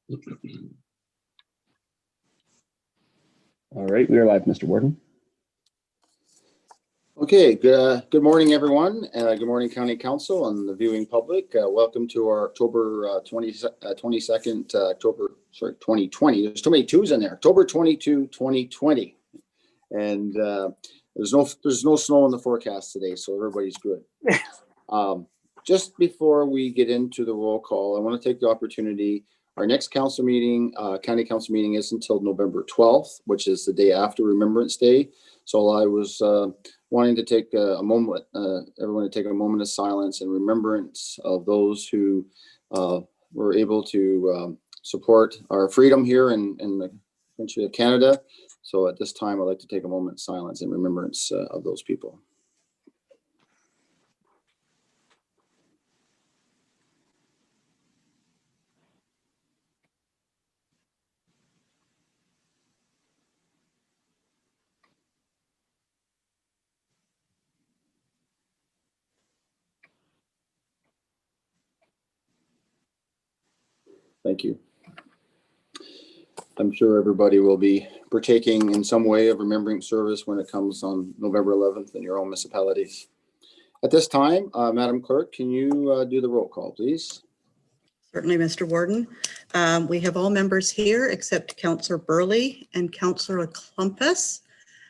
All right, we are live, Mr. Warden. Okay, good morning, everyone. Good morning, County Council and the viewing public. Welcome to our October 22nd, 2020. There's too many twos in there. October 22, 2020. And there's no snow in the forecast today, so everybody's good. Just before we get into the roll call, I want to take the opportunity. Our next council meeting, county council meeting, is until November 12th, which is the day after Remembrance Day. So I was wanting to take a moment, everyone to take a moment of silence in remembrance of those who were able to support our freedom here in the country of Canada. So at this time, I'd like to take a moment of silence in remembrance of those people. Thank you. I'm sure everybody will be partaking in some way of remembering service when it comes on November 11th in your own municipalities. At this time, Madam Clerk, can you do the roll call, please? Certainly, Mr. Warden. We have all members here except Councillor Burley and Councillor Clumpus.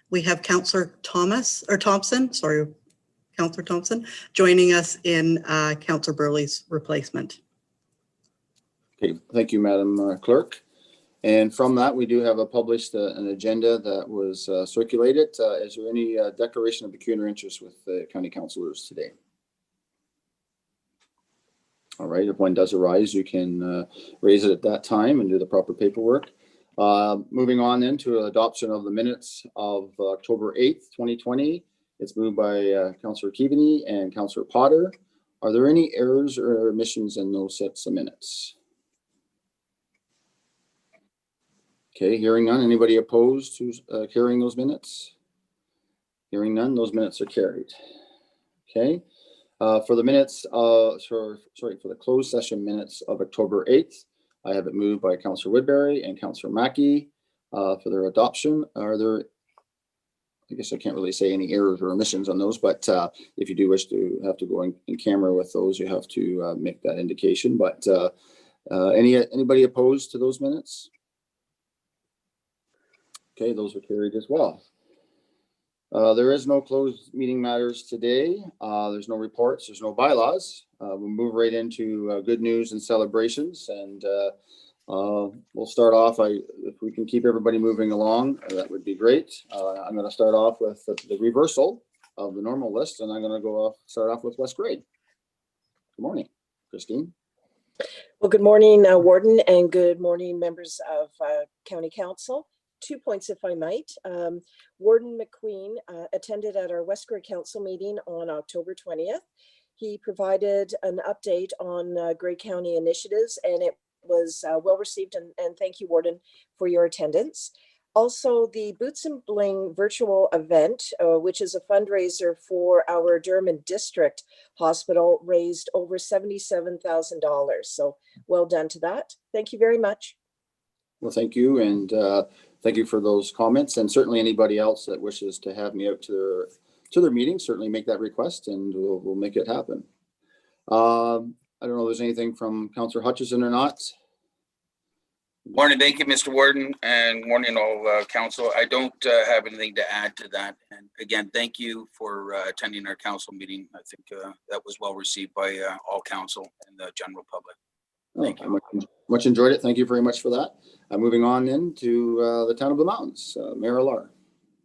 We have Councillor Thompson, joining us in Councillor Burley's replacement. Okay, thank you, Madam Clerk. And from that, we do have published an agenda that was circulated. Is there any declaration of peculiar interest with the county councilors today? All right, if one does arise, you can raise it at that time and do the proper paperwork. Moving on then to adoption of the minutes of October 8th, 2020. It's moved by Councillor Keaveney and Councillor Potter. Are there any errors or omissions in those sets of minutes? Okay, hearing none. Anybody opposed to carrying those minutes? Hearing none, those minutes are carried. Okay, for the minutes, for the closed session minutes of October 8th, I have it moved by Councillor Woodbury and Councillor Mackey for their adoption. Are there, I guess I can't really say any errors or omissions on those, but if you do wish to have to go in camera with those, you have to make that indication. But anybody opposed to those minutes? Okay, those are carried as well. There is no closed meeting matters today. There's no reports, there's no bylaws. We'll move right into good news and celebrations. And we'll start off, if we can keep everybody moving along, that would be great. I'm gonna start off with the reversal of the normal list, and I'm gonna start off with West Grade. Good morning, Christine. Well, good morning, Warden, and good morning, members of County Council. 2 points, if I might. Warden McQueen attended at our West Grade Council meeting on October 20th. He provided an update on Grey County initiatives, and it was well received, and thank you, Warden, for your attendance. Also, the Boots and Bling virtual event, which is a fundraiser for our Durham District Hospital, raised over $77,000. So well done to that. Thank you very much. Well, thank you, and thank you for those comments. And certainly anybody else that wishes to have me out to their meeting, certainly make that request, and we'll make it happen. I don't know if there's anything from Councillor Hutchison or not. Morning, thank you, Mr. Warden, and morning all council. I don't have anything to add to that. And again, thank you for attending our council meeting. I think that was well received by all council and the general public. Thank you. Much enjoyed it. Thank you very much for that. Moving on then to the town of the mountains, Mayor Alar,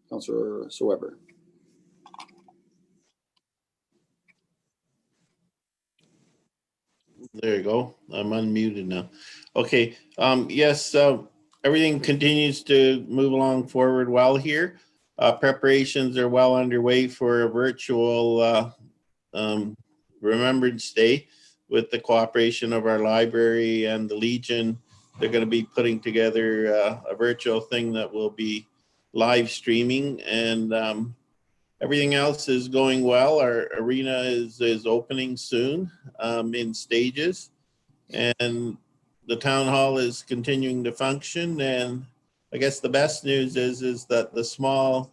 Councillor Weber. There you go. I'm unmuted now. Okay. Yes, everything continues to move along forward well here. Preparations are well underway for a virtual Remembrance Day with the cooperation of our library and the Legion. They're going to be putting together a virtual thing that will be live streaming, and everything else is going well. Our arena is opening soon in stages, and the town hall is continuing to function, and I guess the best news is that the small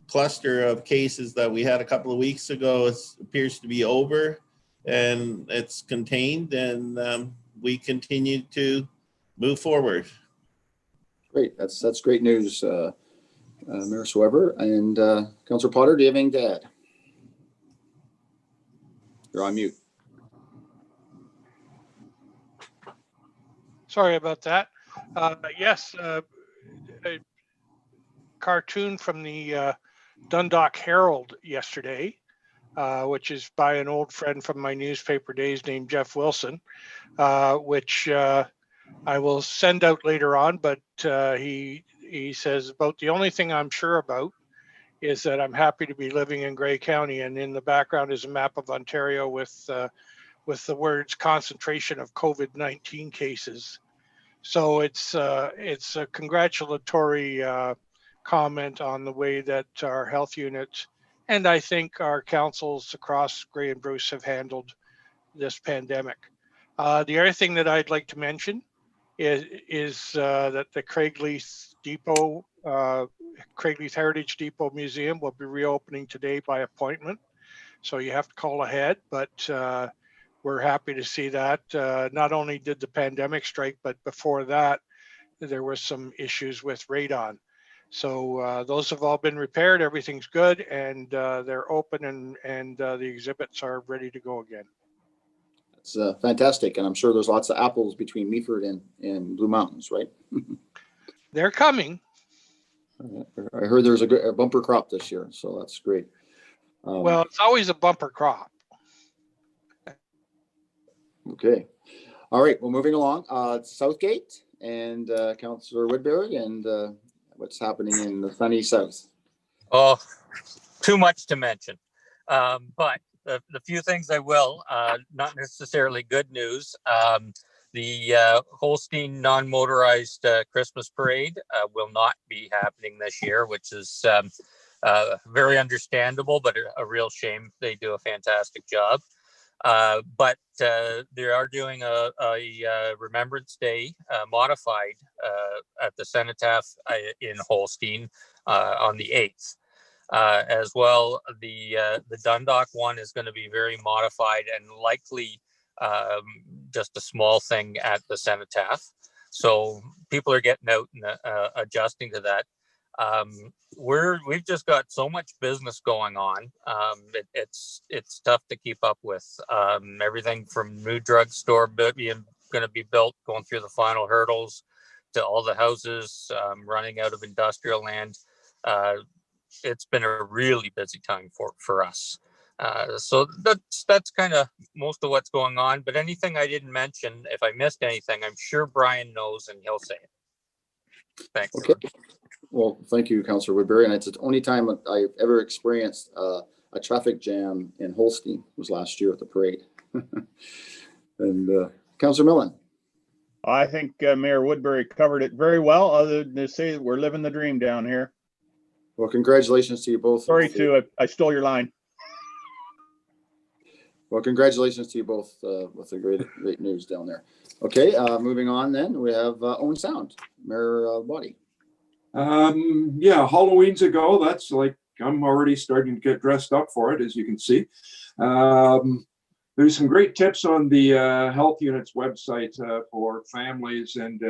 cluster of cases that we had a couple of weeks ago appears to be over, and it's contained, and we continue to move forward. Great. That's great news, Mayor Sweber. And Councillor Potter, do you have anything to add? You're on mute. Sorry about that. Yes, a cartoon from the Dundalk Herald yesterday, which is by an old friend from my newspaper days named Jeff Wilson, which I will send out later on. But he says about the only thing I'm sure about is that I'm happy to be living in Grey County, and in the background is a map of Ontario with the words concentration of COVID-19 cases. So it's a congratulatory comment on the way that our health units and I think our councils across Grey and Bruce have handled this pandemic. The other thing that I'd like to mention is that the Craigleith Depot, Craigleith Heritage Depot Museum will be reopening today by appointment. So you have to call ahead, but we're happy to see that. Not only did the pandemic strike, but before that, there was some issues with radon. So those have all been repaired. Everything's good, and they're open, and the exhibits are ready to go again. It's fantastic. And I'm sure there's lots of apples between Meaford and Blue Mountains, right? They're coming. I heard there's a bumper crop this year, so that's great. Well, it's always a bumper crop. Okay. All right. Well, moving along. Southgate and Councillor Woodbury and what's happening in the sunny south. Oh, too much to mention. But the few things I will, not necessarily good news. The Holstein non-motorized Christmas parade will not be happening this year, which is very understandable, but a real shame. They do a fantastic job. But they are doing a Remembrance Day modified at the Cenotaph in Holstein on the 8th. As well, the Dundalk one is going to be very modified and likely just a small thing at the Cenotaph. So people are getting out and adjusting to that. We've just got so much business going on. It's tough to keep up with. Everything from new drugstore being going to be built, going through the final hurdles, to all the houses running out of industrial land. It's been a really busy time for us. So that's kind of most of what's going on. But anything I didn't mention, if I missed anything, I'm sure Brian knows and he'll say it. Thanks. Okay. Well, thank you, Councillor Woodbury. And it's the only time I've ever experienced a traffic jam in Holstein was last year at the parade. And Councillor Millen. I think Mayor Woodbury covered it very well, other than to say that we're living the dream down here. Well, congratulations to you both. Sorry I stole your line. Well, congratulations to you both with the great news down there. Okay, moving on then, we have Owen Sound, Mayor Body. Yeah, Halloween's ago. That's like, I'm already starting to get dressed up for it, as you can see. There's some great tips on the health unit's website for families and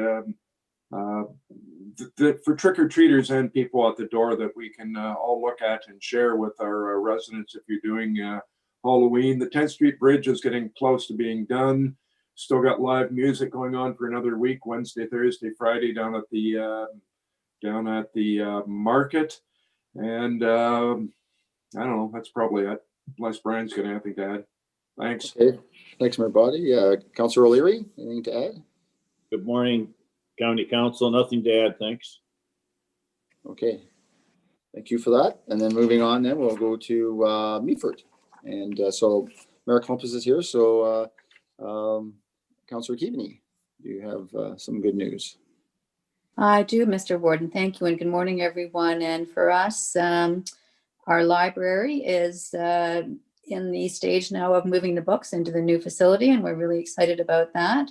for trick-or-treaters and people at the door that we can all look at and share with our residents if you're doing Halloween. The 10th Street Bridge is getting close to being done. Still got live music going on for another week, Wednesday, Thursday, Friday down at the market. And I don't know, that's probably it. Unless Brian's got anything to add. Thanks. Okay, thanks, Mayor Body. Councillor O'Leary, anything to add? Good morning, County Council. Nothing to add, thanks. Okay, thank you for that. And then moving on, then we'll go to Meaford. And so Mayor Clumpus is here. So Councillor Keaveney, do you have some good news? I do, Mr. Warden. Thank you, and good morning, everyone. And for us, our library is in the stage now of moving the books into the new facility, and we're really excited about that.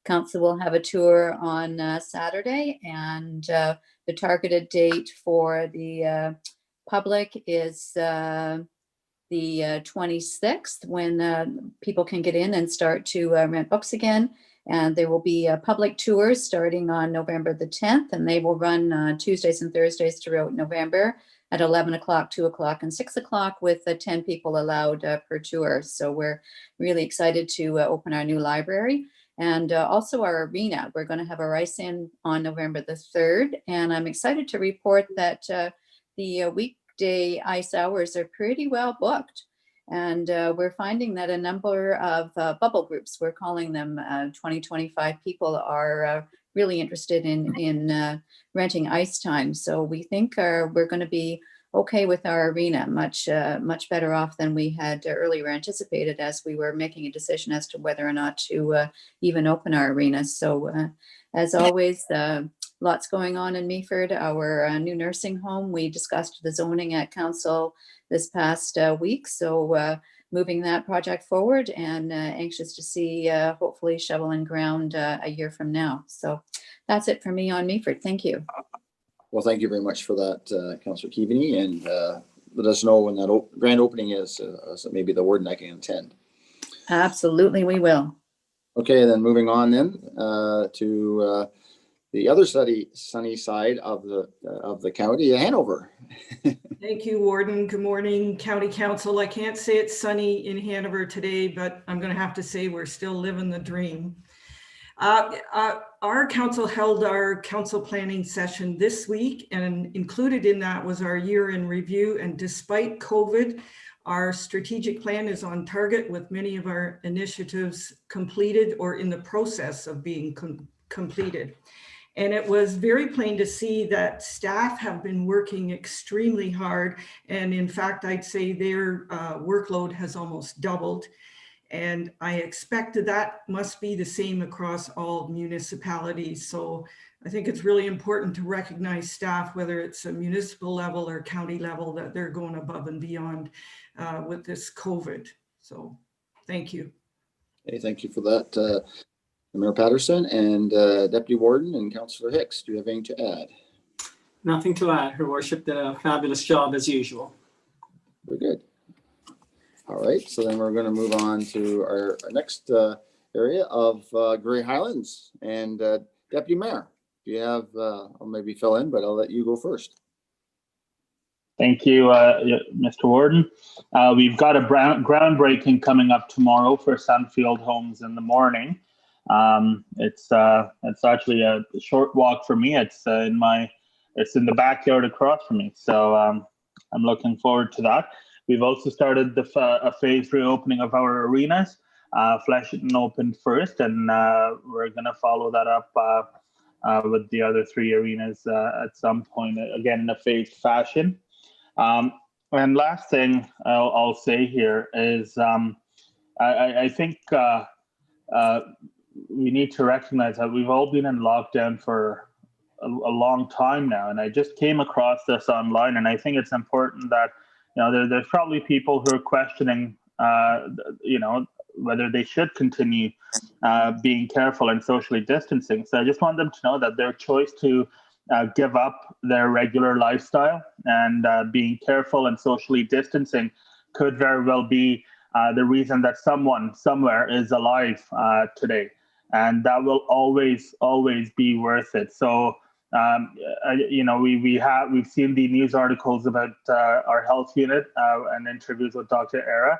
Council will have a tour on Saturday, and the targeted date for the public is the 26th, when people can get in and start to rent books again. And there will be public tours starting on November the 10th, and they will run Tuesdays and Thursdays throughout November at 11 o'clock, 2 o'clock, and 6 o'clock, with 10 people allowed per tour. So we're really excited to open our new library. And also our arena. We're going to have a rice-in on November the 3rd. And I'm excited to report that the weekday ice hours are pretty well booked. And we're finding that a number of bubble groups, we're calling them 20, 25 people, are really interested in renting ice time. So we think we're going to be okay with our arena, much better off than we had earlier anticipated, as we were making a decision as to whether or not to even open our arena. So as always, lots going on in Meaford. Our new nursing home, we discussed the zoning at council this past week. So moving that project forward, and anxious to see hopefully shoveling ground a year from now. So that's it for me on Meaford. Thank you. Well, thank you very much for that, Councillor Keaveney, and let us know when that grand opening is, so maybe the warden I can attend. Absolutely, we will. Okay, then moving on then to the other sunny side of the county, Hanover. Thank you, Warden. Good morning, County Council. I can't say it's sunny in Hanover today, but I'm going to have to say we're still living the dream. Our council held our council planning session this week, and included in that was our year in review. And despite COVID, our strategic plan is on target, with many of our initiatives completed or in the process of being completed. And it was very plain to see that staff have been working extremely hard. And in fact, I'd say their workload has almost doubled. And I expect that must be the same across all municipalities. So I think it's really important to recognize staff, whether it's a municipal level or county level, that they're going above and beyond with this COVID. So thank you. Hey, thank you for that, Mayor Patterson, and Deputy Warden and Councillor Hicks. Do you have anything to add? Nothing to add. Her worship did a fabulous job as usual. Very good. All right, so then we're going to move on to our next area of Grey Highlands. And Deputy Mayor, do you have, I'll maybe fill in, but I'll let you go first. Thank you, Mr. Warden. We've got a groundbreaking coming up tomorrow for Sunfield Homes in the morning. It's actually a short walk for me. It's in the backyard across from me. So I'm looking forward to that. We've also started a phased reopening of our arenas. Fleshington opened first, and we're going to follow that up with the other 3 arenas at some point, again in a phased fashion. And last thing I'll say here is I think we need to recognize that we've all been in lockdown for a long time now. And I just came across this online, and I think it's important that there's probably people who are questioning, whether they should continue being careful and socially distancing. So I just want them to know that their choice to give up their regular lifestyle and being careful and socially distancing could very well be the reason that someone somewhere is alive today. And that will always be worth it. So we've seen the news articles about our health unit and interviews with Dr. Era,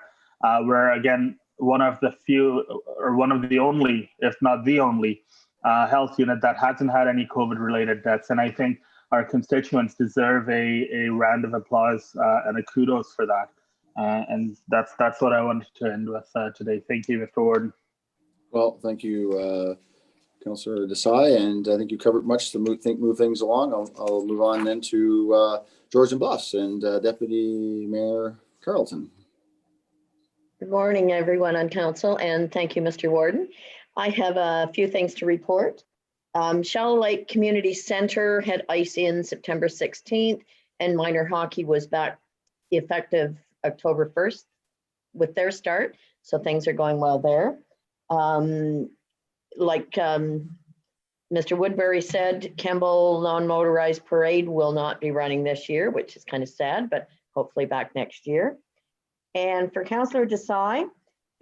where again, one of the few, or one of the only, if not the only, health unit that hasn't had any COVID-related deaths. And I think our constituents deserve a round of applause and a kudos for that. And that's what I wanted to end with today. Thank you, Mr. Warden. Well, thank you, Councillor Desai, and I think you covered much to move things along. I'll move on then to George and Bluffs and Deputy Mayor Carleton. Good morning, everyone on council, and thank you, Mr. Warden. I have a few things to report. Shallow Lake Community Center had ice in September 16th, and minor hockey was back effective October 1st with their start. So things are going well there. like Mr. Woodbury said, Kemble non-motorized parade will not be running this year, which is kind of sad, but hopefully back next year. And for Councillor Desai,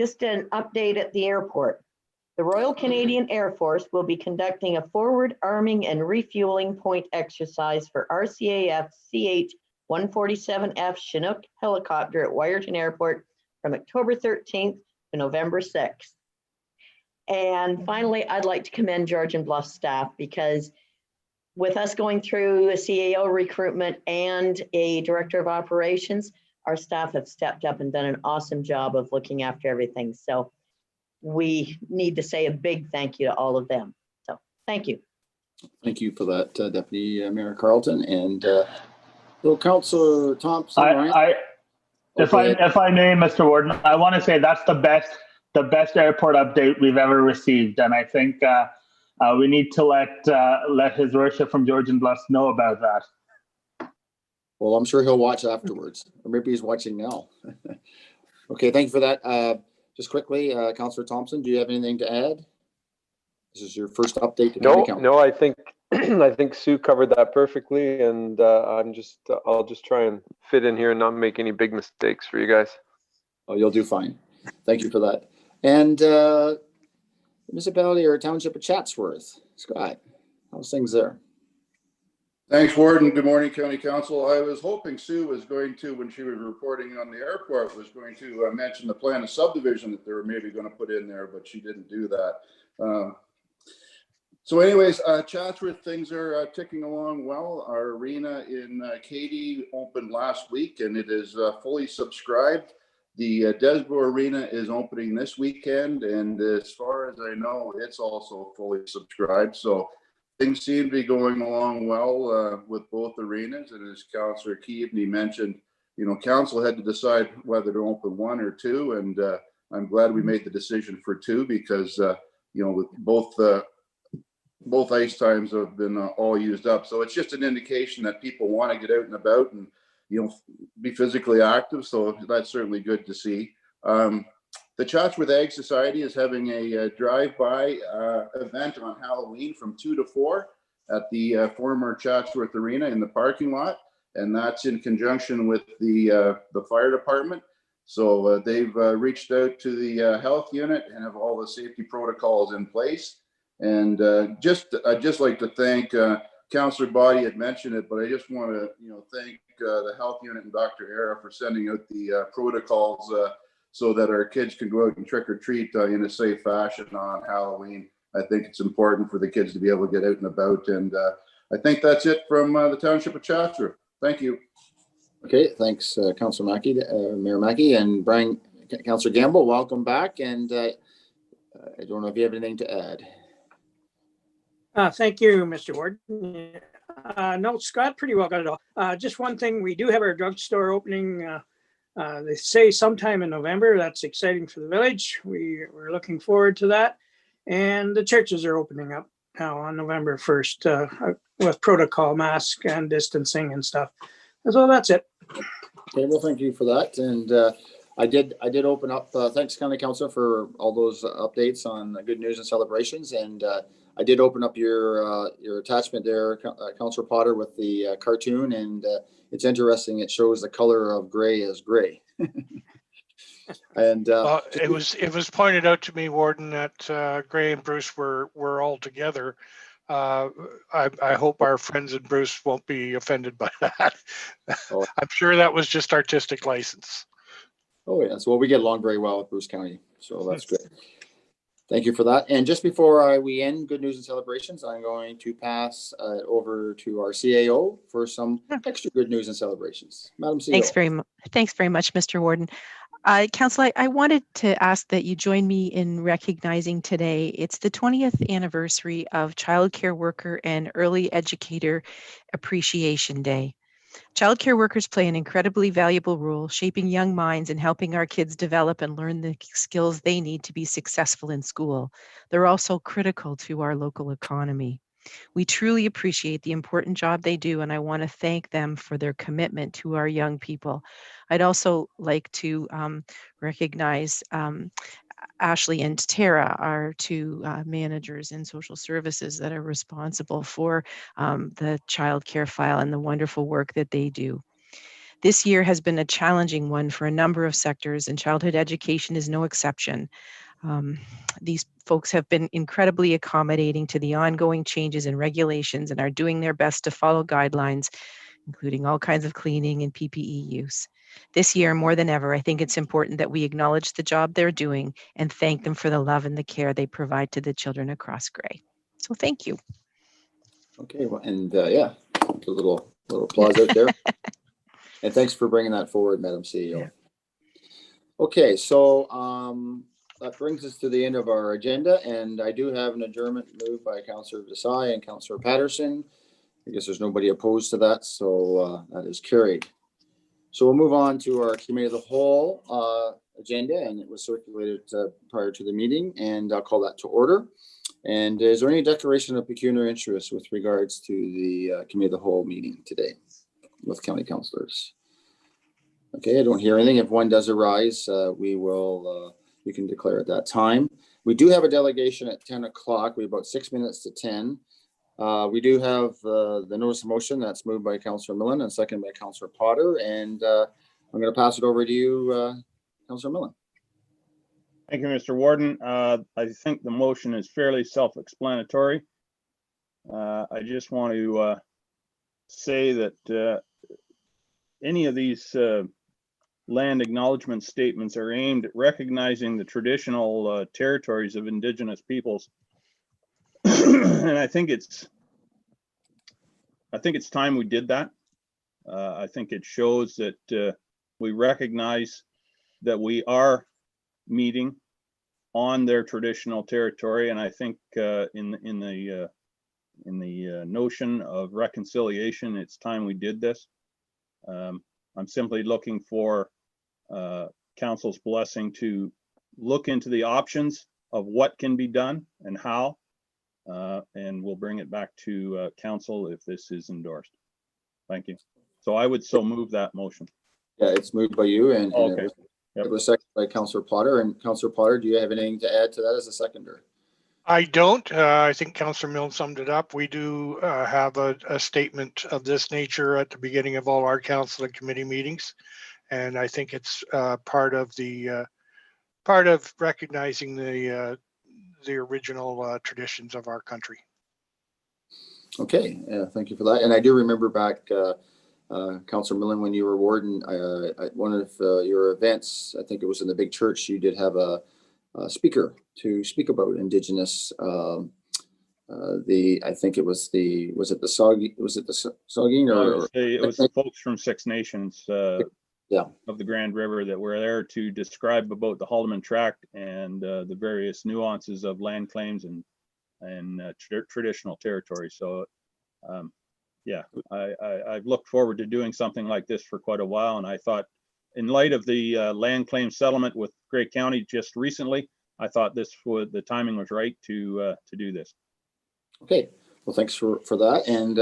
just an update at the airport. The Royal Canadian Air Force will be conducting a forward arming and refueling point exercise for RCAF CH-147F Chinook helicopter at Wyerton Airport from October 13th to November 6th. And finally, I'd like to commend Georgian Bluff staff, because with us going through a CAO recruitment and a director of operations, our staff have stepped up and done an awesome job of looking after everything. So we need to say a big thank you to all of them. So thank you. Thank you for that, Deputy Mayor Carlton. And so Councillor Thompson. If I may, Mr. Warden, I want to say that's the best airport update we've ever received, and I think we need to let His Worship from Georgian Bluffs know about that. Well, I'm sure he'll watch afterwards, or maybe he's watching now. Okay, thank you for that. Just quickly, Councillor Thompson, do you have anything to add? This is your first update to County Council. No, I think I think Sue covered that perfectly, and I'll just try and fit in here and not make any big mistakes for you guys. Oh, you'll do fine. Thank you for that. And municipality or township of Chatsworth, Scott, how's things there? Thanks, Warden. Good morning, County Council. I was hoping Sue was going to, when she was reporting on the airport, was going to mention the plan of subdivision that they were maybe going to put in there, but she didn't do that. So anyways, Chatsworth, things are ticking along well. Our arena in Katy opened last week, and it is fully subscribed. The Desborough Arena is opening this weekend, and as far as I know, it's also fully subscribed. So things seem to be going along well with both arenas. And as Councillor Keaveney mentioned, council had to decide whether to open one or two, and I'm glad we made the decision for two, because with both ice times have been all used up. So it's just an indication that people want to get out and about and be physically active. So that's certainly good to see. The Chatsworth Ag Society is having a drive-by event on Halloween from 2 to 4 at the former Chatsworth Arena in the parking lot, and that's in conjunction with the fire department. So they've reached out to the health unit and have all the safety protocols in place. And I'd just like to thank Councillor Boddy had mentioned it, but I just want to thank the health unit and Dr. Era for sending out the protocols so that our kids can go out and trick or treat in a safe fashion on Halloween. I think it's important for the kids to be able to get out and about. And I think that's it from the Township of Chatsworth. Thank you. Okay, thanks, Councillor Mackey, Mayor Mackey, and Brian, Councillor Gamble. Welcome back. And I don't know if you have anything to add. Thank you, Mr. Ward. No, Scott pretty well got it all. Just one thing, we do have our drugstore opening. They say sometime in November. That's exciting for the village. We're looking forward to that. And the churches are opening up now on November 1st with protocol, mask and distancing and stuff. So that's it. Okay, well, thank you for that. And I did open up, thanks County Council for all those updates on good news and celebrations. And I did open up your attachment there, Councillor Potter, with the cartoon, and it's interesting. It shows the color of gray as gray. And it was pointed out to me, Warden, that Gray and Bruce were all together. I hope our friends in Bruce won't be offended by that. I'm sure that was just artistic license. Oh yes, well, we get along very well with Bruce County, so that's good. Thank you for that. And just before we end good news and celebrations, I'm going to pass over to our CAO for some extra good news and celebrations. Madam CAO. Thanks very much, Mr. Warden. Council, I wanted to ask that you join me in recognizing today. It's the 20th anniversary of Child Care Worker and Early Educator Appreciation Day. Child care workers play an incredibly valuable role shaping young minds and helping our kids develop and learn the skills they need to be successful in school. They're also critical to our local economy. We truly appreciate the important job they do, and I want to thank them for their commitment to our young people. I'd also like to recognize Ashley and Tara are two managers in social services that are responsible for the child care file and the wonderful work that they do. This year has been a challenging one for a number of sectors, and childhood education is no exception. These folks have been incredibly accommodating to the ongoing changes in regulations and are doing their best to follow guidelines, including all kinds of cleaning and PPE use. This year, more than ever, I think it's important that we acknowledge the job they're doing and thank them for the love and the care they provide to the children across Grey. So thank you. Okay, well, and yeah, a little applause out there. And thanks for bringing that forward, Madam CEO. Yeah. Okay, so that brings us to the end of our agenda, and I do have an adjournment moved by Councillor Desai and Councillor Patterson. I guess there's nobody opposed to that, so that is carried. So we'll move on to our committee of the whole agenda, and it was circulated prior to the meeting, and I'll call that to order. And is there any declaration of pecuniary interest with regards to the committee of the whole meeting today with county councillors? Okay, I don't hear anything. If one does arise, we can declare at that time. We do have a delegation at 10 o'clock. We have about 6 minutes to 10. We do have the notice of motion that's moved by Councillor Millen and seconded by Councillor Potter. And I'm going to pass it over to you, Councillor Millen. Thank you, Mr. Warden. I think the motion is fairly self-explanatory. I just want to say that any of these land acknowledgement statements are aimed at recognizing the traditional territories of Indigenous peoples. And I think it's time we did that. I think it shows that we recognize that we are meeting on their traditional territory, and I think in the notion of reconciliation, it's time we did this. I'm simply looking for council's blessing to look into the options of what can be done and how, and we'll bring it back to council if this is endorsed. Thank you. So I would so move that motion. Yeah, it's moved by you, and okay. It was seconded by Councillor Potter. And Councillor Potter, do you have anything to add to that as a seconder? I don't. I think Councillor Milne summed it up. We do have a statement of this nature at the beginning of all our council and committee meetings, and I think it's part of recognizing the original traditions of our country. Okay, thank you for that. And I do remember back, Councillor Millen, when you were warden, at one of your events, I think it was in the big church, you did have a speaker to speak about Indigenous. I think it was the Saugeen or it was the folks from Six Nations yeah, of the Grand River that were there to describe about the Haldeman Tract and the various nuances of land claims and traditional territory. So yeah, I've looked forward to doing something like this for quite a while, and I thought, in light of the land claim settlement with Grey County just recently, I thought the timing was right to do this. Okay, well, thanks for that. And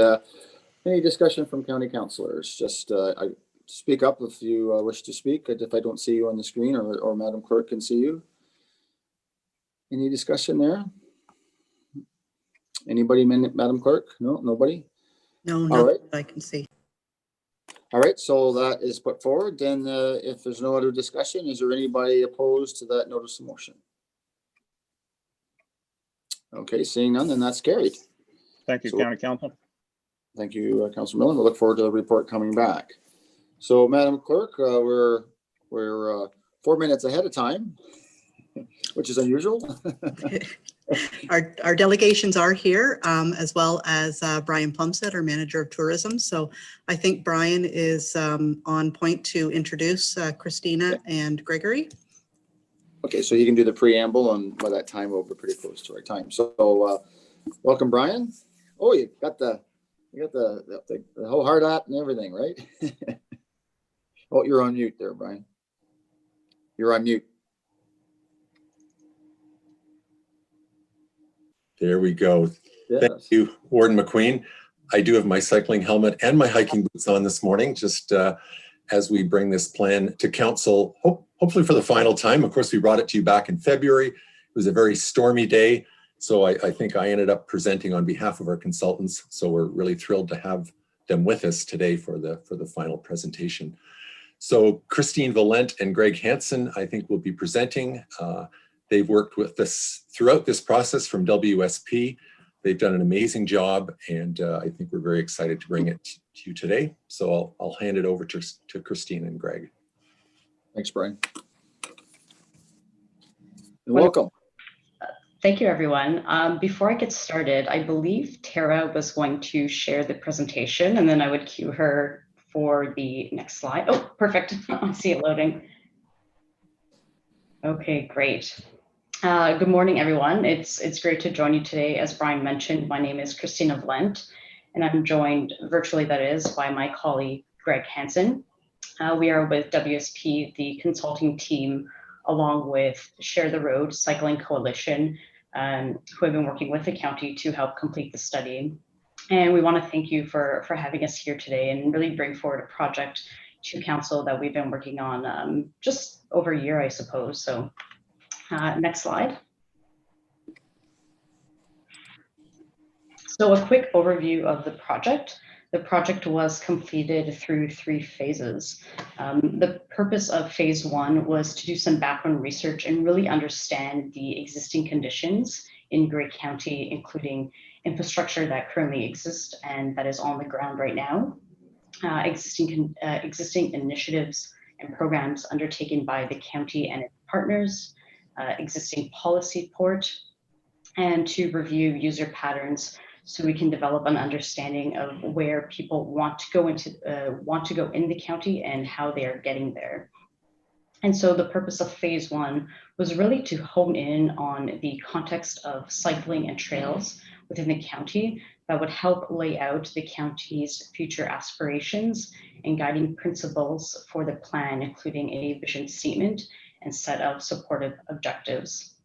any discussion from county councillors? Just speak up if you wish to speak. If I don't see you on the screen, or Madam Clerk can see you. Any discussion there? Anybody, Madam Clerk? No, nobody. No, all right. I can see. All right, so that is put forward. Then if there's no other discussion, is there anybody opposed to that notice of motion? Okay, seeing none, then that's carried. Thank you, County Council. Thank you, Councillor Millen. We'll look forward to the report coming back. So, Madam Clerk, we're 4 minutes ahead of time, which is unusual. Our delegations are here, as well as Brian Plumstead, our Manager of Tourism. So I think Brian is on point to introduce Christina and Gregory. Okay, so you can do the preamble, and by that time we'll be pretty close to our time. So welcome, Brian. Oh, you got the whole hard hat and everything, right? Oh, you're on mute there, Brian. You're on mute. There we go. Yes. Thank you, Warden McQueen. I do have my cycling helmet and my hiking boots on this morning, just as we bring this plan to council, hopefully for the final time. Of course, we brought it to you back in February. It was a very stormy day. So I think I ended up presenting on behalf of our consultants. So we're really thrilled to have them with us today for the final presentation. So Christine Valent and Greg Hansen, I think, will be presenting. They've worked with us throughout this process from WSP. They've done an amazing job, and I think we're very excited to bring it to you today. So I'll hand it over to Christine and Greg. Thanks, Brian. And welcome. Thank you, everyone. Before I get started, I believe Tara was going to share the presentation, and then I would cue her for the next slide. Oh, perfect. I see it loading. Okay, great. Good morning, everyone. It's great to join you today. As Brian mentioned, my name is Christina Valent, and I'm joined virtually, that is, by my colleague, Greg Hansen. We are with WSP, the consulting team, along with Share the Road Cycling Coalition, who have been working with the county to help complete the study. And we want to thank you for having us here today and really bring forward a project to council that we've been working on just over a year, I suppose. So next slide. So a quick overview of the project. The project was completed through 3 phases. The purpose of phase 1 was to do some background research and really understand the existing conditions in Grey County, including infrastructure that currently exists and that is on the ground right now, existing initiatives and programs undertaken by the county and its partners, existing policy support, and to review user patterns so we can develop an understanding of where people want to go in the county and how they are getting there. And so the purpose of phase 1 was really to hone in on the context of cycling and trails within the county that would help lay out the county's future aspirations and guiding principles for the plan, including a vision statement and set of supportive objectives.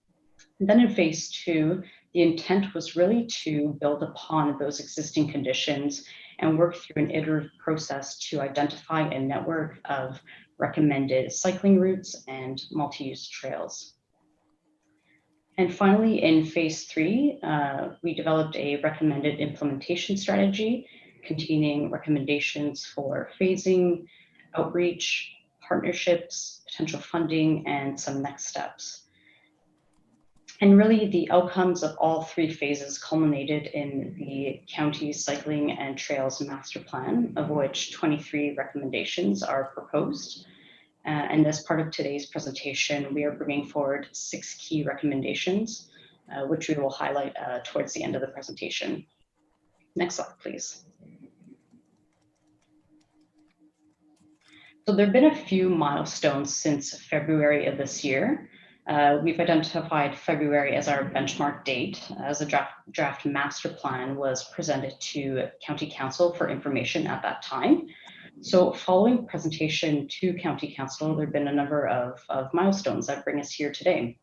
And then in phase 2, the intent was really to build upon those existing conditions and work through an iterative process to identify a network of recommended cycling routes and multi-use trails. And finally, in phase 3, we developed a recommended implementation strategy containing recommendations for phasing, outreach, partnerships, potential funding, and some next steps. And really, the outcomes of all 3 phases culminated in the county's cycling and trails master plan, of which 23 recommendations are proposed. And as part of today's presentation, we are bringing forward 6 key recommendations, which we will highlight towards the end of the presentation. Next slide, please. So there have been a few milestones since February of this year. We've identified February as our benchmark date, as a draft master plan was presented to County Council for information at that time. So following presentation to County Council, there have been a number of milestones that bring us here today.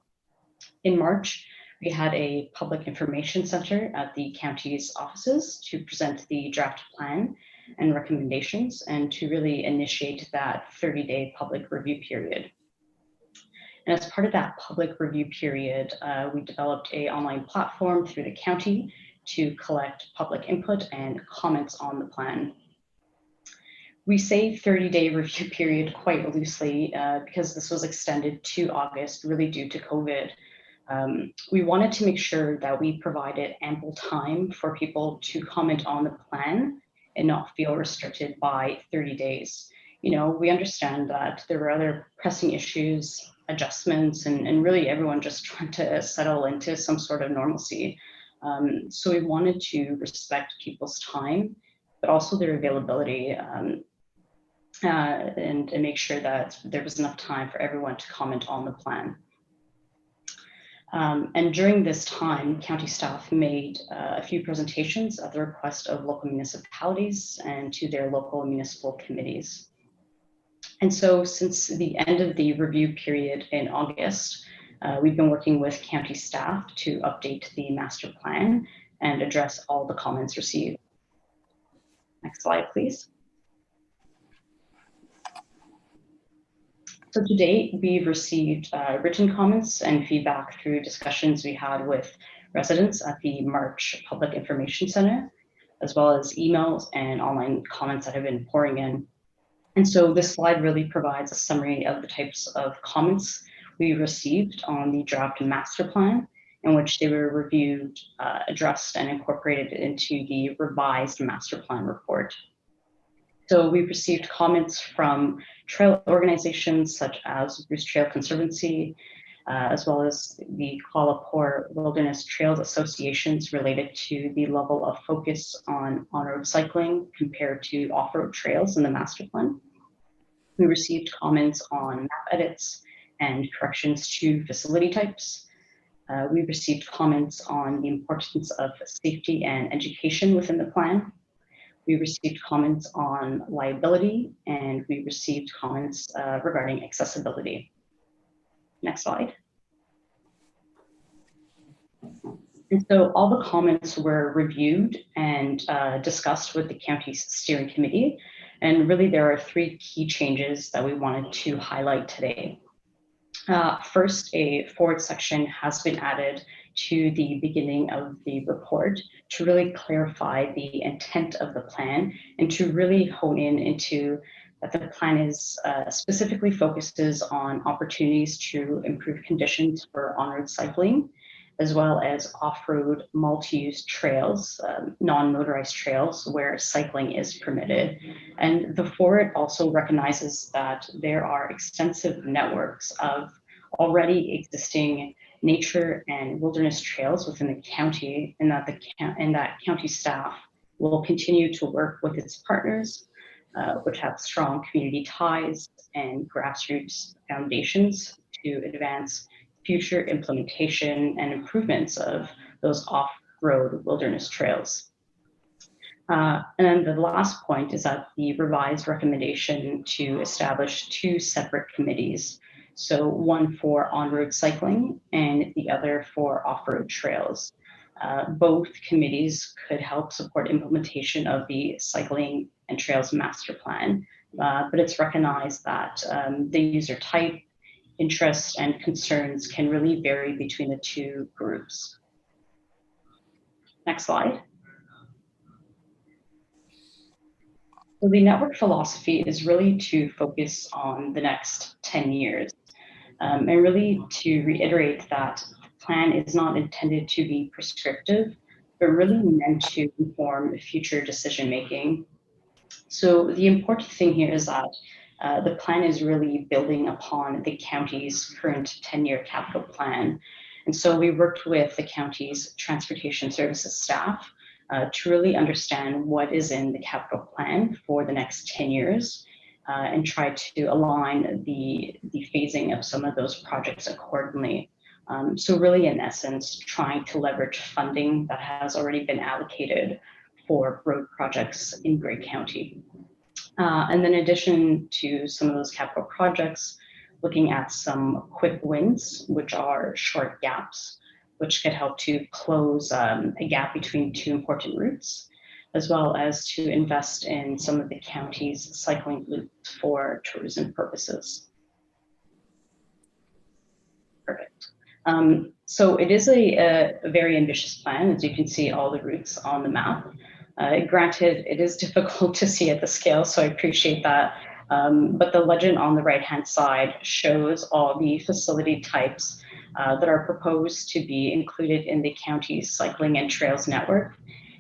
In March, we had a public information center at the county's offices to present the draft plan and recommendations and to really initiate that 30-day public review period. And as part of that public review period, we developed an online platform through the county to collect public input and comments on the plan. We say 30-day review period quite loosely because this was extended to August, really due to COVID. We wanted to make sure that we provided ample time for people to comment on the plan and not feel restricted by 30 days. You know, we understand that there were other pressing issues, adjustments, and really everyone just trying to settle into some sort of normalcy. So we wanted to respect people's time, but also their availability and make sure that there was enough time for everyone to comment on the plan. And during this time, county staff made a few presentations at the request of local municipalities and to their local municipal committees. And so since the end of the review period in August, we've been working with county staff to update the master plan and address all the comments received. Next slide, please. So to date, we've received written comments and feedback through discussions we had with residents at the March Public Information Center, as well as emails and online comments that have been pouring in. And so this slide really provides a summary of the types of comments we received on the draft master plan, in which they were reviewed, addressed, and incorporated into the revised master plan report. So we've received comments from trail organizations such as Bruce Trail Conservancy, as well as the Qualapur Wilderness Trails Associations related to the level of focus on on-road cycling compared to off-road trails in the master plan. We received comments on map edits and corrections to facility types. We received comments on the importance of safety and education within the plan. We received comments on liability, and we received comments regarding accessibility. Next slide. And so all the comments were reviewed and discussed with the county's steering committee. And really there are three key changes that we wanted to highlight today. First, a forward section has been added to the beginning of the report to really clarify the intent of the plan and to really hone in into that the plan is specifically focuses on opportunities to improve conditions for on-road cycling, as well as off-road multi-use trails, non-motorized trails where cycling is permitted. And the forward also recognizes that there are extensive networks of already existing nature and wilderness trails within the county, and that county staff will continue to work with its partners, which have strong community ties and grassroots foundations to advance future implementation and improvements of those off-road wilderness trails. And then the last point is that the revised recommendation to establish two separate committees. So one for on-road cycling and the other for off-road trails. Both committees could help support implementation of the cycling and trails master plan, but it's recognized that the user type, interests, and concerns can really vary between the two groups. Next slide. So the network philosophy is really to focus on the next 10 years and really to reiterate that the plan is not intended to be prescriptive, but really meant to inform future decision making. So the important thing here is that the plan is really building upon the county's current 10-year capital plan. And so we worked with the county's transportation services staff to really understand what is in the capital plan for the next 10 years and try to align the phasing of some of those projects accordingly. So really, in essence, trying to leverage funding that has already been allocated for road projects in Grey County. And then in addition to some of those capital projects, looking at some quick wins, which are short gaps, which could help to close a gap between two important routes, as well as to invest in some of the county's cycling routes for tourism purposes. Perfect. So it is a very ambitious plan, as you can see all the routes on the map. Granted, it is difficult to see at the scale, so I appreciate that. But the legend on the right-hand side shows all the facility types that are proposed to be included in the county's cycling and trails network,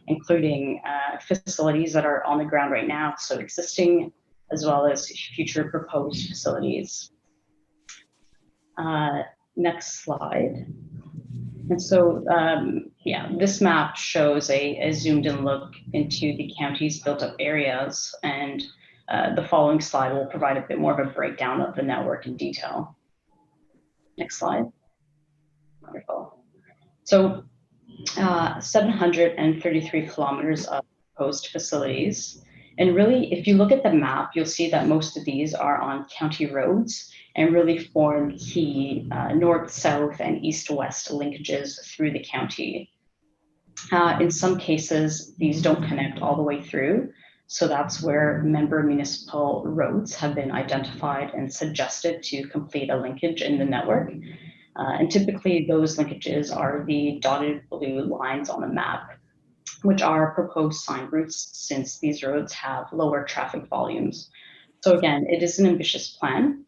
including facilities that are on the ground right now, so existing, as well as future proposed facilities. Next slide. And so, yeah, this map shows a zoomed in look into the county's built up areas, and the following slide will provide a bit more of a breakdown of the network in detail. Next slide. Wonderful. So 733 kilometers of proposed facilities. And really, if you look at the map, you'll see that most of these are on county roads and really form key north, south, and east-west linkages through the county. In some cases, these don't connect all the way through, So that's where member municipal roads have been identified and suggested to complete a linkage in the network. And typically those linkages are the dotted blue lines on the map, which are proposed sign routes since these roads have lower traffic volumes. So again, it is an ambitious plan.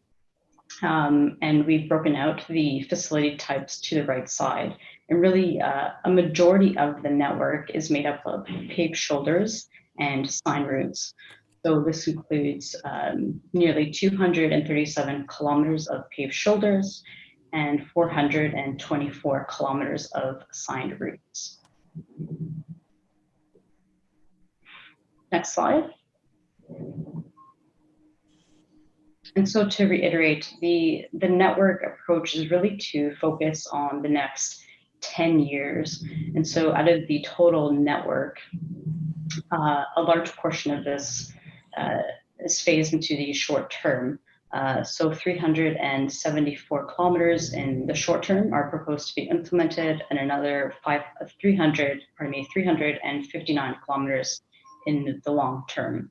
And we've broken out the facility types to the right side. And really a majority of the network is made up of paved shoulders and sign routes. So this includes nearly 237 kilometers of paved shoulders and 424 kilometers of signed routes. Next slide. And so to reiterate, the network approach is really to focus on the next 10 years. And so out of the total network, a large portion of this is phased into the short term. So 374 kilometers in the short term are proposed to be implemented, and another 359 kilometers in the long term.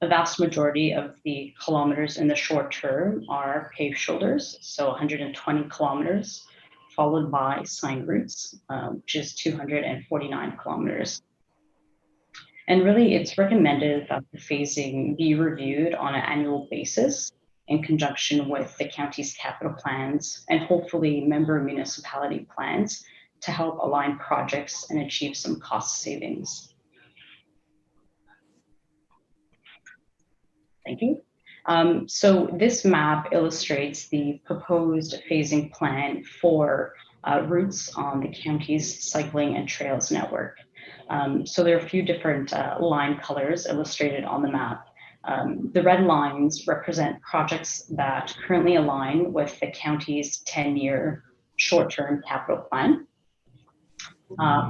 A vast majority of the kilometers in the short term are paved shoulders, so 120 kilometers, followed by signed routes, which is 249 kilometers. And really, it's recommended that the phasing be reviewed on an annual basis in conjunction with the county's capital plans and hopefully member municipality plans to help align projects and achieve some cost savings. Thank you. So this map illustrates the proposed phasing plan for routes on the county's cycling and trails network. So there are a few different line colors illustrated on the map. The red lines represent projects that currently align with the county's 10-year short-term capital plan.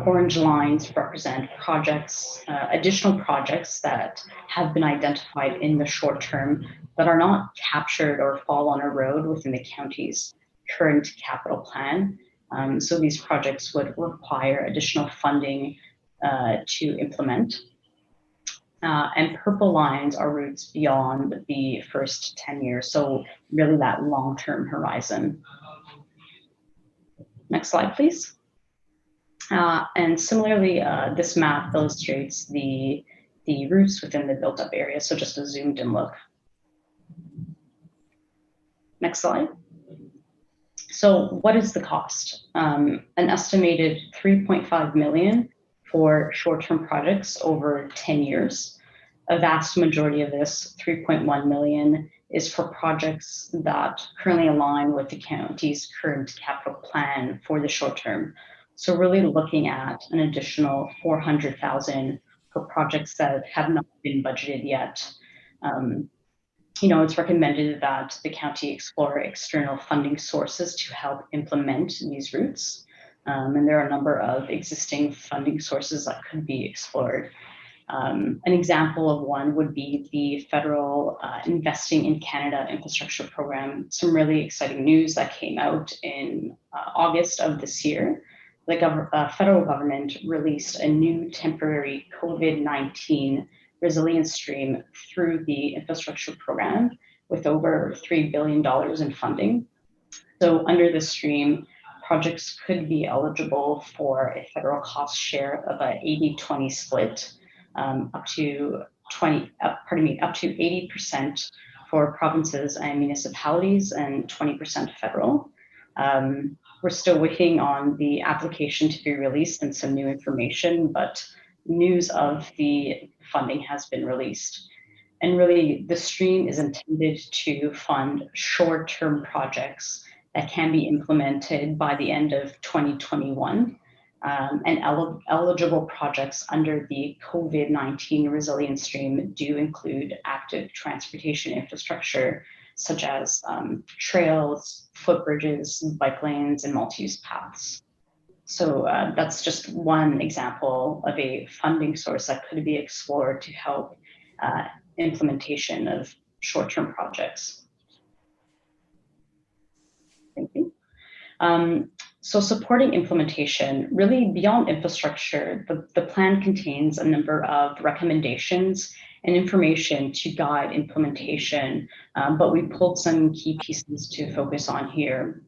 Orange lines represent projects, additional projects that have been identified in the short term that are not captured or fall on a road within the county's current capital plan. So these projects would require additional funding to implement. And purple lines are routes beyond the first 10 years, so really that long-term horizon. Next slide, please. And similarly, this map illustrates the routes within the built-up area, so just a zoomed-in look. Next slide. So what is the cost? An estimated $3.5 million for short-term projects over 10 years. A vast majority of this, $3.1 million, is for projects that currently align with the county's current capital plan for the short term. So really looking at an additional $400,000 for projects that have not been budgeted yet. It's recommended that the county explore external funding sources to help implement these routes. And there are a number of existing funding sources that could be explored. An example of one would be the federal Investing in Canada infrastructure program. Some really exciting news that came out in August of this year. The federal government released a new temporary COVID-19 resilience stream through the infrastructure program with over $3 billion in funding. So under this stream, projects could be eligible for a federal cost share of an 80-20 split, up to 80% for provinces and municipalities and 20% federal. We're still waiting on the application to be released and some new information, but news of the funding has been released. And really, the stream is intended to fund short-term projects that can be implemented by the end of 2021. And eligible projects under the COVID-19 resilience stream do include active transportation infrastructure, such as trails, footbridges, bike lanes, and multi-use paths. So that's just one example of a funding source that could be explored to help implementation of short-term projects. Thank you. So supporting implementation, really beyond infrastructure, the plan contains a number of recommendations and information to guide implementation, but we pulled some key pieces to focus on here.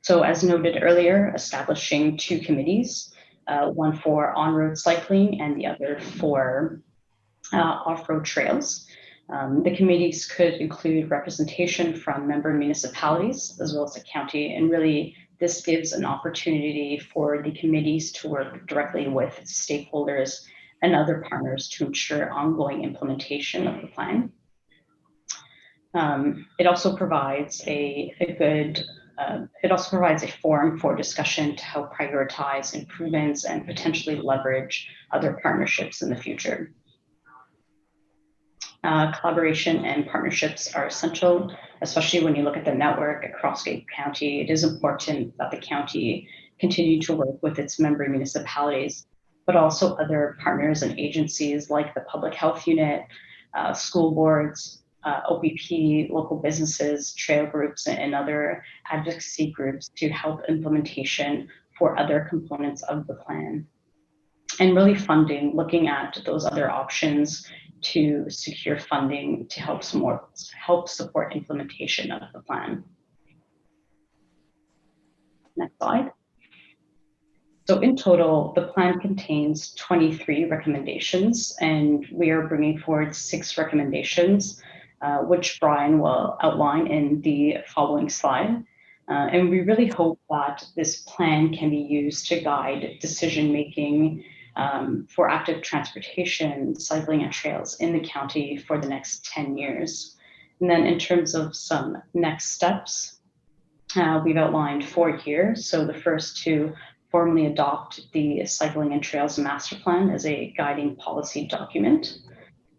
So as noted earlier, establishing 2 committees, one for on-road cycling and the other for off-road trails. The committees could include representation from member municipalities as well as the county, and really this gives an opportunity for the committees to work directly with stakeholders and other partners to ensure ongoing implementation of the plan. It also provides a forum for discussion to help prioritize improvements and potentially leverage other partnerships in the future. Collaboration and partnerships are essential, especially when you look at the network across Cape County. It is important that the county continue to work with its member municipalities, but also other partners and agencies like the Public Health Unit, school boards, OPP, local businesses, trail groups, and other advocacy groups to help implementation for other components of the plan. And really funding, looking at those other options to secure funding to help support implementation of the plan. Next slide. So in total, the plan contains 23 recommendations, and we are bringing forward 6 recommendations, which Brian will outline in the following slide. And we really hope that this plan can be used to guide decision-making for active transportation, cycling, and trails in the county for the next 10 years. And then in terms of some next steps, we've outlined 4 here. So the first to formally adopt the Cycling and Trails Master Plan as a guiding policy document.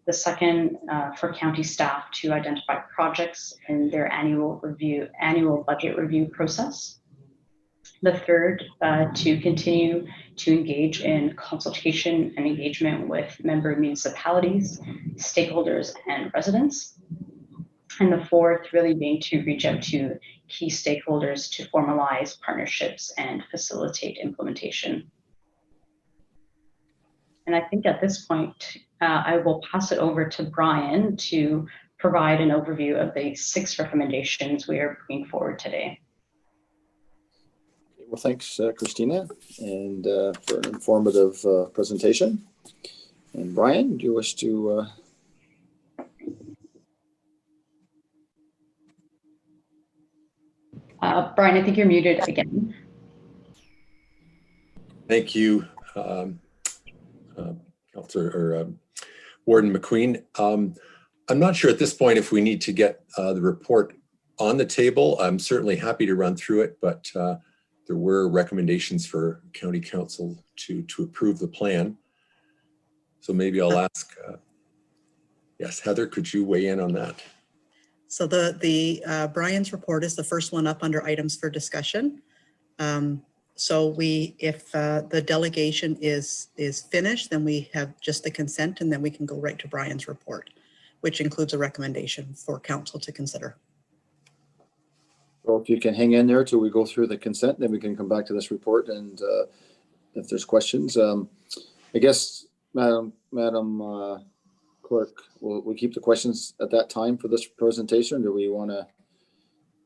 The second, for county staff to identify projects in their annual budget review process. The third, to continue to engage in consultation and engagement with member municipalities, stakeholders, and residents. And the fourth really being to reach out to key stakeholders to formalize partnerships and facilitate implementation. And I think at this point, I will pass it over to Brian to provide an overview of the 6 recommendations we are bringing forward today. Well, thanks, Christina, and for an informative presentation. And Brian, do you wish to? Brian, I think you're muted again. Thank you, Councillor or Warden McQueen. I'm not sure at this point if we need to get the report on the table. I'm certainly happy to run through it, but there were recommendations for County Council to approve the plan. So maybe I'll ask, yes, Heather, could you weigh in on that? So the Brian's report is the first one up under items for discussion. So if the delegation is finished, then we have just the consent, and then we can go right to Brian's report, which includes a recommendation for council to consider. So if you can hang in there till we go through the consent, then we can come back to this report, and if there's questions, I guess, Madam Clerk, will we keep the questions at that time for this presentation? Do we want to?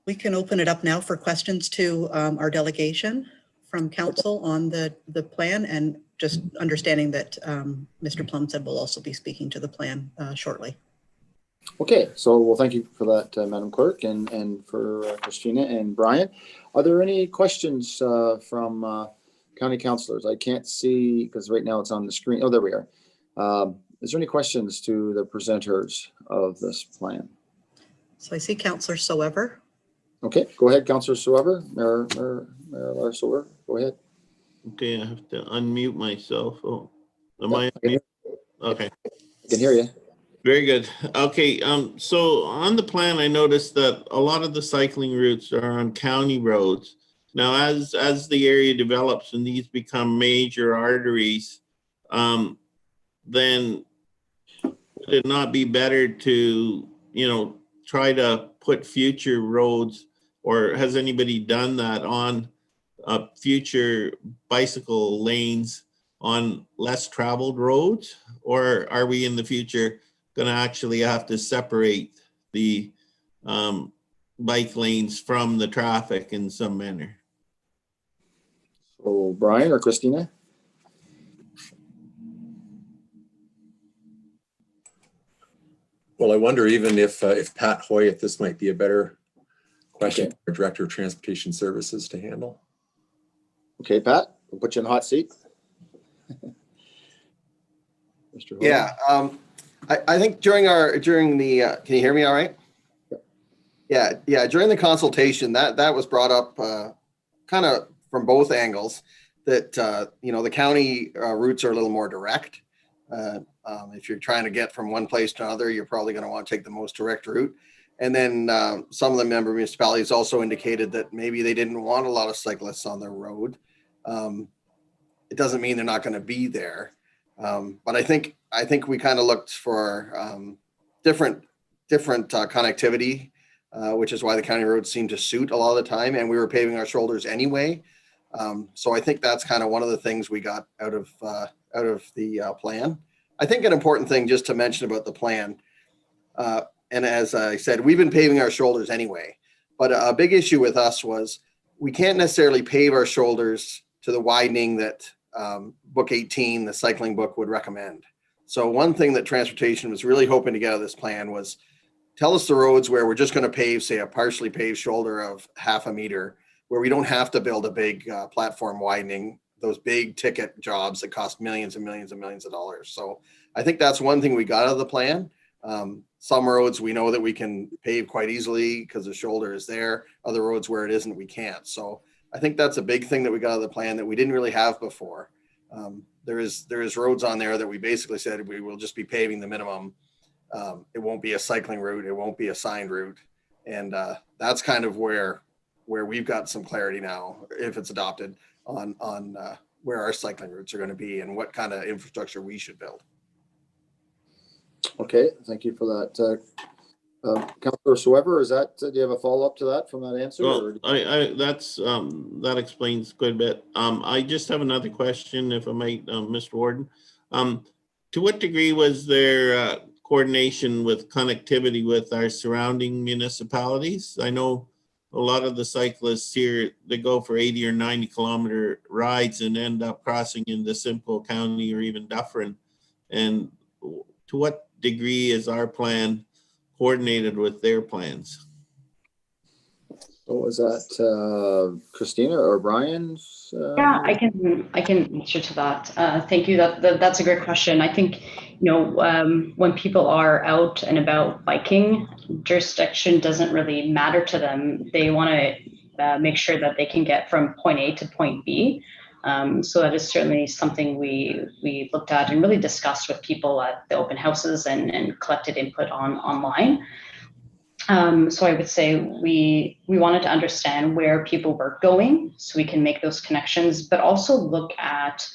We can open it up now for questions to our delegation from council on the plan, and just understanding that Mr. Plumstead will also be speaking to the plan shortly. Okay, so well, thank you for that, Madam Clerk, and for Christina and Brian. Are there any questions from county councillors? I can't see because right now it's on the screen. Oh, there we are. Is there any questions to the presenters of this plan? So I see Councillor Soever. Okay, go ahead, Councillor Soever. Mayor Soever, go ahead. Okay, I have to unmute myself. Oh, am I? Okay. I can hear you. Very good. Okay, so on the plan, I noticed that a lot of the cycling routes are on county roads. Now, as the area develops and these become major arteries, then would it not be better to, try to put future roads, or has anybody done that on future bicycle lanes on less traveled roads? Or are we in the future going to actually have to separate the bike lanes from the traffic in some manner? So Brian or Christina? Well, I wonder even if Pat Hoy, if this might be a better question Okay. for Director of Transportation Services to handle. Okay, Pat, we'll put you in the hot seat. Mr. Hoy? Yeah, I think during the, can you hear me all right? Yeah, during the consultation, that was brought up kind of from both angles, that, the county routes are a little more direct. If you're trying to get from one place to another, you're probably going to want to take the most direct route. And then some of the member municipalities also indicated that maybe they didn't want a lot of cyclists on their road. It doesn't mean they're not going to be there. But I think we kind of looked for different connectivity, which is why the county roads seem to suit a lot of the time. And we were paving our shoulders anyway. So I think that's kind of one of the things we got out of the plan. I think an important thing just to mention about the plan, and as I said, we've been paving our shoulders anyway, but a big issue with us was we can't necessarily pave our shoulders to the widening that Book 18, the cycling book, would recommend. So one thing that transportation was really hoping to get out of this plan was tell us the roads where we're just going to pave, say, a partially paved shoulder of 0.5 meter, where we don't have to build a big platform widening, those big ticket jobs that cost millions and millions and millions of dollars. So I think that's one thing we got out of the plan. Some roads we know that we can pave quite easily because the shoulder is there. Other roads where it isn't, we can't. So I think that's a big thing that we got out of the plan that we didn't really have before. There is roads on there that we basically said we will just be paving the minimum. It won't be a cycling route. It won't be a signed route. And that's kind of where we've got some clarity now, if it's adopted, on where our cycling routes are going to be and what kind of infrastructure we should build. Okay, thank you for that. Councillor Swever, do you have a follow-up to that from that answer? Well, that explains quite a bit. I just have another question, if I might, Mr. Warden. To what degree was there coordination with connectivity with our surrounding municipalities? I know a lot of the cyclists here, they go for 80 or 90 kilometer rides and end up crossing into Simcoe County or even Dufferin. And to what degree is our plan coordinated with their plans? So is that Christina or Brian's? Yeah, I can answer to that. Thank you. That's a great question. I think, when people are out and about biking, jurisdiction doesn't really matter to them. They want to make sure that they can get from point A to point B. So that is certainly something we looked at and really discussed with people at the open houses and collected input online. So I would say we wanted to understand where people were going so we can make those connections, but also look at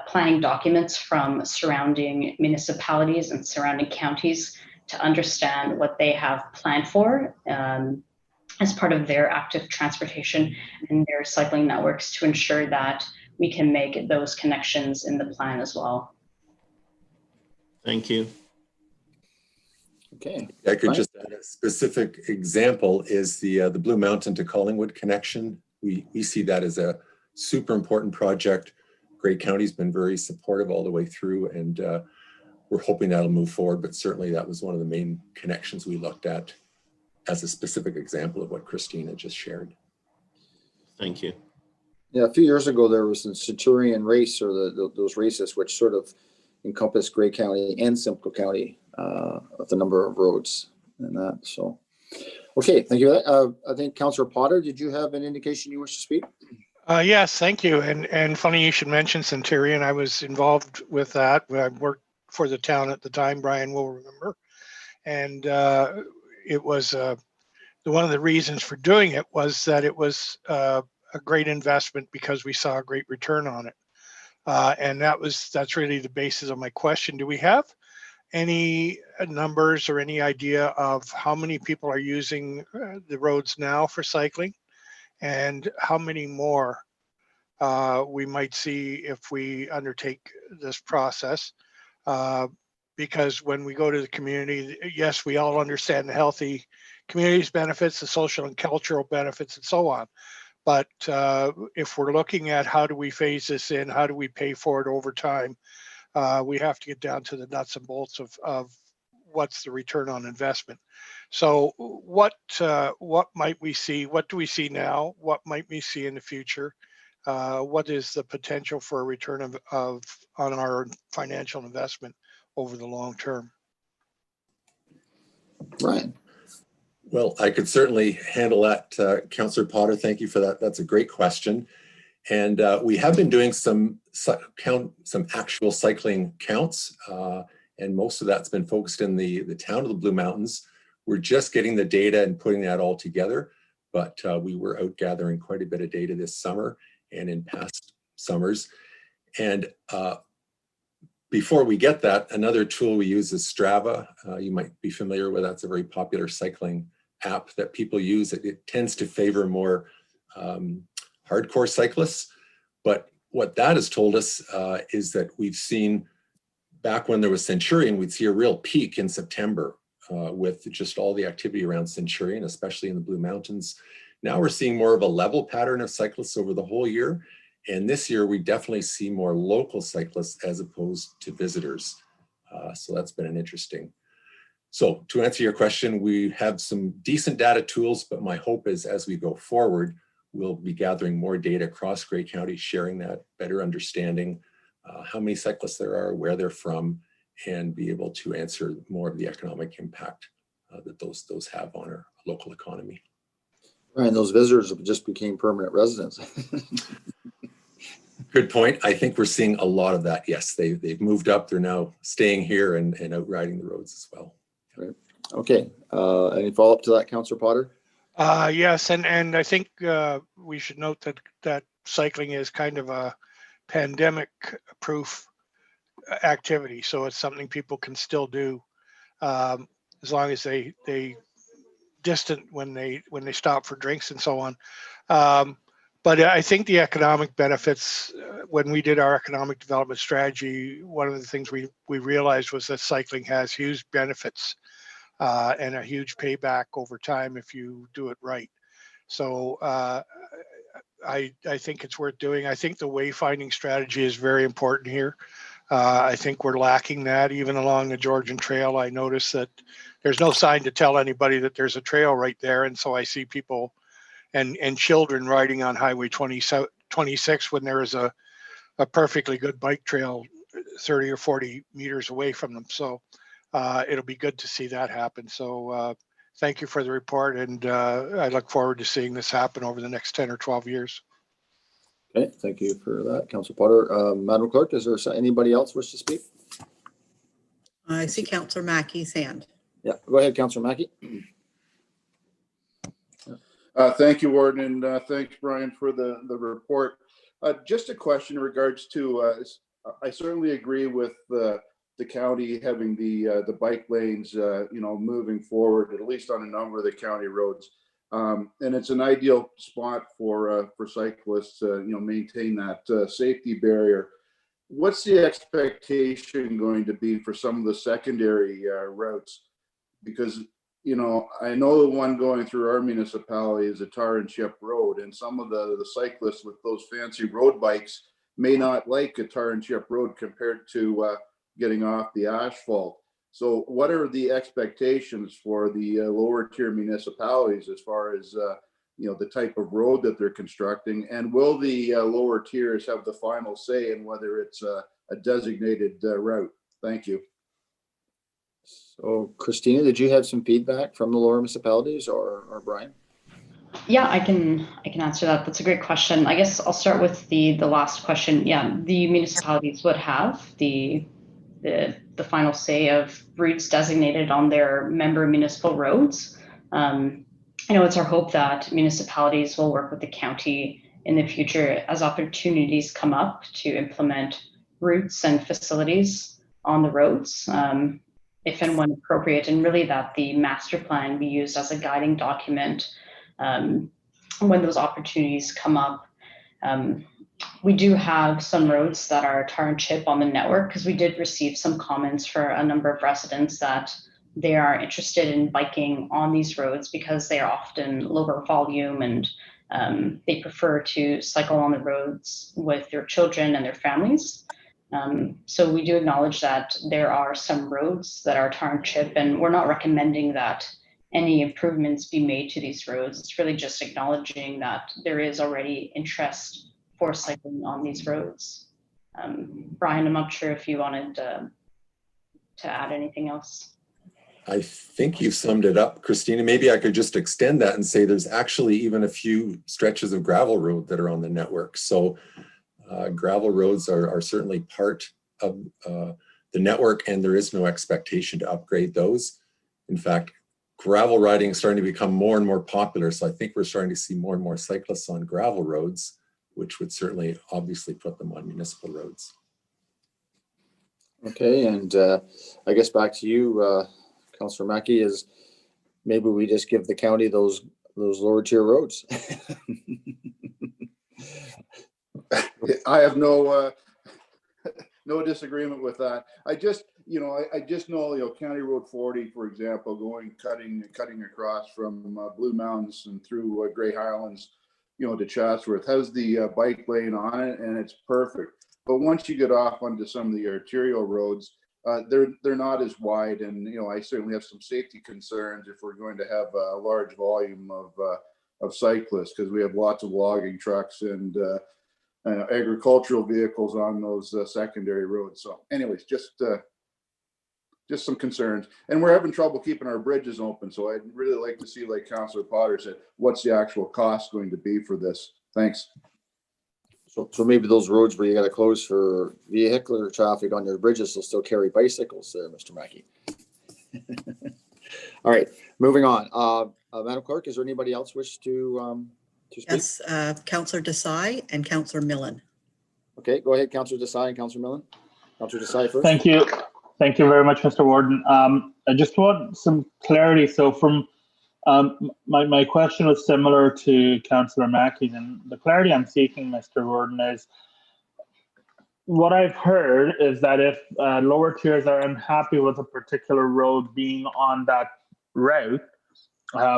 planning documents from surrounding municipalities and surrounding counties to understand what they have planned for as part of their active transportation and their cycling networks to ensure that we can make those connections in the plan as well. Thank you. Okay. I could just add a specific example is the Blue Mountain to Collingwood connection. We see that as a super important project. Grey County's been very supportive all the way through, and we're hoping that'll move forward, but certainly that was one of the main connections we looked at as a specific example of what Christina just shared. Thank you. Yeah, a few years ago, there was a Centurion race, or those races, which sort of encompassed Grey County and Simcoe County with a number of roads and that. So, okay, thank you. I think Councillor Potter, did you have an indication you wish to speak? Yes, thank you. And funny you should mention Centurion. I was involved with that. I worked for the town at the time, Brian will remember. And it was one of the reasons for doing it was that it was a great investment because we saw a great return on it. And that's really the basis of my question. Do we have any numbers or any idea of how many people are using the roads now for cycling, and how many more we might see if we undertake this process. Because when we go to the community, yes, we all understand the healthy communities benefits, the social and cultural benefits, and so on. But if we're looking at how do we phase this in, how do we pay for it over time, we have to get down to the nuts and bolts of what's the return on investment. So what might we see? What do we see now? What might we see in the future? What is the potential for a return on our financial investment over the long term? Right. Well, I could certainly handle that, Councillor Potter. Thank you for that. That's a great question. And we have been doing some actual cycling counts, and most of that's been focused in the town of the Blue Mountains. We're just getting the data and putting that all together, but we were out gathering quite a bit of data this summer and in past summers. And before we get that, another tool we use is Strava. You might be familiar with. That's a very popular cycling app that people use. It tends to favor more hardcore cyclists. But what that has told us is that we've seen, back when there was Centurion, we'd see a real peak in September with just all the activity around Centurion, especially in the Blue Mountains. Now we're seeing more of a level pattern of cyclists over the whole year. And this year, we definitely see more local cyclists as opposed to visitors. So that's been an interesting. So to answer your question, we have some decent data tools, but my hope is as we go forward, we'll be gathering more data across Grey County, sharing that, better understanding how many cyclists there are, where they're from, and be able to answer more of the economic impact that those have on our local economy. Right, and those visitors just became permanent residents. Good point. I think we're seeing a lot of that. Yes, they've moved up. They're now staying here and out riding the roads as well. Right. Okay. Any follow up to that, Councillor Potter? Yes, and I think we should note that cycling is kind of a pandemic-proof activity, so it's something people can still do as long as they distant when they stop for drinks and so on. But I think the economic benefits, when we did our economic development strategy, one of the things we realized was that cycling has huge benefits and a huge payback over time if you do it right. So I think it's worth doing. I think the wayfinding strategy is very important here. I think we're lacking that even along the Georgian Trail. I noticed that there's no sign to tell anybody that there's a trail right there. And so I see people and children riding on Highway 26 when there is a perfectly good bike trail 30 or 40 meters away from them. So it'll be good to see that happen. So thank you for the report. And I look forward to seeing this happen over the next 10 or 12 years. Okay, thank you for that, Councillor Potter. Madam Clerk, is there anybody else wish to speak? I see Councillor Mackey's hand. Yeah, go ahead, Councillor Mackey. Thank you, Warden, and thanks, Brian, for the report. Just a question in regards to, I certainly agree with the county having the bike lanes, moving forward, at least on a number of the county roads. And it's an ideal spot for cyclists, maintain that safety barrier. What's the expectation going to be for some of the secondary routes? Because I know the one going through our municipality is a tar and chip road, and some of the cyclists with those fancy road bikes may not like a tar and chip road compared to getting off the asphalt. So what are the expectations for the lower tier municipalities as far as the type of road that they're constructing? And will the lower tiers have the final say in whether it's a designated route? Thank you. So Christina, did you have some feedback from the lower municipalities or Brian? Yeah, I can answer that. That's a great question. I guess I'll start with the last question. Yeah, the municipalities would have the final say of routes designated on their member municipal roads. It's our hope that municipalities will work with the county in the future as opportunities come up to implement routes and facilities on the roads, if and when appropriate, and really that the master plan be used as a guiding document when those opportunities come up. we do have some roads that are tar and chip on the network because we did receive some comments for a number of residents that they are interested in biking on these roads because they are often lower volume and they prefer to cycle on the roads with their children and their families. So we do acknowledge that there are some roads that are tar and chip, and we're not recommending that any improvements be made to these roads. It's really just acknowledging that there is already interest for cycling on these roads. Brian, I'm not sure if you wanted to add anything else. I think you summed it up, Christina. Maybe I could just extend that and say there's actually even a few stretches of gravel road that are on the network. So gravel roads are certainly part of the network, and there is no expectation to upgrade those. In fact, gravel riding is starting to become more and more popular. So I think we're starting to see more and more cyclists on gravel roads, which would certainly obviously put them on municipal roads. Okay, and I guess back to you, Councillor Mackey, is maybe we just give the county those lower tier roads. I have no disagreement with that. I just know, County Road 40, for example, cutting across from Blue Mountains and through Grey Highlands, to Chatsworth, has the bike lane on it, and it's perfect. But once you get off onto some of the arterial roads, they're not as wide, and I certainly have some safety concerns if we're going to have a large volume of cyclists, because we have lots of logging trucks and agricultural vehicles on those secondary roads. So anyways, just some concerns, and we're having trouble keeping our bridges open. So I'd really like to see, like Councillor Potter said, what's the actual cost going to be for this? Thanks. So maybe those roads where you got to close for vehicular traffic on your bridges will still carry bicycles there, Mr. Mackey. All right, moving on. Madam Clerk, is there anybody else wish to speak? Yes, Councillor Desai and Councillor Millen. Okay, go ahead, Councillor Desai and Councillor Millen. Councillor Desai first. Thank you. Thank you very much, Mr. Warden. I just want some clarity. So from my question was similar to Councillor Mackey's, and the clarity I'm seeking, Mr. Warden, is what I've heard is that if lower tiers are unhappy with a particular road being on that route,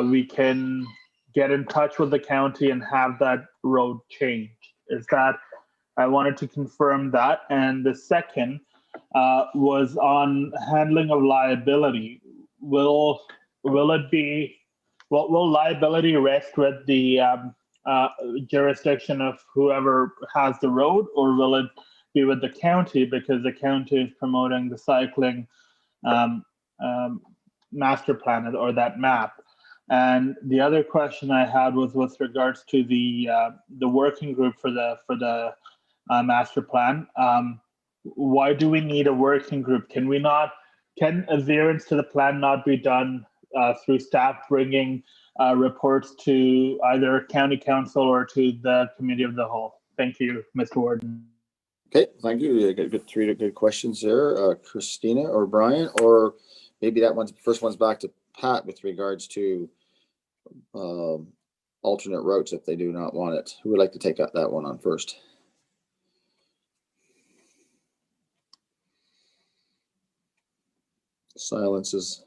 we can get in touch with the county and have that road changed. Is that, I wanted to confirm that. And the second was on handling of liability. Will liability rest with the jurisdiction of whoever has the road, or will it be with the county, because the county is promoting the cycling master plan or that map? And the other question I had was with regards to the working group for the master plan. Why do we need a working group? Can adherence to the plan not be done through staff bringing reports to either county council or to the committee of the whole? Thank you, Mr. Warden. Okay, thank you. Good, three good questions there, Christina or Brian, or maybe first one's back to Pat with regards to alternate routes if they do not want it. Who would like to take that one on first? Silence is.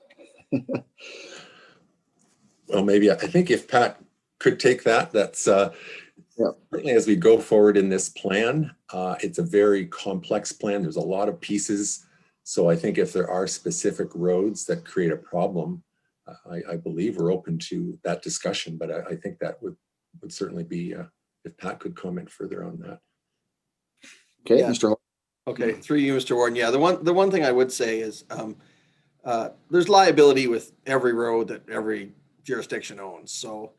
Well, maybe I think if Pat could take that's certainly as we go forward in this plan. It's a very complex plan. There's a lot of pieces. So I think if there are specific roads that create a problem, I believe we're open to that discussion, but I think that would certainly be, if Pat could comment further on that. Okay, yeah. Mr. Okay, through you, Mr. Warden. Yeah, the one thing I would say is there's liability with every road that every jurisdiction owns. So,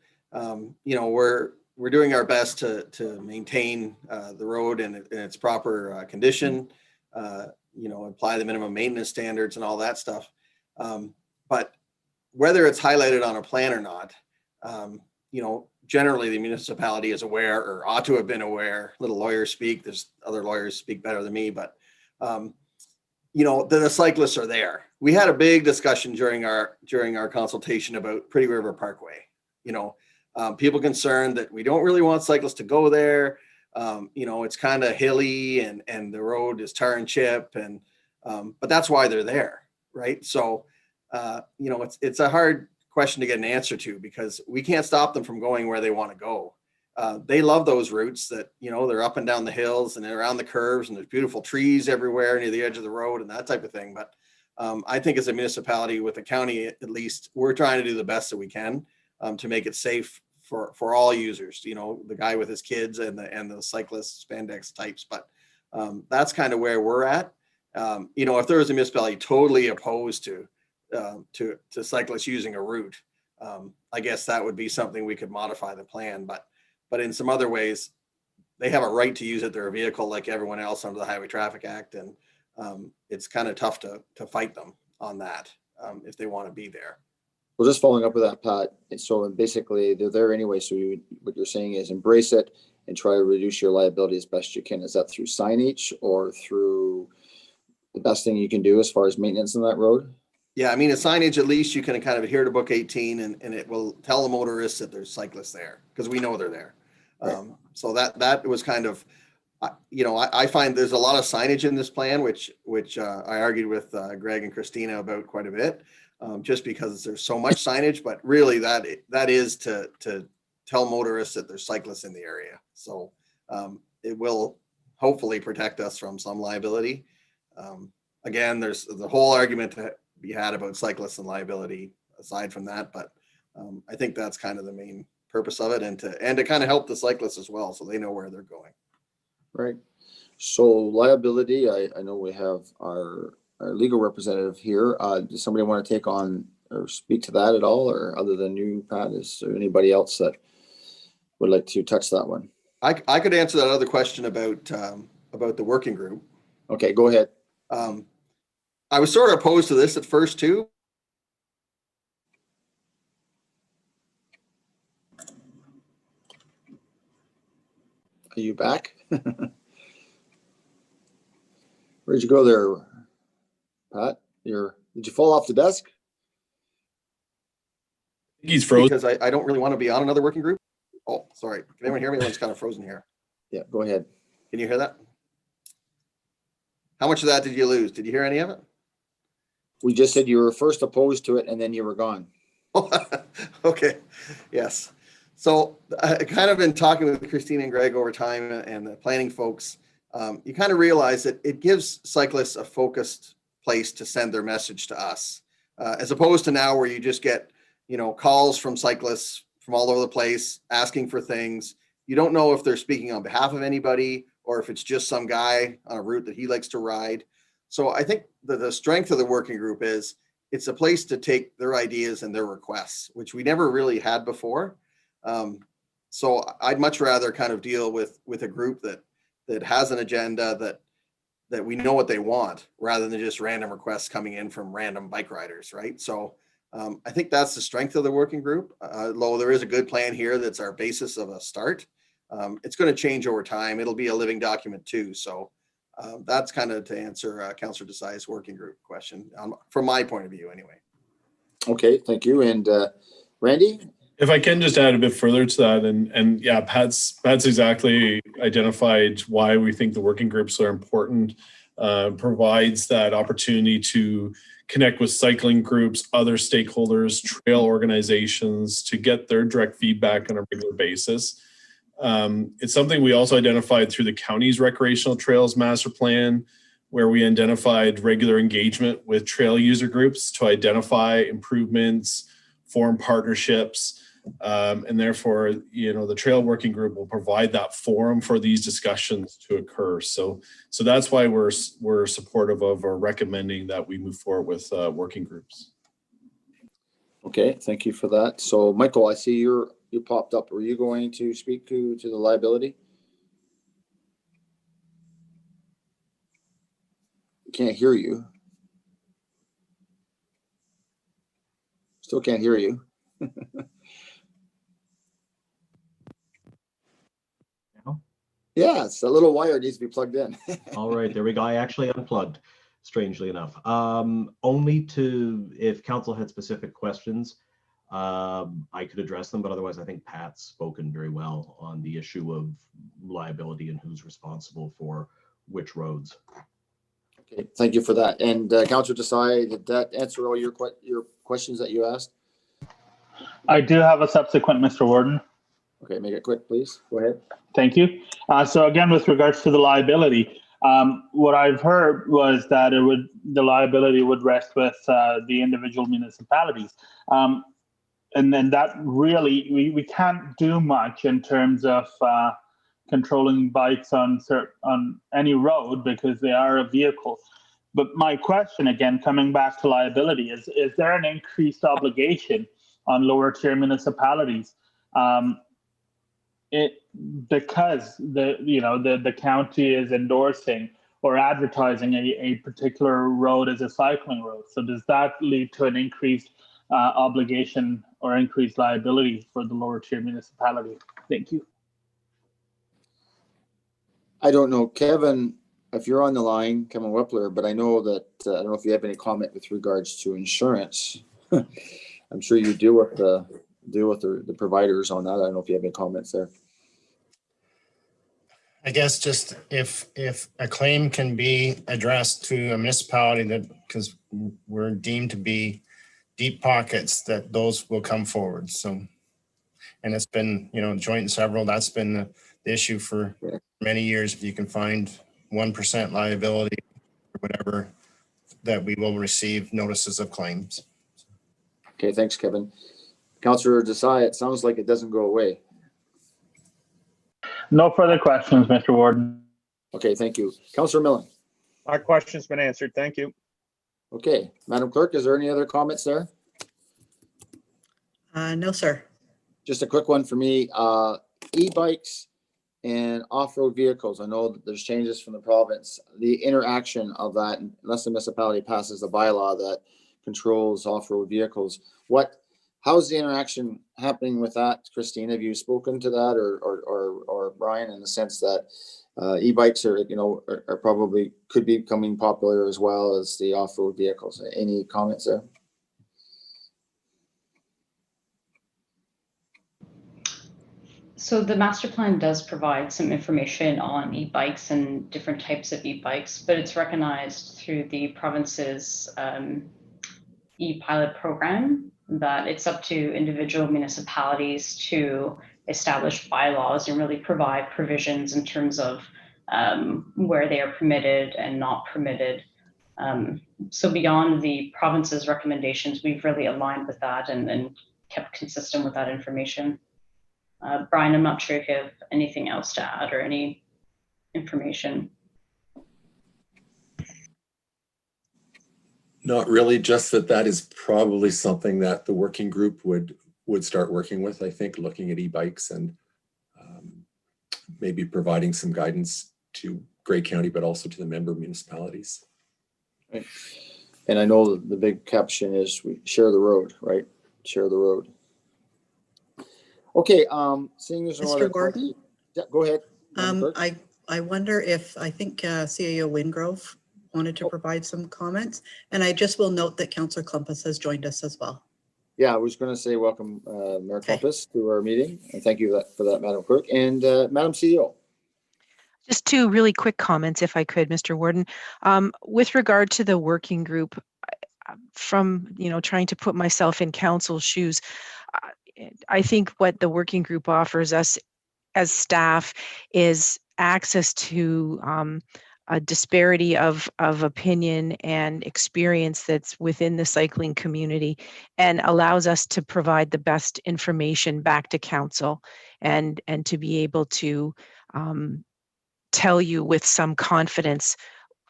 we're doing our best to maintain the road in its proper condition, apply the minimum maintenance standards and all that stuff. But whether it's highlighted on a plan or not, generally the municipality is aware, or ought to have been aware. Little lawyers speak. There's other lawyers speak better than me, but the cyclists are there. We had a big discussion during our consultation about Pretty River Parkway. People concerned that we don't really want cyclists to go there. You know, it's kind of hilly and the road is tar and chip, and but that's why they're there, right? So, you know, it's a hard question to get an answer to because we can't stop them from going where they want to go. They love those routes that, you know, they're up and down the hills and they're around the curves and there's beautiful trees everywhere near the edge of the road and that type of thing. But I think as a municipality with the county, at least, we're trying to do the best that we can to make it safe for all users, you know, the guy with his kids and the cyclist spandex types. But that's kind of where we're at. You know, if there was a municipality totally opposed to cyclists using a route, I guess that would be something we could modify the plan. But in some other ways, they have a right to use it. They're a vehicle like everyone else under the Highway Traffic Act, and it's kind of tough to fight them on that if they want to be there. Well, just following up with that, Pat. And so basically, they're there anyway. So what you're saying is embrace it and try to reduce your liability as best you can. Is that through signage or through the best thing you can do as far as maintenance on that road? Yeah, I mean, a signage, at least you can kind of adhere to Book 18 and it will tell the motorists that there's cyclists there because we know they're there. Right. So that was kind of, you know, I find there's a lot of signage in this plan, which I argued with Greg and Christina about quite a bit, just because there's so much signage, but really that is to tell motorists that there's cyclists in the area. So it will hopefully protect us from some liability. Again, there's the whole argument to be had about cyclists and liability aside from that, but I think that's kind of the main purpose of it, and to kind of help the cyclists as well so they know where they're going. Right. So liability, I know we have our legal representative here. Does somebody want to take on or speak to that at all, or other than you, Pat? Is there anybody else that would like to touch that one? I could answer that other question about the working group. Okay, go ahead. I was sort of opposed to this at first too. Are you back? Where'd you go there, Pat? Did you fall off the desk? He's frozen. Because I don't really want to be on another working group. Oh, sorry. Can anyone hear me? It's kind of frozen here. Yeah, go ahead. Can you hear that? How much of that did you lose? Did you hear any of it? We just said you were first opposed to it and then you were gone. Okay. Yes. So I kind of been talking with Christine and Greg over time and the planning folks. You kind of realize that it gives cyclists a focused place to send their message to us, as opposed to now where you just get, you know, calls from cyclists from all over the place asking for things. You don't know if they're speaking on behalf of anybody or if it's just some guy on a route that he likes to ride. So I think the strength of the working group is it's a place to take their ideas and their requests, which we never really had before. So I'd much rather kind of deal with a group that has an agenda that we know what they want rather than just random requests coming in from random bike riders, right? So I think that's the strength of the working group. Though there is a good plan here that's our basis of a start. It's going to change over time. It'll be a living document too. So that's kind of to answer Councillor Desai's working group question from my point of view anyway. Okay, thank you. And Randy? If I can just add a bit further to that, and yeah, Pat's exactly identified why we think the working groups are important. Provides that opportunity to connect with cycling groups, other stakeholders, trail organizations to get their direct feedback on a regular basis. It's something we also identified through the county's recreational trails master plan, where we identified regular engagement with trail user groups to identify improvements, form partnerships, and therefore, you know, the trail working group will provide that forum for these discussions to occur. So that's why we're supportive of or recommending that we move forward with working groups. Okay, thank you for that. So Michael, I see you popped up. Were you going to speak to the liability? Can't hear you. Still can't hear you. Yeah, it's a little wire needs to be plugged in. All right, there we go. I actually unplugged, strangely enough. Only if council had specific questions. I could address them, but otherwise I think Pat's spoken very well on the issue of liability and who's responsible for which roads. Okay, thank you for that. And Councillor Desai, did that answer all your questions that you asked? I do have a subsequent, Mr. Warden. Okay, make it quick, please. Go ahead. Thank you. So again, with regards to the liability, what I've heard was that the liability would rest with the individual municipalities. And then that really, we can't do much in terms of controlling bikes on any road because they are a vehicle. But my question, again, coming back to liability, is there an increased obligation on lower tier municipalities? Because the county is endorsing or advertising a particular road as a cycling road. So does that lead to an increased obligation or increased liability for the lower tier municipality? Thank you. I don't know, Kevin, if you're on the line, Kevin Whippler, but I know that, I don't know if you have any comment with regards to insurance. I'm sure you deal with the providers on that. I don't know if you have any comments there. I guess just if a claim can be addressed to a municipality that, because we're deemed to be deep pockets, that those will come forward. So, and it's been, joint and several, that's been the issue for many years. If you can find 1% liability or whatever, that we will receive notices of claims. Okay, thanks, Kevin. Councillor Desai, it sounds like it doesn't go away. No further questions, Mr. Warden. Okay, thank you. Councillor Millen. My question's been answered. Thank you. Okay, Madam Clerk, is there any other comments there? No, sir. Just a quick one for me. E-bikes and off-road vehicles. I know that there's changes from the province. The interaction of that, unless the municipality passes a bylaw that controls off-road vehicles, how's the interaction happening with that? Christine, have you spoken to that, or Brian, in the sense that e-bikes are probably could be becoming popular as well as the off-road vehicles? Any comments there? So the master plan does provide some information on e-bikes and different types of e-bikes, but it's recognized through the province's e-pilot program that it's up to individual municipalities to establish bylaws and really provide provisions in terms of where they are permitted and not permitted. So beyond the province's recommendations, we've really aligned with that and kept consistent with that information. Brian, I'm not sure if you have anything else to add or any information. Not really, just that is probably something that the working group would start working with, I think, looking at e-bikes and maybe providing some guidance to Grey County, but also to the member municipalities. Right. And I know the big caption is we share the road, right? Share the road. Okay, seeing there's no other questions. Yeah, go ahead. I wonder if, I think CAO Wingrove wanted to provide some comments, and I just will note that Councillor Klumpus has joined us as well. Yeah, I was going to say welcome, Mayor Klumpus, to our meeting, and thank you for that, Madam Clerk. And Madam CEO. Just two really quick comments, if I could, Mr. Warden. With regard to the working group, from trying to put myself in council's shoes, I think what the working group offers us as staff is access to a disparity of opinion and experience that's within the cycling community, and allows us to provide the best information back to council and to be able to tell you with some confidence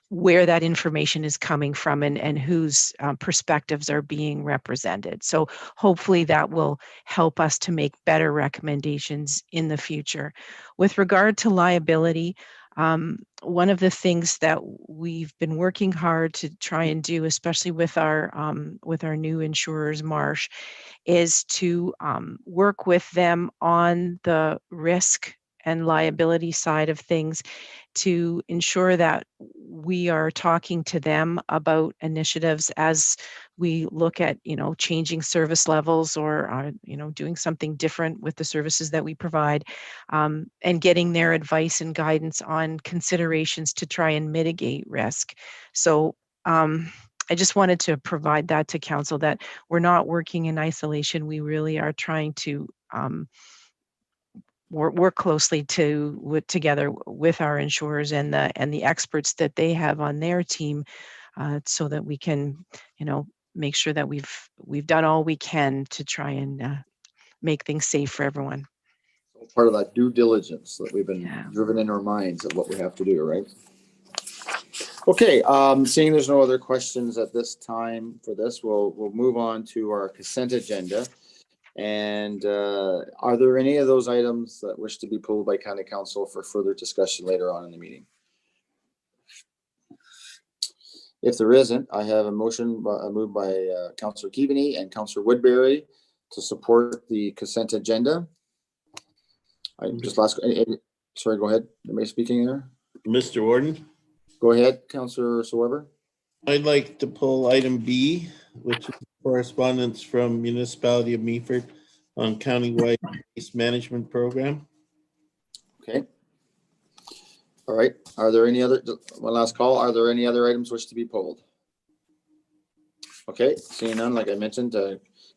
where that information is coming from and whose perspectives are being represented. So hopefully that will help us to make better recommendations in the future. With regard to liability, one of the things that we've been working hard to try and do, especially with our new insurers, Marsh, is to work with them on the risk and liability side of things to ensure that we are talking to them about initiatives as we look at, changing service levels or, doing something different with the services that we provide, and getting their advice and guidance on considerations to try and mitigate risk. So I just wanted to provide that to council, that we're not working in isolation. We really are trying to work closely together with our insurers and the experts that they have on their team, so that we can, make sure that we've done all we can to try and make things safe for everyone. Part of that due diligence that we've been driven in our minds of what we have to do, right? Okay, seeing there's no other questions at this time for this, we'll move on to our consent agenda. And are there any of those items that wish to be pulled by County Council for further discussion later on in the meeting? If there isn't, I have a motion moved by Councillor Keaveney and Councillor Woodbury to support the consent agenda. Sorry, go ahead. Anybody speaking there? Mr. Warden? Go ahead, Councillor Weber. I'd like to pull item B, which is correspondence from Municipality of Meaford on countywide waste management program. Okay. All right. Are there any other, one last call, are there any other items which to be pulled? Okay, seeing none, like I mentioned,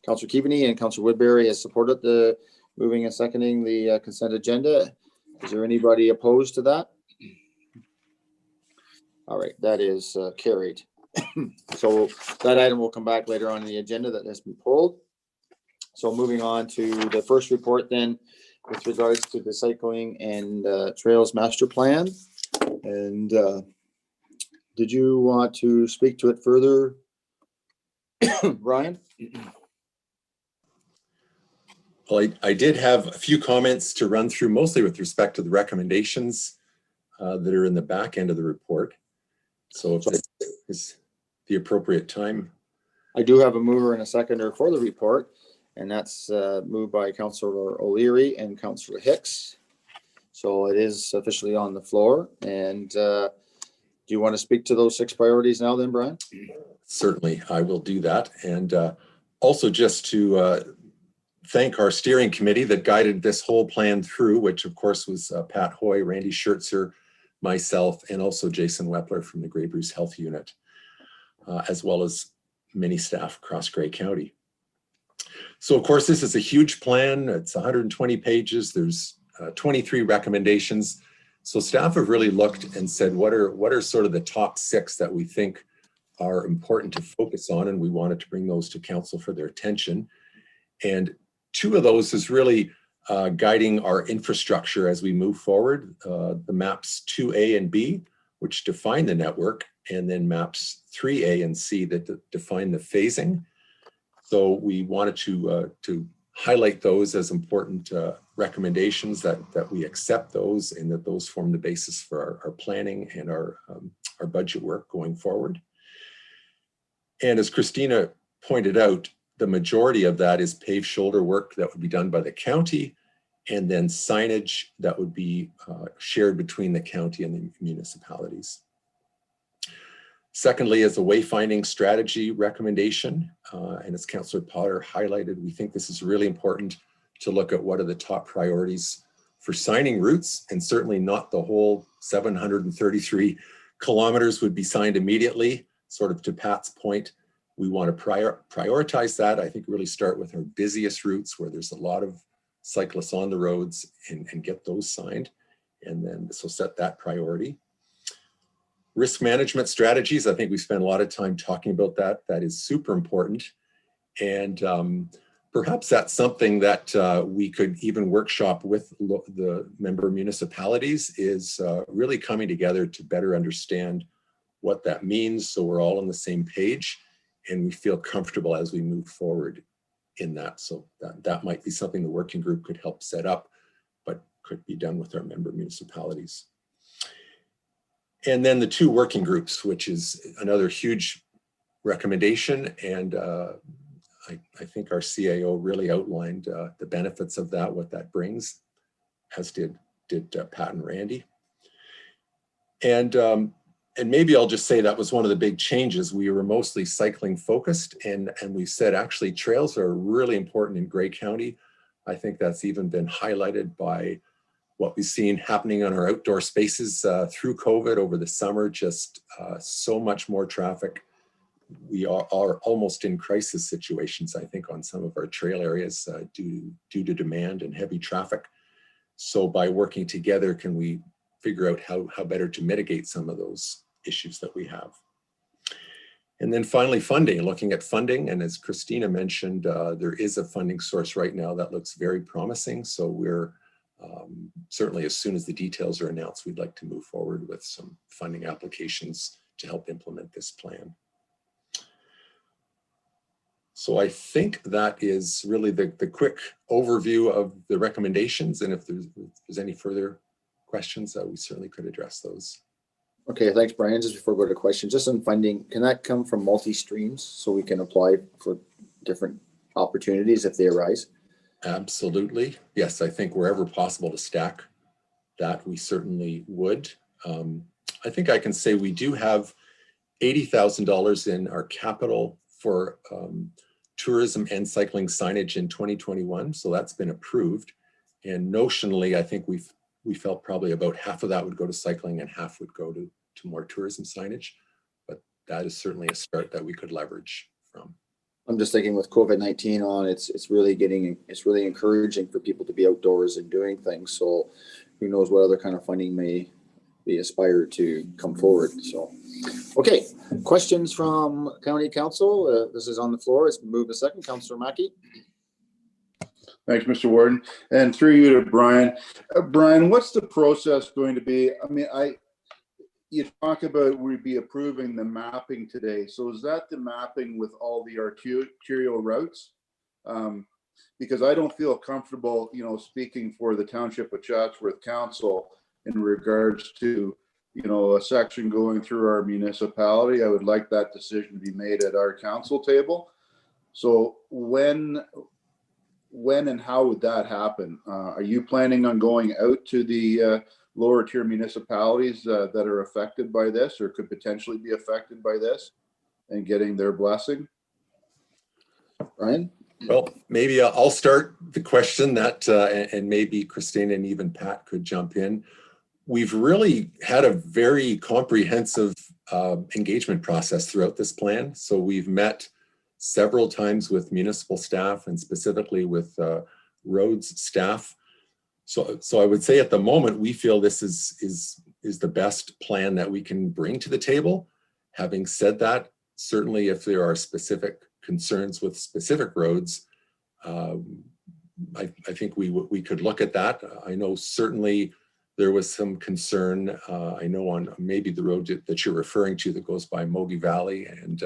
Councillor Keaveney and Councillor Woodbury has supported the moving and seconding the consent agenda. Is there anybody opposed to that? All right, that is carried. So that item will come back later on in the agenda that has been pulled. So moving on to the first report then with regards to the cycling and trails master plan. And did you want to speak to it further, Brian? Well, I did have a few comments to run through, mostly with respect to the recommendations that are in the back end of the report. So if this is the appropriate time. I do have a mover and a seconder for the report, and that's moved by Councillor O'Leary and Councillor Hicks. So it is officially on the floor. And do you want to speak to those 6 priorities now then, Brian? Certainly, I will do that. And also just to thank our steering committee that guided this whole plan through, which of course was Pat Hoy, Randy Schertzer, myself, and also Jason Wepler from the Grey Bruce Health Unit, as well as many staff across Grey County. So of course, this is a huge plan. It's 120 pages. There's 23 recommendations. So staff have really looked and said, what are sort of the top 6 that we think are important to focus on? And we wanted to bring those to council for their attention. And 2 of those is really guiding our infrastructure as we move forward. The maps 2A and B, which define the network, and then maps 3A and C that define the phasing. So we wanted to highlight those as important recommendations, that we accept those and that those form the basis for our planning and our budget work going forward. And as Christina pointed out, the majority of that is paved shoulder work that would be done by the county, and then signage that would be shared between the county and the municipalities. Secondly, as a wayfinding strategy recommendation, and as Councillor Potter highlighted, we think this is really important to look at what are the top priorities for signing routes, and certainly not the whole 733 kilometers would be signed immediately. Sort of to Pat's point, we want to prioritize that. I think really start with our busiest routes where there's a lot of cyclists on the roads and get those signed. And then this will set that priority. Risk management strategies, I think we spent a lot of time talking about that. That is super important. And perhaps that's something that we could even workshop with the member municipalities, is really coming together to better understand what that means, so we're all on the same page and we feel comfortable as we move forward in that. So that might be something the working group could help set up, but could be done with our member municipalities. And then the 2 working groups, which is another huge recommendation. And I think our CAO really outlined the benefits of that, what that brings, as did did Pat and Randy. And maybe I'll just say that was one of the big changes. We were mostly cycling focused, and we said actually trails are really important in Grey County. I think that's even been highlighted by what we've seen happening on our outdoor spaces through COVID over the summer, just so much more traffic. We are almost in crisis situations, I think, on some of our trail areas due to demand and heavy traffic. So by working together, can we figure out how better to mitigate some of those issues that we have? And then finally, funding, looking at funding. And as Christina mentioned, there is a funding source right now that looks very promising. So we're certainly, as soon as the details are announced, we'd like to move forward with some funding applications to help implement this plan. So I think that is really the quick overview of the recommendations. And if there's any further questions, we certainly could address those. Okay, thanks, Brian. Just before we go to questions, just on funding, can that come from multi-streams so we can apply for different opportunities if they arise? Absolutely. Yes, I think wherever possible to stack that, we certainly would. I think I can say we do have $80,000 in our capital for tourism and cycling signage in 2021. So that's been approved. And notionally, I think we felt probably about half of that would go to cycling and half would go to more tourism signage. But that is certainly a start that we could leverage from. I'm just thinking with COVID-19 on, it's really encouraging for people to be outdoors and doing things. So who knows what other kind of funding may be aspired to come forward. So, okay, questions from County Council. This is on the floor. It's been moved to second. Councillor Mackey. Thanks, Mr. Warden. And through you to Brian. Brian, what's the process going to be? I mean, you talk about we'd be approving the mapping today. So is that the mapping with all the arterial routes? Because I don't feel comfortable, speaking for the Township of Chatsworth Council in regards to, a section going through our municipality. I would like that decision to be made at our council table. So when and how would that happen? Are you planning on going out to the lower tier municipalities that are affected by this or could potentially be affected by this and getting their blessing? Ryan? Well, maybe I'll start the question that, and maybe Christina and even Pat could jump in. We've really had a very comprehensive engagement process throughout this plan. So we've met several times with municipal staff and specifically with roads staff. So I would say at the moment, we feel this is the best plan that we can bring to the table. Having said that, certainly if there are specific concerns with specific roads, I think we could look at that. I know certainly there was some concern, I know on maybe the road that you're referring to that goes by Mogi Valley and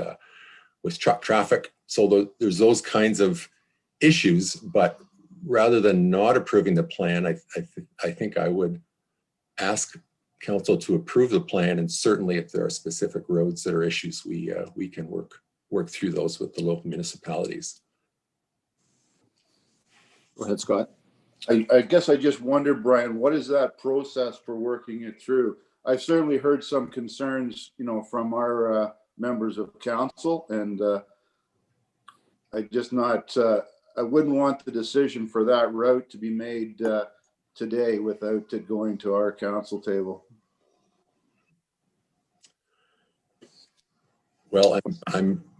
with truck traffic. So there's those kinds of issues, but rather than not approving the plan, I think I would ask council to approve the plan. And certainly if there are specific roads that are issues, we can work through those with the local municipalities. Go ahead, Scott. I guess I just wonder, Brian, what is that process for working it through? I've certainly heard some concerns, from our members of council, and I wouldn't want the decision for that route to be made today without it going to our council table. Well,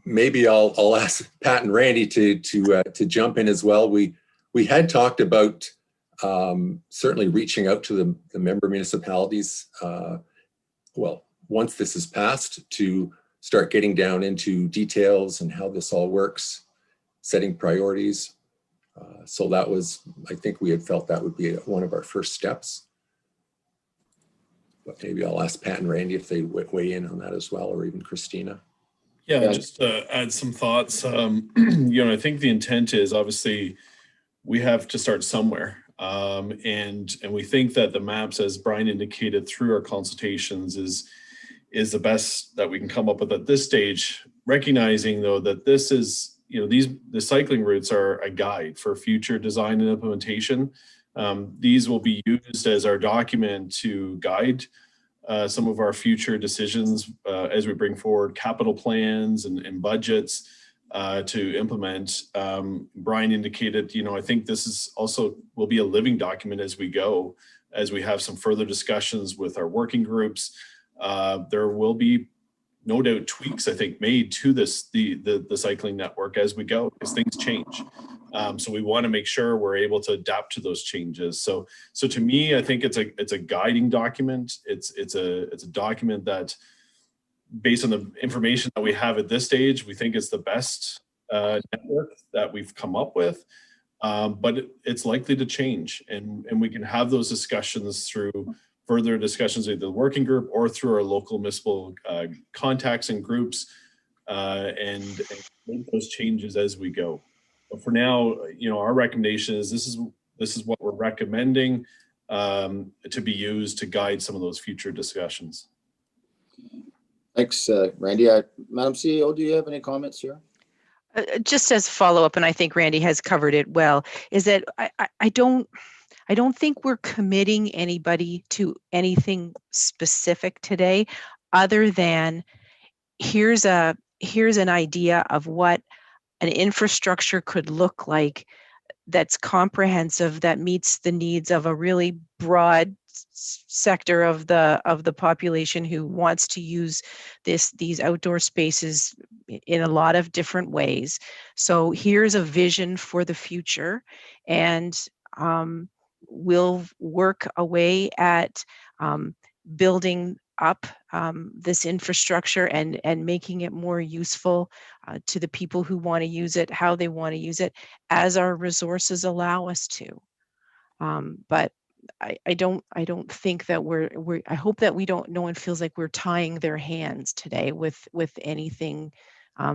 maybe I'll ask Pat and Randy to jump in as well. We had talked about certainly reaching out to the member municipalities. Well, once this is passed, to start getting down into details and how this all works, setting priorities. So that was, I think we had felt that would be one of our first steps. But maybe I'll ask Pat and Randy if they weigh in on that as well, or even Christina. Yeah, just to add some thoughts. I think the intent is obviously we have to start somewhere. And we think that the maps, as Brian indicated through our consultations, is the best that we can come up with at this stage, recognizing though that this is, the cycling routes are a guide for future design and implementation. These will be used as our document to guide some of our future decisions as we bring forward capital plans and budgets to implement. Brian indicated, I think this is also will be a living document as we go, as we have some further discussions with our working groups. There will be no doubt tweaks, I think, made to this the cycling network as we go, because things change. So we want to make sure we're able to adapt to those changes. So to me, I think it's a guiding document. It's a document that, based on the information that we have at this stage, we think is the best network that we've come up with. But it's likely to change, and we can have those discussions through further discussions with the working group or through our local municipal contacts and groups, and make those changes as we go. But for now, our recommendation is this is what we're recommending to be used to guide some of those future discussions. Thanks, Randy. Madam CEO, do you have any comments here? Just as follow-up, and I think Randy has covered it well, is that I don't think we're committing anybody to anything specific today, other than here's an idea of what an infrastructure could look like that's comprehensive, that meets the needs of a really broad sector of the population who wants to use these outdoor spaces in a lot of different ways. So here's a vision for the future, and we'll work away at building up this infrastructure and making it more useful to the people who want to use it, how they want to use it, as our resources allow us to. But I don't think that I hope that no one feels like we're tying their hands today with anything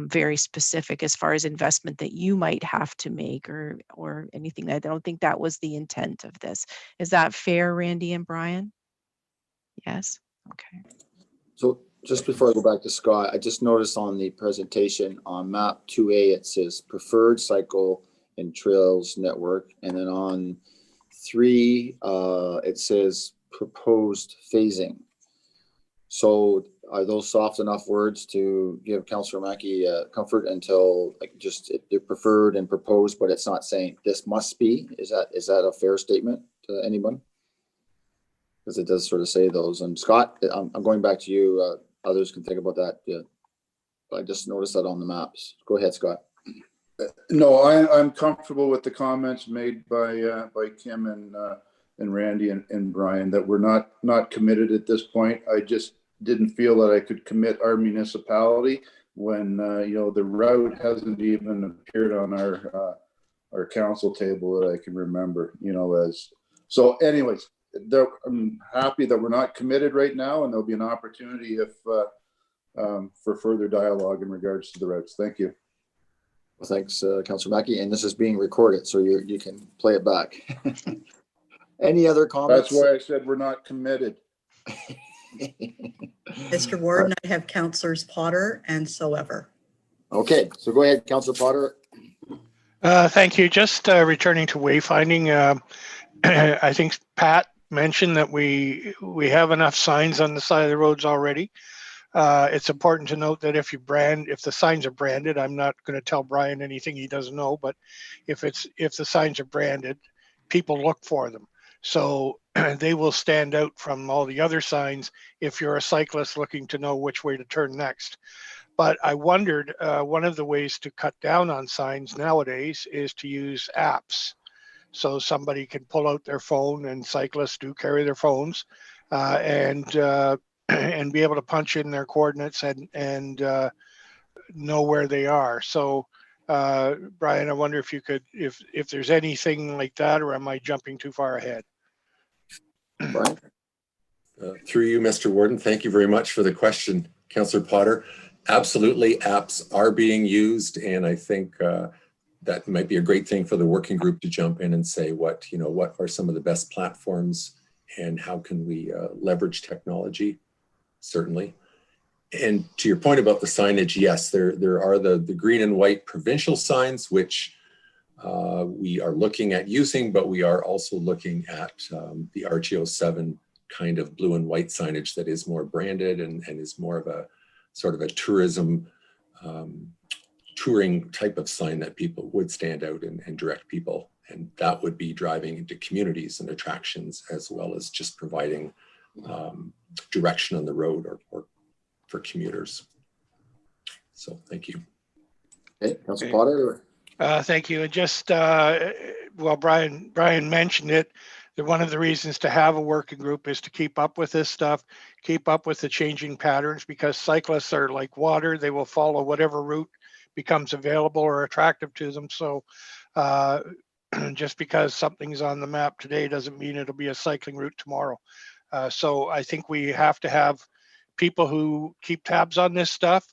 very specific as far as investment that you might have to make or anything. I don't think that was the intent of this. Is that fair, Randy and Brian? Yes. Okay. So just before I go back to Scott, I just noticed on the presentation on map 2A, it says preferred cycle and trails network. And then on 3, it says proposed phasing. So are those soft enough words to give Councillor Mackey comfort until they're preferred and proposed, but it's not saying this must be? Is that a fair statement to anyone? Because it does sort of say those. And Scott, I'm going back to you. Others can think about that. Yeah. I just noticed that on the maps. Go ahead, Scott. No, I'm comfortable with the comments made by Kim and Randy and Brian that we're not committed at this point. I just didn't feel that I could commit our municipality when the route hasn't even appeared on our council table that I can remember. So anyways. I'm happy that we're not committed right now, and there'll be an opportunity for further dialogue in regards to the routes. Thank you. Well, thanks, Councillor Mackey. And this is being recorded, so you can play it back. Any other comments? That's why I said we're not committed. Mr. Warden, I have Councillors Potter and Soever. Okay, so go ahead, Councillor Potter. Thank you. Just returning to wayfinding. I think Pat mentioned that we have enough signs on the side of the roads already. It's important to note that if the signs are branded, I'm not going to tell Brian anything he doesn't know, but if the signs are branded, people look for them. So they will stand out from all the other signs if you're a cyclist looking to know which way to turn next. But I wondered, one of the ways to cut down on signs nowadays is to use apps. So somebody can pull out their phone, and cyclists do carry their phones, and be able to punch in their coordinates and know where they are. So, Brian, I wonder if you could, if there's anything like that, or am I jumping too far ahead? Brian? Through you, Mr. Warden, thank you very much for the question, Councillor Potter. Absolutely, apps are being used, and I think that might be a great thing for the working group to jump in and say what are some of the best platforms and how can we leverage technology, certainly. And to your point about the signage, yes, there are the green and white provincial signs, which we are looking at using, but we are also looking at the RTO7 kind of blue and white signage that is more branded and is more of a sort of a tourism touring type of sign that people would stand out and direct people. And that would be driving into communities and attractions, as well as just providing direction on the road or for commuters. So thank you. Okay, Councilor Potter. Thank you. And just, well, Brian mentioned it, that one of the reasons to have a working group is to keep up with this stuff, keep up with the changing patterns, because cyclists are like water. They will follow whatever route becomes available or attractive to them. So just because something's on the map today doesn't mean it'll be a cycling route tomorrow. So I think we have to have people who keep tabs on this stuff,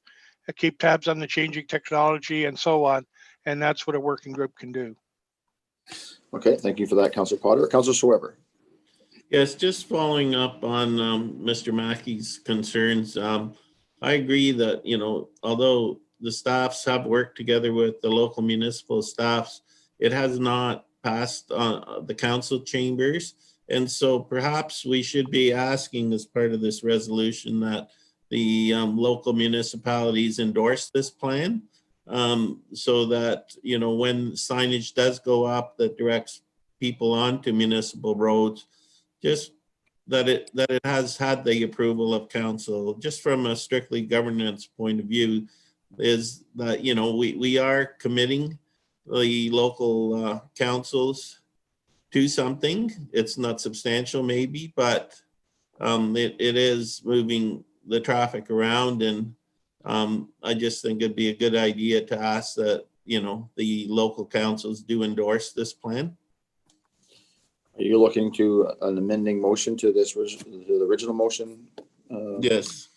keep tabs on the changing technology and so on. And that's what a working group can do. Okay, thank you for that, Councilor Potter. Councilor Schweber. Yes, just following up on Mr. Mackey's concerns. I agree that, you know, although the staffs have worked together with the local municipal staffs, it has not passed the council chambers. And so perhaps we should be asking, as part of this resolution, that the local municipalities endorse this plan, so that, you know, when signage does go up that directs people onto municipal roads, just that it has had the approval of council. Just from a strictly governance point of view, is that, you know, we are committing the local councils to something. It's not substantial maybe, but it is moving the traffic around. And I just think it'd be a good idea to ask that, you know, the local councils do endorse this plan. Are you looking to an amending motion to this, to the original motion? Yes.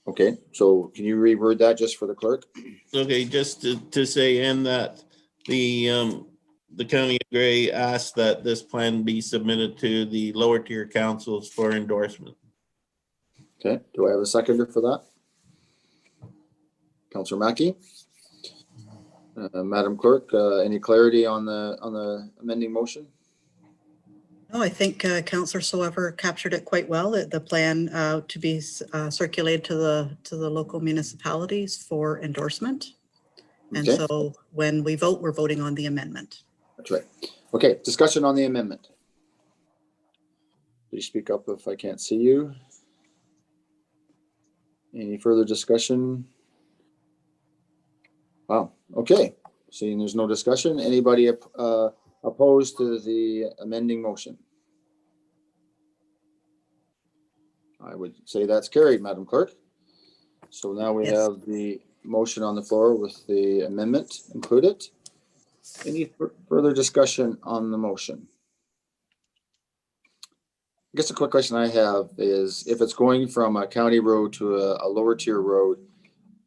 Okay, so can you reword that just for the clerk? Okay, just to say, and that the County of Grey asked that this plan be submitted to the lower tier councils for endorsement. Okay, do I have a seconder for that? Councilor Mackey. Madam Clerk, any clarity on the amending motion? No, I think Councillor Soever captured it quite well. The plan to be circulated to the local municipalities for endorsement. And Okay. so when we vote, we're voting on the amendment. That's right. Okay, discussion on the amendment. Please speak up if I can't see you. Any further discussion? Wow, okay. Seeing there's no discussion, anybody opposed to the amending motion? I would say that's carried, Madam Clerk. So now we have the motion on the floor with the amendment included. Any further discussion on the motion? I guess a quick question I have is, if it's going from a county road to a lower tier road,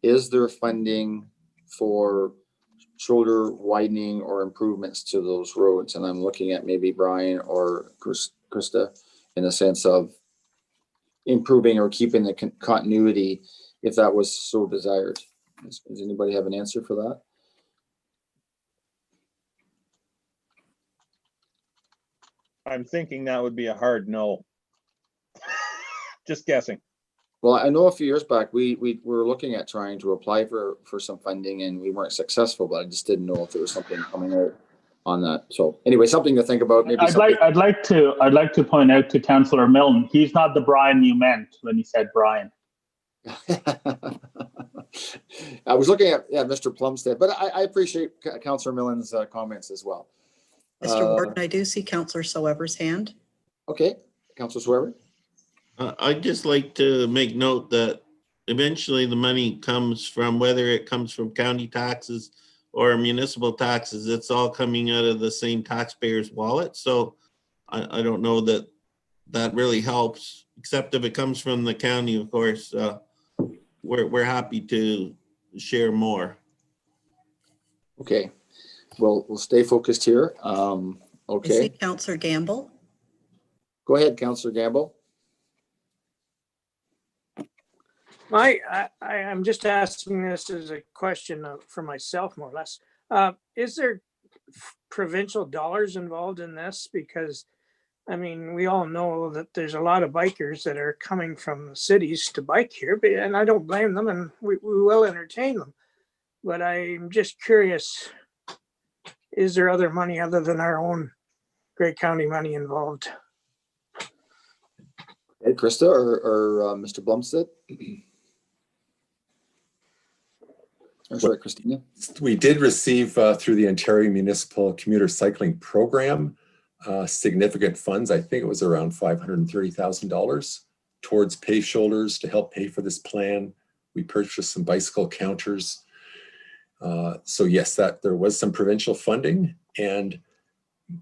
is there funding for shoulder widening or improvements to those roads? And I'm looking at maybe Brian or Krista in the sense of improving or keeping the continuity if that was so desired. Does anybody have an answer for that? I'm thinking that would be a hard no. Just guessing. Well, I know a few years back, we were looking at trying to apply for some funding and we weren't successful, but I just didn't know if there was something coming out on that. So anyway, something to think about. Maybe I'd like to point out to Councillor Milne, he's not the Brian you meant when he said Brian. I was looking at Mr. Plumstead, but I appreciate Councillor Millen's comments as well. Mr. Warden, I do see Councillor Soever's hand. Okay, Councillor Soever. I'd just like to make note that eventually the money comes from, whether it comes from county taxes or municipal taxes, it's all coming out of the same taxpayer's wallet. So I don't know that that really helps, except if it comes from the county, of course, we're happy to share more. Okay, well, we'll stay focused here. I Okay, see Councillor Gamble. go ahead, Councillor Gamble. I'm just asking this as a question for myself, more or less. Is there provincial dollars involved in this? Because, I mean, we all know that there's a lot of bikers that are coming from the cities to bike here, and I don't blame them, and we will entertain them. But I'm just curious, is there other money other than our own Grey County money involved? Hey, Krista or Mr. Blumstead? Or sorry, Christina. We did receive through the Ontario Municipal Commuter Cycling Program significant funds. I think it was around $530,000 towards pave shoulders to help pay for this plan. We purchased some bicycle counters. So yes, that there was some provincial funding, and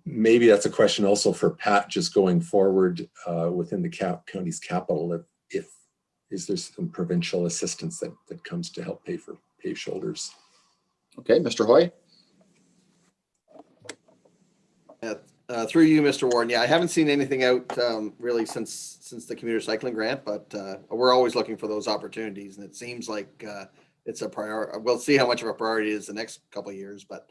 maybe that's a question also for Pat just going forward within the county's capital. If is there some provincial assistance that comes to help pay for pave shoulders? Okay, Mr. Hoy. Through you, Mr. Warden. Yeah, I haven't seen anything out really since the commuter cycling grant, but we're always looking for those opportunities, and it seems like it's a priority. We'll see how much of a priority it is the next couple of years, but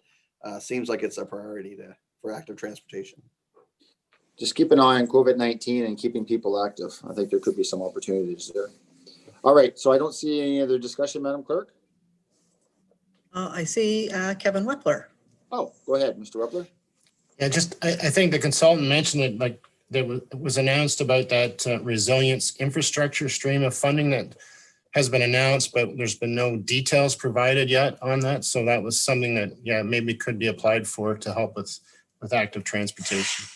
seems like it's a priority for active transportation. Just keep an eye on COVID-19 and keeping people active. I think there could be some opportunities there. All right, so I don't see any other discussion, Madam Clerk. I see Kevin Wepler. Oh, go ahead, Mr. Wepler. Yeah, I think the consultant mentioned it, like there was announced about that resilience infrastructure stream of funding that has been announced, but there's been no details provided yet on that. So that was something that, yeah, maybe could be applied for to help with active transportation.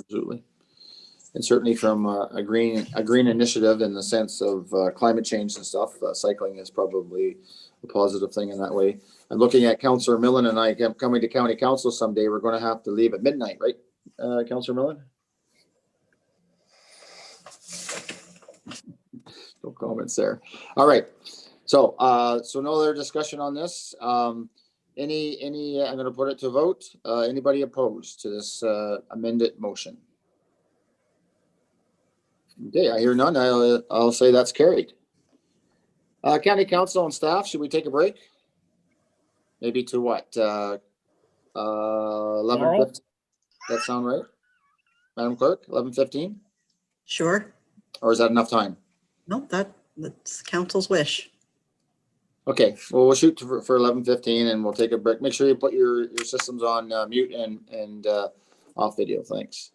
Absolutely. And certainly from a green initiative in the sense of climate change and stuff, cycling is probably a positive thing in that way. I'm looking at Councillor Millen and I coming to County Council someday. We're going to have to leave at midnight, right, Councillor Millen? No comments there. All right. So no other discussion on this. Any I'm going to put it to vote. Anybody opposed to this amended motion? Okay, I hear none. I'll say that's carried. County Council and staff, should we take a break? Maybe to what? 11:15. That sound right, Madam Clerk? 11:15. Sure. Or is that enough time? No, that's council's wish. Okay, well, we'll shoot for 11:15 and we'll take a break. Make sure you put your systems on mute and off video. Thanks.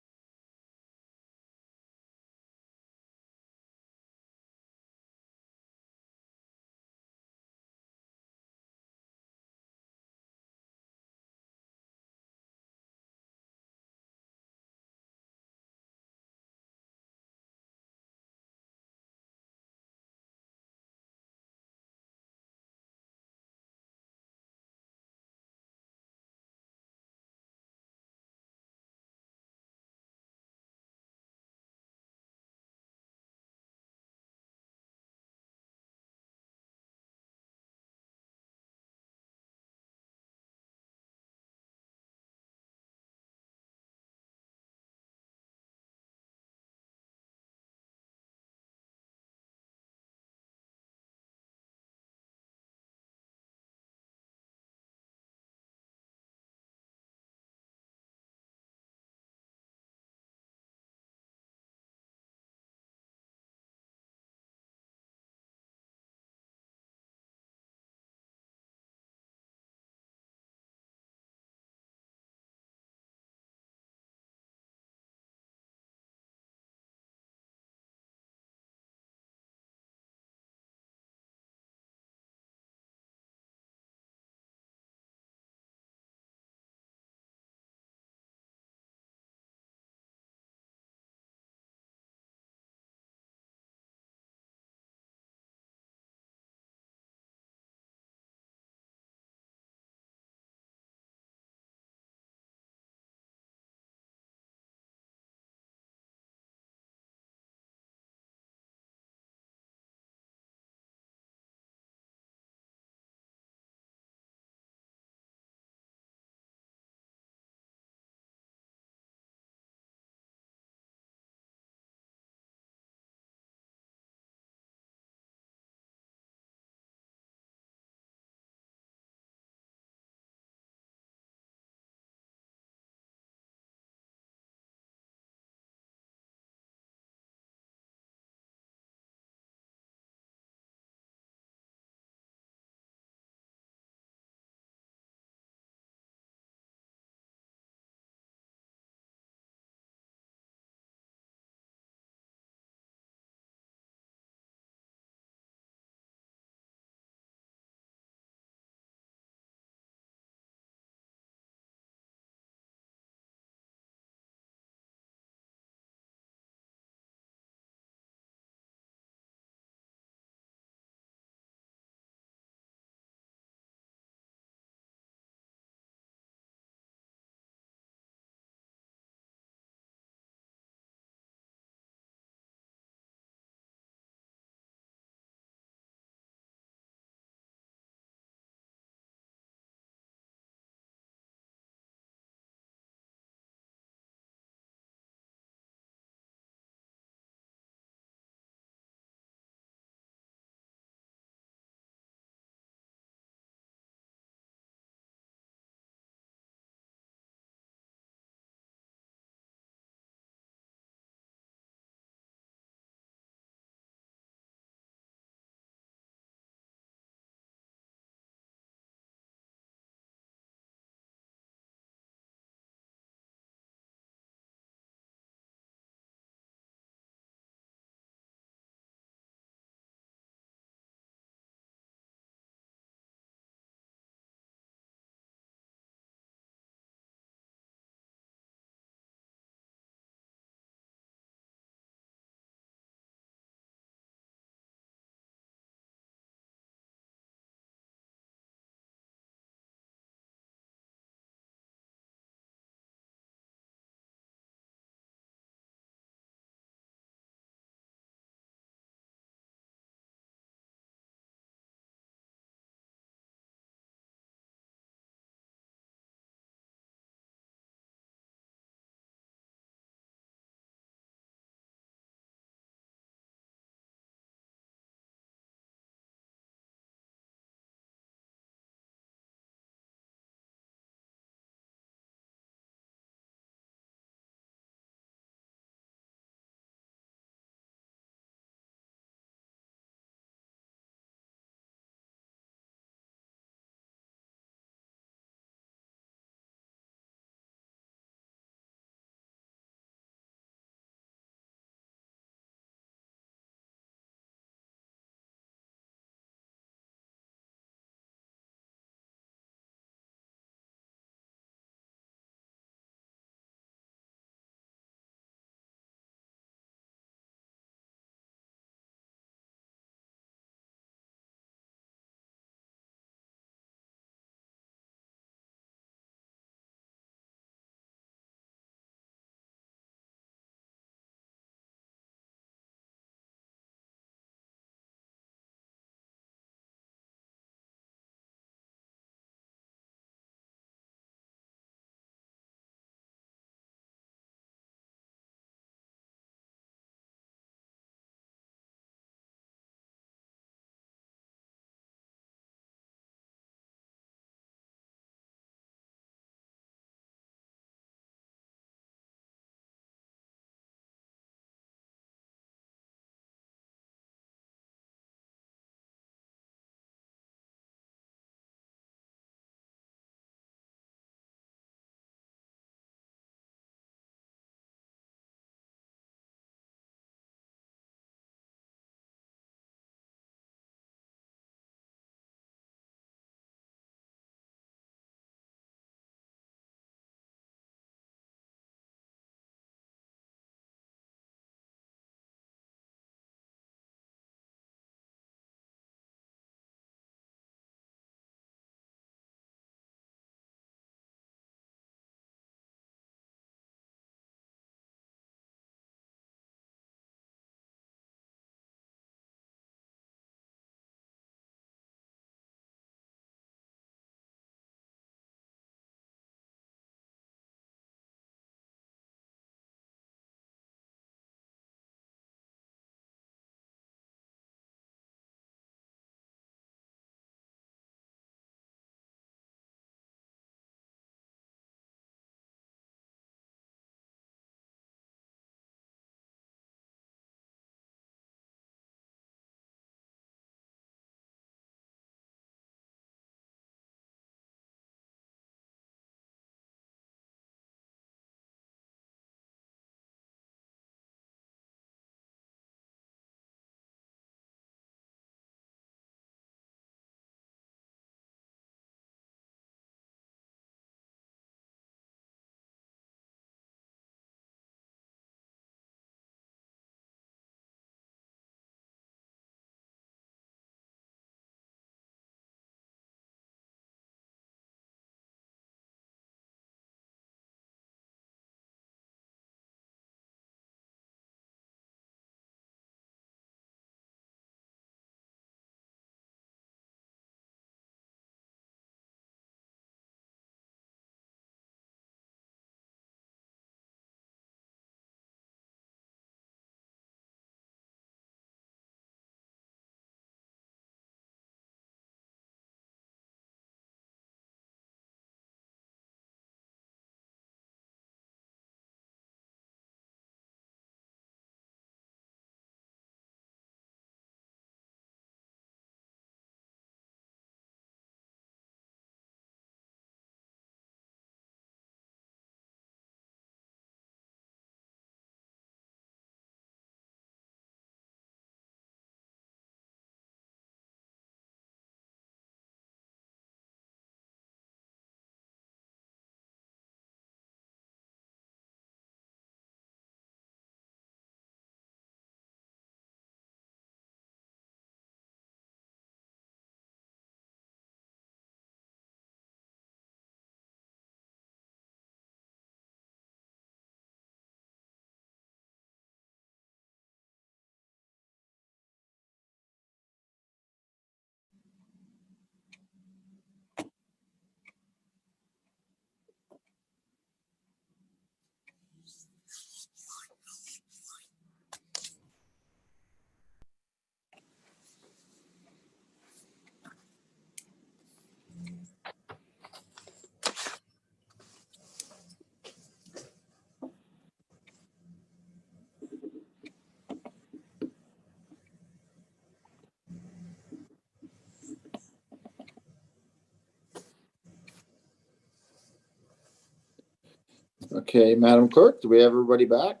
Okay, Madam Clerk, do we have everybody back?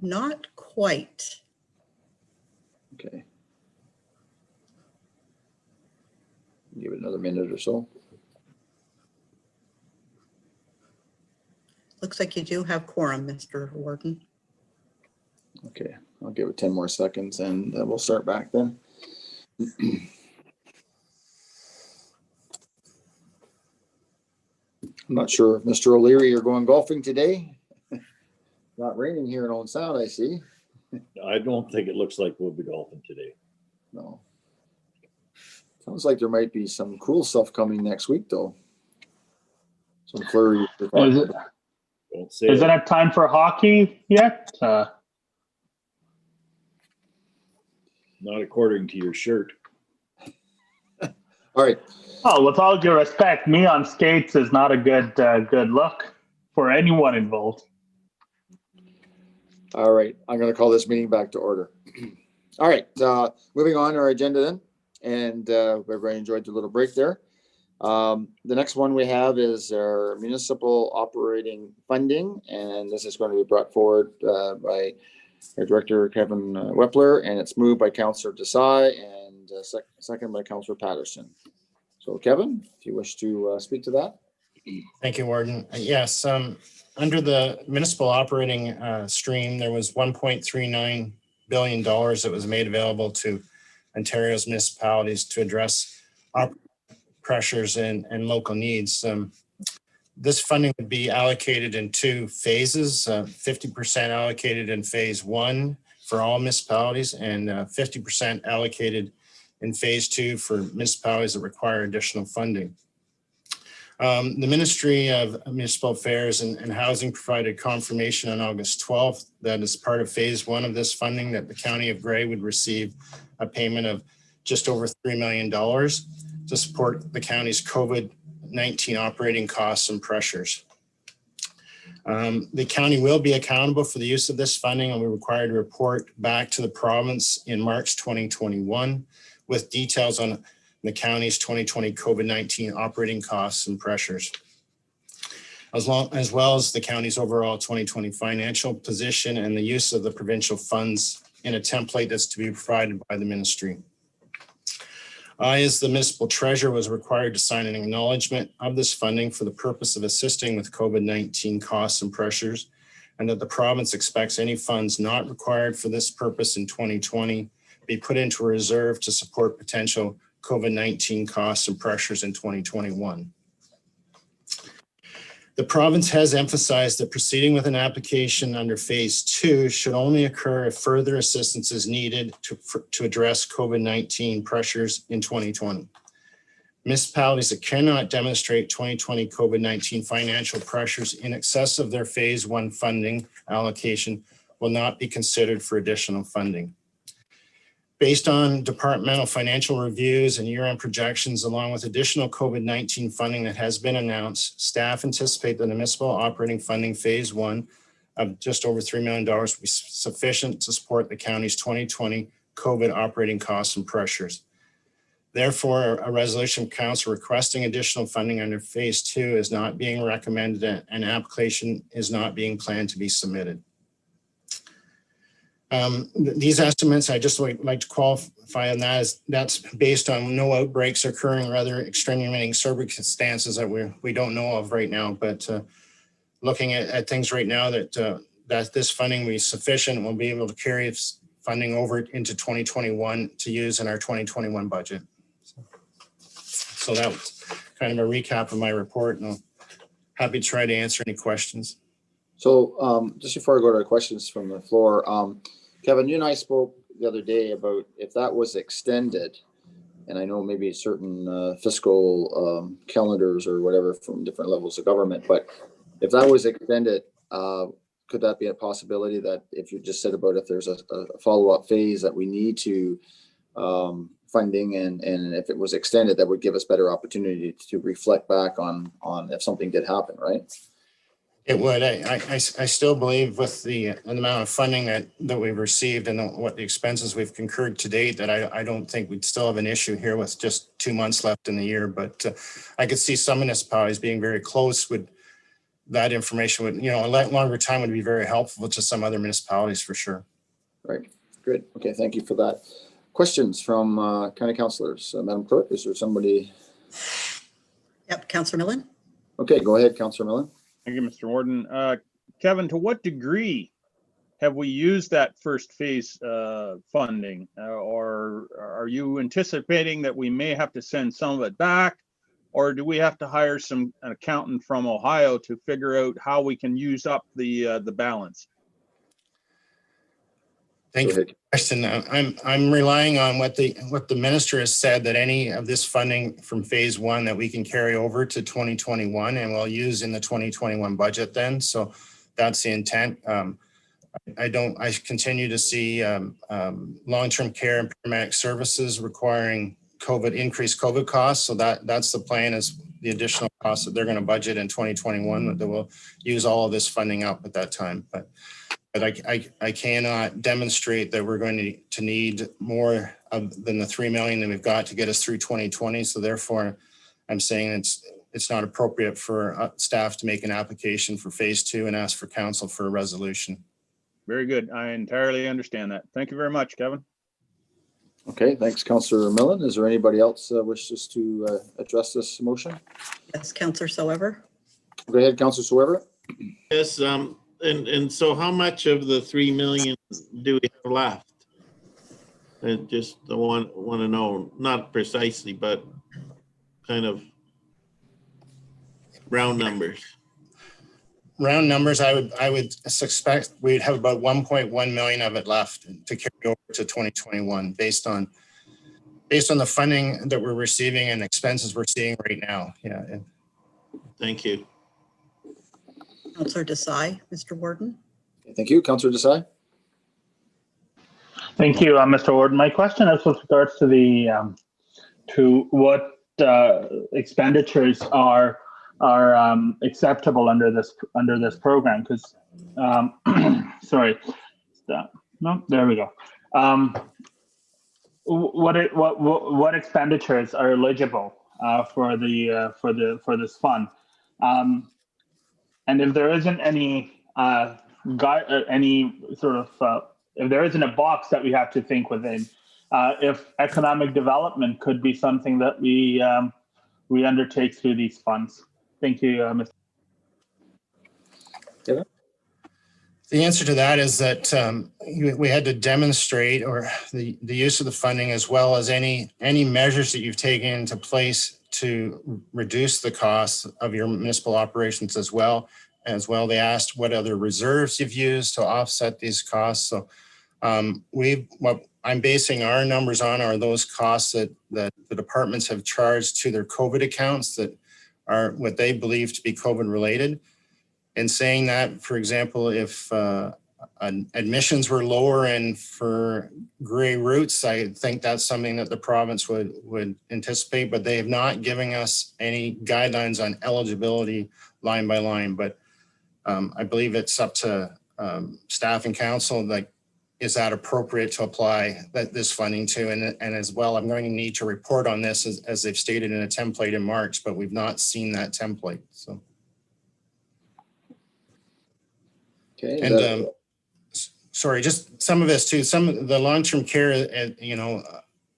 Not quite. Okay. Give it another minute or so. Looks like you do have quorum, Mr. Warden. Okay, I'll give it 10 more seconds and we'll start back then. I'm not sure if Mr. O'Leary, you're going golfing today. Not raining here in Owen Sound, I see. I don't think it looks like we'll be golfing today. No. Sounds like there might be some cool stuff coming next week, though. Some flurry. Is it a time for hockey yet? Not according to your shirt. All right. Oh, with all due respect, me on skates is not a good look for anyone involved. All right, I'm going to call this meeting back to order. All right, moving on to our agenda then, and everybody enjoyed the little break there. The next one we have is our municipal operating funding, and this is going to be brought forward by our Director Kevin Wepler, and it's moved by Councillor Desai and second by Councillor Patterson. So Kevin, if you wish to speak to that. Thank you, Warden. Yes, under the municipal operating stream, there was $1.39 billion that was made available to Ontario's municipalities to address pressures and local needs. This funding would be allocated in two phases, 50% allocated in phase one for all municipalities and 50% allocated in phase two for municipalities that require additional funding. The Ministry of Municipal Affairs and Housing provided confirmation on August 12th that as part of phase one of this funding that the County of Grey would receive a payment of just over $3 million to support the county's COVID-19 operating costs and pressures. The county will be accountable for the use of this funding and will be required to report back to the province in March 2021 with details on the county's 2020 COVID-19 operating costs and pressures, as well as the county's overall 2020 financial position and the use of the provincial funds in a template that's to be provided by the ministry. I, as the municipal treasurer, was required to sign an acknowledgement of this funding for the purpose of assisting with COVID-19 costs and pressures, and that the province expects any funds not required for this purpose in 2020 be put into a reserve to support potential COVID-19 costs and pressures in 2021. The province has emphasized that proceeding with an application under phase two should only occur if further assistance is needed to address COVID-19 pressures in 2020. Municipalities that cannot demonstrate 2020 COVID-19 financial pressures in excess of their phase one funding allocation will not be considered for additional funding. Based on departmental financial reviews and year-end projections, along with additional COVID-19 funding that has been announced, staff anticipate that the municipal operating funding phase one of just over $3 million will be sufficient to support the county's 2020 COVID operating costs and pressures. Therefore, a resolution of council requesting additional funding under phase two is not being recommended and an application is not being planned to be submitted. These estimates, I just like to qualify on that, as that's based on no outbreaks occurring or other extenuating circumstances that we don't know of right now. But looking at things right now, that this funding will be sufficient, we'll be able to carry funding over into 2021 to use in our 2021 budget. So that was kind of a recap of my report, and I'm happy to try to answer any questions. So just before I go to the questions from the floor, Kevin, you and I spoke the other day about if that was extended, and I know maybe certain fiscal calendars or whatever from different levels of government, but if that was extended, could that be a possibility that if you just said about if there's a follow-up phase that we need to funding and if it was extended, that would give us better opportunity to reflect back on if something did happen, right? It would. I still believe with the amount of funding that we've received and what the expenses we've incurred to date, that I don't think we'd still have an issue here with just 2 months left in the year. But I could see some municipalities being very close with that information. Would, you know, a longer time would be very helpful to some other municipalities for sure. Right. Good. Okay. Thank you for that. Questions from county councilors? Madam Clerk, is there somebody? Yep, Councillor Millen. Okay, go ahead, Councillor Millen. Thank you, Mr. Warden. Kevin, to what degree have we used that first phase funding? Or are you anticipating that we may have to send some of it back? Or do we have to hire an accountant from Ohio to figure out how we can use up the balance? Thank you for the question. I'm relying on what the minister has said, that any of this funding from phase one that we can carry over to 2021 and we'll use in the 2021 budget then. So that's the intent. I continue to see long-term care and paramedic services requiring increased COVID costs. So that's the plan, is the additional costs that they're going to budget in 2021, that will use all of this funding up at that time. But I cannot demonstrate that we're going to need more than the $3 million that we've got to get us through 2020. So therefore, I'm saying it's not appropriate for staff to make an application for phase two and ask for council for a resolution. Very good. I entirely understand that. Thank you very much, Kevin. Okay, thanks, Councillor Millen. Is there anybody else wishes to address this motion? Yes, Councillor Soever. Go ahead, Councillor Soever. Yes, and so how much of the 3 million do we have left? I just want to know, not precisely, but kind of round numbers. Round numbers, I would suspect we'd have about 1.1 million of it left to carry over to 2021 based on the funding that we're receiving and expenses we're seeing right now. Yeah. Thank you. Councillor Desai, Mr. Warden. Thank you, Councillor Desai. Thank you, Mr. Warden. My question is with regards to the to what expenditures are acceptable under this program, because sorry, no, there we go. What expenditures are eligible for this fund, and if there isn't any if there isn't a box that we have to think within, if economic development could be something that we undertake through these funds. Thank you, Mr. Yeah. The answer to that is that we had to demonstrate the use of the funding, as well as any measures that you've taken into place to reduce the costs of your municipal operations as well. They asked what other reserves you've used to offset these costs. So what I'm basing our numbers on are those costs that the departments have charged to their COVID accounts that are what they believe to be COVID related. And saying that, for example, if admissions were lower and for gray routes, I think that's something that the province would anticipate, but they have not given us any guidelines on eligibility line by line. But I believe it's up to staff and council, like, is that appropriate to apply this funding to? And as well, I'm going to need to report on this as they've stated in a template in March, but we've not seen that template. So. Okay. And sorry, just some of this too. Some of the long-term care,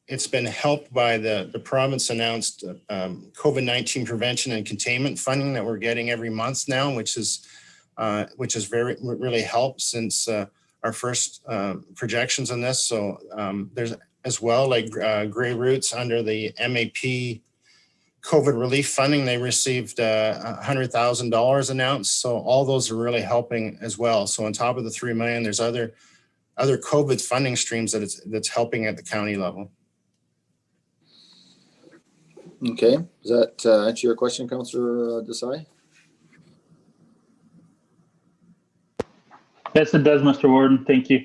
it's been helped by the province announced COVID-19 prevention and containment funding that we're getting every month now, which is really helped since our first projections on this. So there's as well, like gray routes under the MAP COVID relief funding, they received $100,000 announced. So all those are really helping as well. So on top of the 3 million, there's other COVID funding streams that's helping at the county level. Okay, does that answer your question, Councillor Desai? Yes, it does, Mr. Warden. Thank you.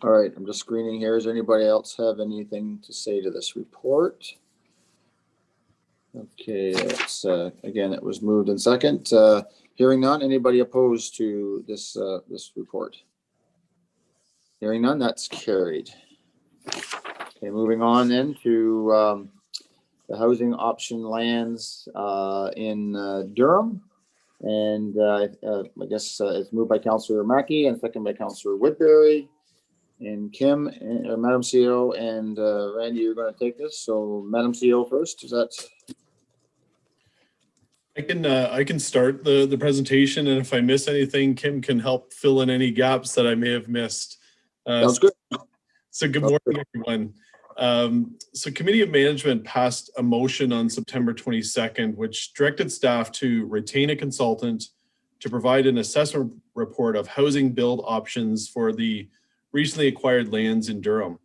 All right, I'm just screening here. Does anybody else have anything to say to this report? Okay, it's, again, it was moved in second. Hearing none, anybody opposed to this, this report? Hearing none, that's carried. Okay, moving on then to the housing option lands in Durham. And I guess it's moved by Councillor Mackey and second by Councillor Woodbury. And Kim, Madam CEO, and Randy, you're going to take this. So Madam CEO first, is that? I can start the presentation, and if I miss anything, Kim can help fill in any gaps that I may have missed. Sounds good. So good morning, everyone. So Committee of Management passed a motion on September 22nd, which directed staff to retain a consultant to provide an assessment report of housing build options for the recently acquired lands in Durham.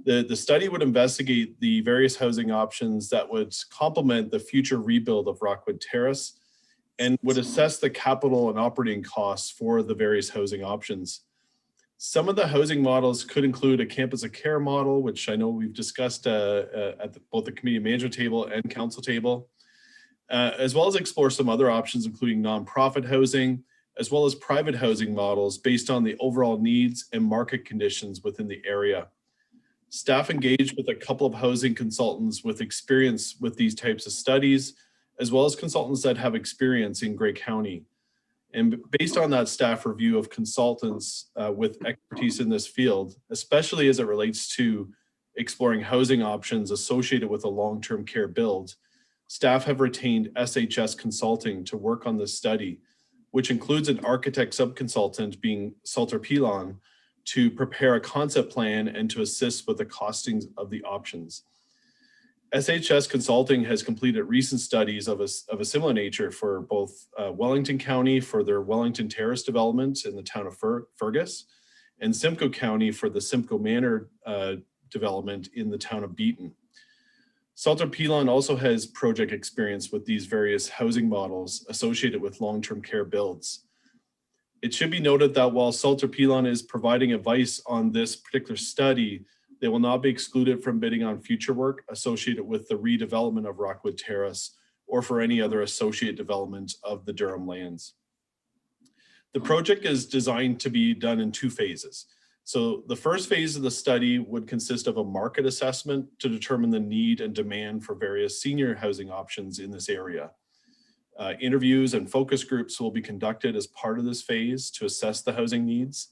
The study would investigate the various housing options that would complement the future rebuild of Rockwood Terrace and would assess the capital and operating costs for the various housing options. Some of the housing models could include a campus of care model, which I know we've discussed at both the committee management table and council table, as well as explore some other options, including nonprofit housing, as well as private housing models based on the overall needs and market conditions within the area. Staff engaged with a couple of housing consultants with experience with these types of studies, as well as consultants that have experience in Grey County. And based on that staff review of consultants with expertise in this field, especially as it relates to exploring housing options associated with a long-term care build, staff have retained SHS Consulting to work on this study, which includes an architect subconsultant being Salter Pilon to prepare a concept plan and to assist with the costings of the options. SHS Consulting has completed recent studies of a similar nature for both Wellington County for their Wellington Terrace development in the town of Fergus, and Simcoe County for the Simcoe Manor development in the town of Beaton. Salter Pilon also has project experience with these various housing models associated with long-term care builds. It should be noted that while Salter Pilon is providing advice on this particular study, they will not be excluded from bidding on future work associated with the redevelopment of Rockwood Terrace or for any other associate development of the Durham lands. The project is designed to be done in two phases. So the first phase of the study would consist of a market assessment to determine the need and demand for various senior housing options in this area. Interviews and focus groups will be conducted as part of this phase to assess the housing needs.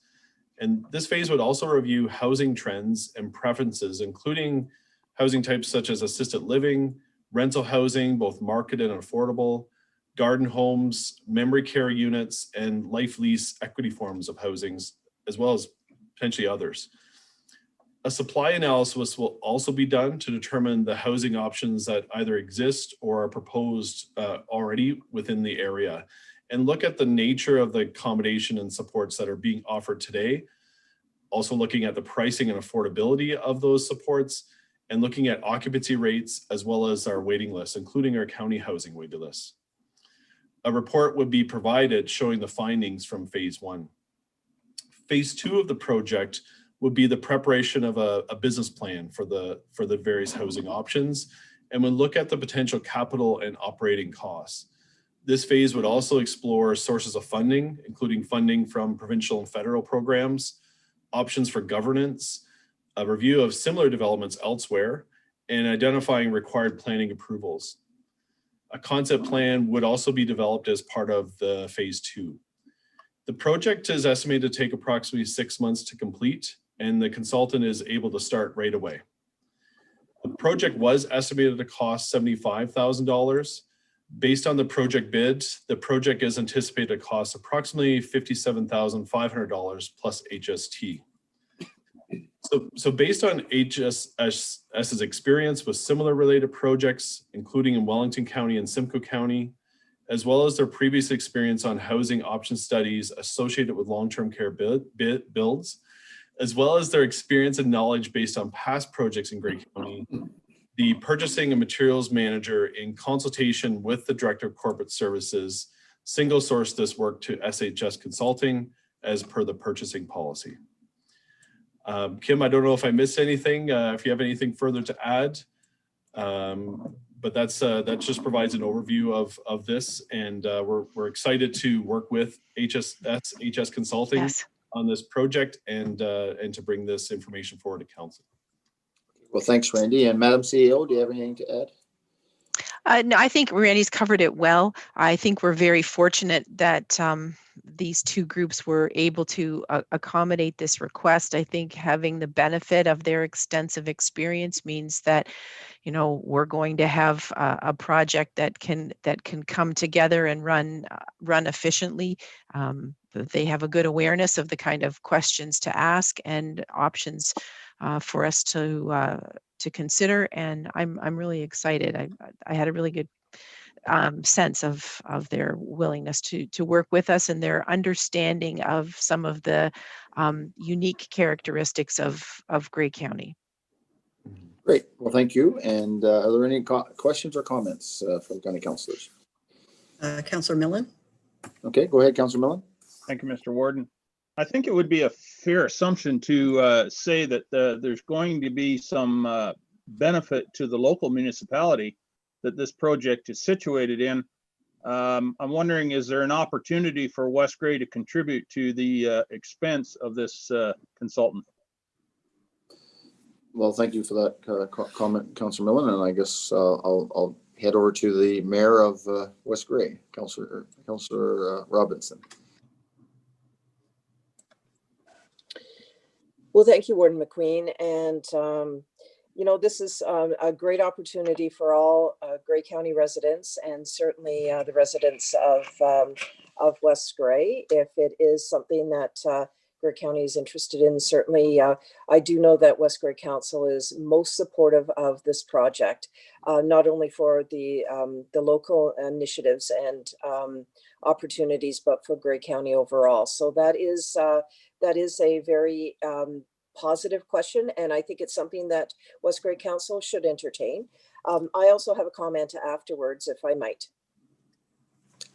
And this phase would also review housing trends and preferences, including housing types such as assisted living, rental housing, both market and affordable, garden homes, memory care units, and life lease equity forms of housings, as well as potentially others. A supply analysis will also be done to determine the housing options that either exist or are proposed already within the area, and look at the nature of the accommodation and supports that are being offered today. Also looking at the pricing and affordability of those supports, and looking at occupancy rates as well as our waiting lists, including our county housing waiting lists. A report would be provided showing the findings from phase one. Phase two of the project would be the preparation of a business plan for the various housing options, and would look at the potential capital and operating costs. This phase would also explore sources of funding, including funding from provincial and federal programs, options for governance, a review of similar developments elsewhere, and identifying required planning approvals. A concept plan would also be developed as part of the phase two. The project is estimated to take approximately 6 months to complete, and the consultant is able to start right away. The project was estimated to cost $75,000. Based on the project bid, the project is anticipated to cost approximately $57,500 plus HST. So based on HSS's experience with similar related projects, including in Wellington County and Simcoe County, as well as their previous experience on housing option studies associated with long-term care builds, as well as their experience and knowledge based on past projects in Grey County, the purchasing and materials manager, in consultation with the director of corporate services, single source this work to SHS Consulting as per the purchasing policy. Kim, I don't know if I missed anything. If you have anything further to add, that just provides an overview of this, and we're excited to work with HS Consulting Yes. on this project and to bring this information forward to council. Well, thanks, Randy. And Madam CEO, do you have anything to add? No, I think Randy's covered it well. I think we're very fortunate that these two groups were able to accommodate this request. I think having the benefit of their extensive experience means that, you know, we're going to have a project that can come together and run efficiently. They have a good awareness of the kind of questions to ask and options for us to consider, and I'm really excited. I had a really good sense of their willingness to work with us and their understanding of some of the unique characteristics of Grey County. Great. Well, thank you. And are there any questions or comments from county councillors? Councillor Millen. Okay, go ahead, Councillor Millen. Thank you, Mr. Warden. I think it would be a fair assumption to say that there's going to be some benefit to the local municipality that this project is situated in. I'm wondering, is there an opportunity for West Grey to contribute to the expense of this consultant? Well, thank you for that comment, Councillor Millen, and I guess I'll head over to the Mayor of West Grey, Councillor Robinson. Well, thank you, Warden McQueen. And, you know, this is a great opportunity for all Grey County residents and certainly the residents of West Grey. If it is something that Grey County is interested in, certainly I do know that West Grey Council is most supportive of this project, not only for the local initiatives and opportunities, but for Grey County overall. So that is a very positive question, and I think it's something that West Grey Council should entertain. I also have a comment afterwards, if I might.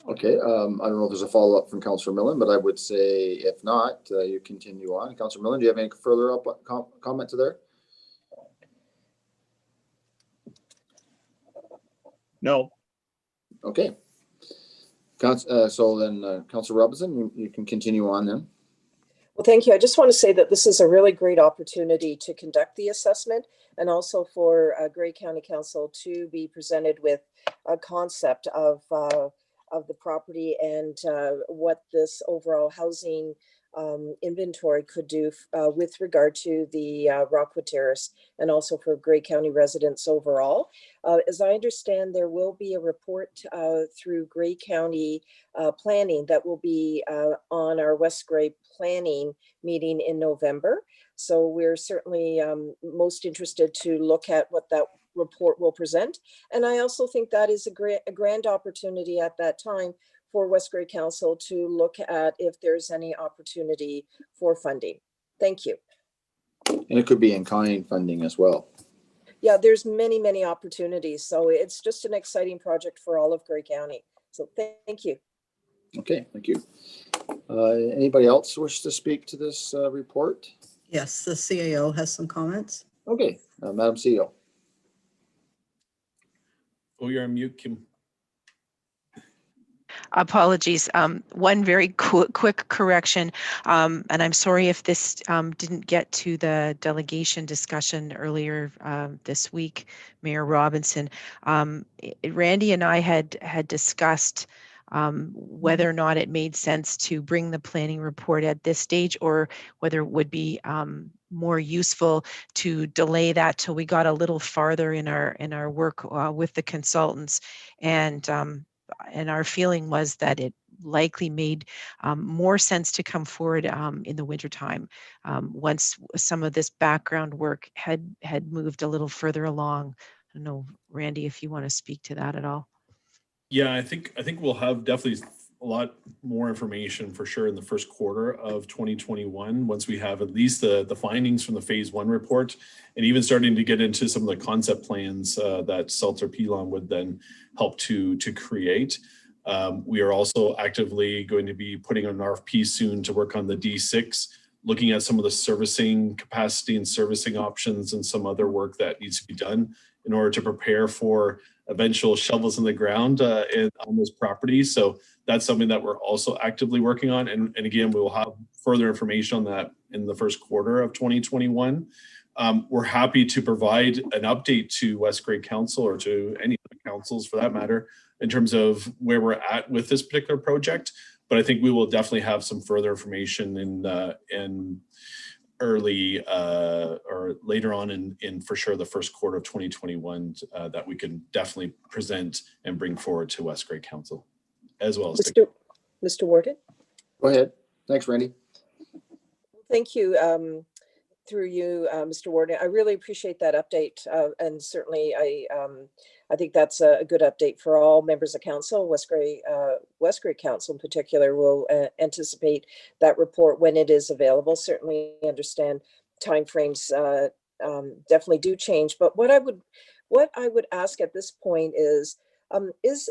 Okay, I don't know if there's a follow-up from Councillor Millen, but I would say if not, you continue on. Councillor Millen, do you have any further comment to there? No. Okay. So then, Councillor Robinson, you can continue on then. Well, thank you. I just want to say that this is a really great opportunity to conduct the assessment and also for Grey County Council to be presented with a concept of the property and what this overall housing inventory could do with regard to the Rockwood Terrace and also for Grey County residents overall. As I understand, there will be a report through Grey County planning that will be on our West Grey planning meeting in November. So we're certainly most interested to look at what that report will present. And I also think that is a grand opportunity at that time for West Grey Council to look at if there's any opportunity for funding. Thank you. And it could be in-kind funding as well. Yeah, there's many opportunities. So it's just an exciting project for all of Grey County. So thank you. Okay, thank you. Anybody else wish to speak to this report? Yes, the CAO has some comments. Okay, Madam CEO. Oh, you're on mute, Kim. Apologies. One very quick correction, and I'm sorry if this didn't get to the delegation discussion earlier this week, Mayor Robinson. Randy and I had discussed whether or not it made sense to bring the planning report at this stage, or whether it would be more useful to delay that till we got a little farther in our work with the consultants. And our feeling was that it likely made more sense to come forward in the wintertime once some of this background work had moved a little further along. I don't know, Randy, if you want to speak to that at all. Yeah, I think we'll have definitely a lot more information for sure in the first quarter of 2021 once we have at least the findings from the phase 1 report, and even starting to get into some of the concept plans that Seltzer Pilon would then help to create. We are also actively going to be putting an RFP soon to work on the D6, looking at some of the servicing capacity and servicing options and some other work that needs to be done in order to prepare for eventual shovels in the ground on those properties. So that's something that we're also actively working on. And again, we will have further information on that in the first quarter of 2021. We're happy to provide an update to West Grey Council, or to any other councils for that matter, in terms of where we're at with this particular project. But I think we will definitely have some further information in early or later on in for sure the first quarter of 2021 that we can definitely present and bring forward to West Grey Council as well as Mr. Warden. Go ahead. Thanks, Randy. Thank you. Through you, Mr. Warden, I really appreciate that update, and certainly I think that's a good update for all members of council. West Grey Council in particular will anticipate that report when it is available. Certainly understand timeframes definitely do change, but what I would ask at this point is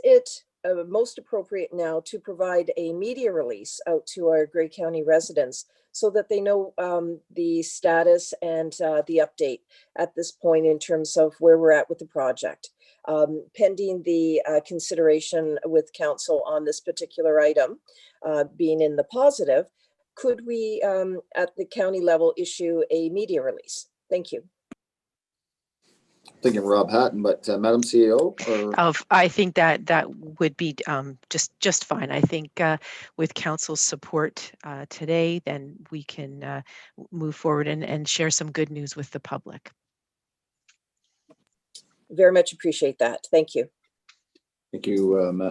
it most appropriate now to provide a media release out to our Grey County residents so that they know the status and the update at this point in terms of where we're at with the project? Pending the consideration with council on this particular item being in the positive, could we at the county level issue a media release? Thank you. Thinking Rob Hatton, but Madam CEO, or I think that would be just fine. I think with council's support today, then we can move forward and share some good news with the public. Very much appreciate that. Thank you. Thank you,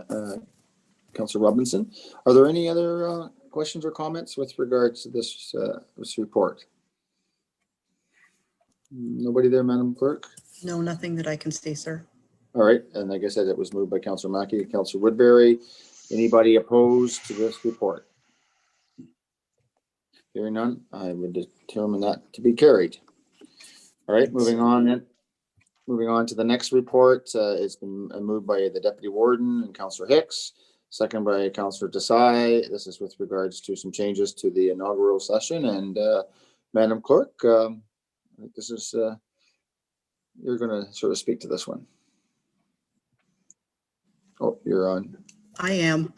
Councillor Robinson. Are there any other questions or comments with regards to this report? Nobody there, Madam Clerk? No, nothing that I can see, sir. All right, and like I said, it was moved by Councillor Mackey, Councillor Woodbury. Anybody opposed to this report? Hearing none, I would determine that to be carried. All right, moving on then. Moving on to the next report, it's been moved by the Deputy Warden and Councillor Hicks, second by Councillor Desai. This is with regards to some changes to the inaugural session. And Madam Clerk, I think this is, you're going to sort of speak to this one. Oh, you're on. I am.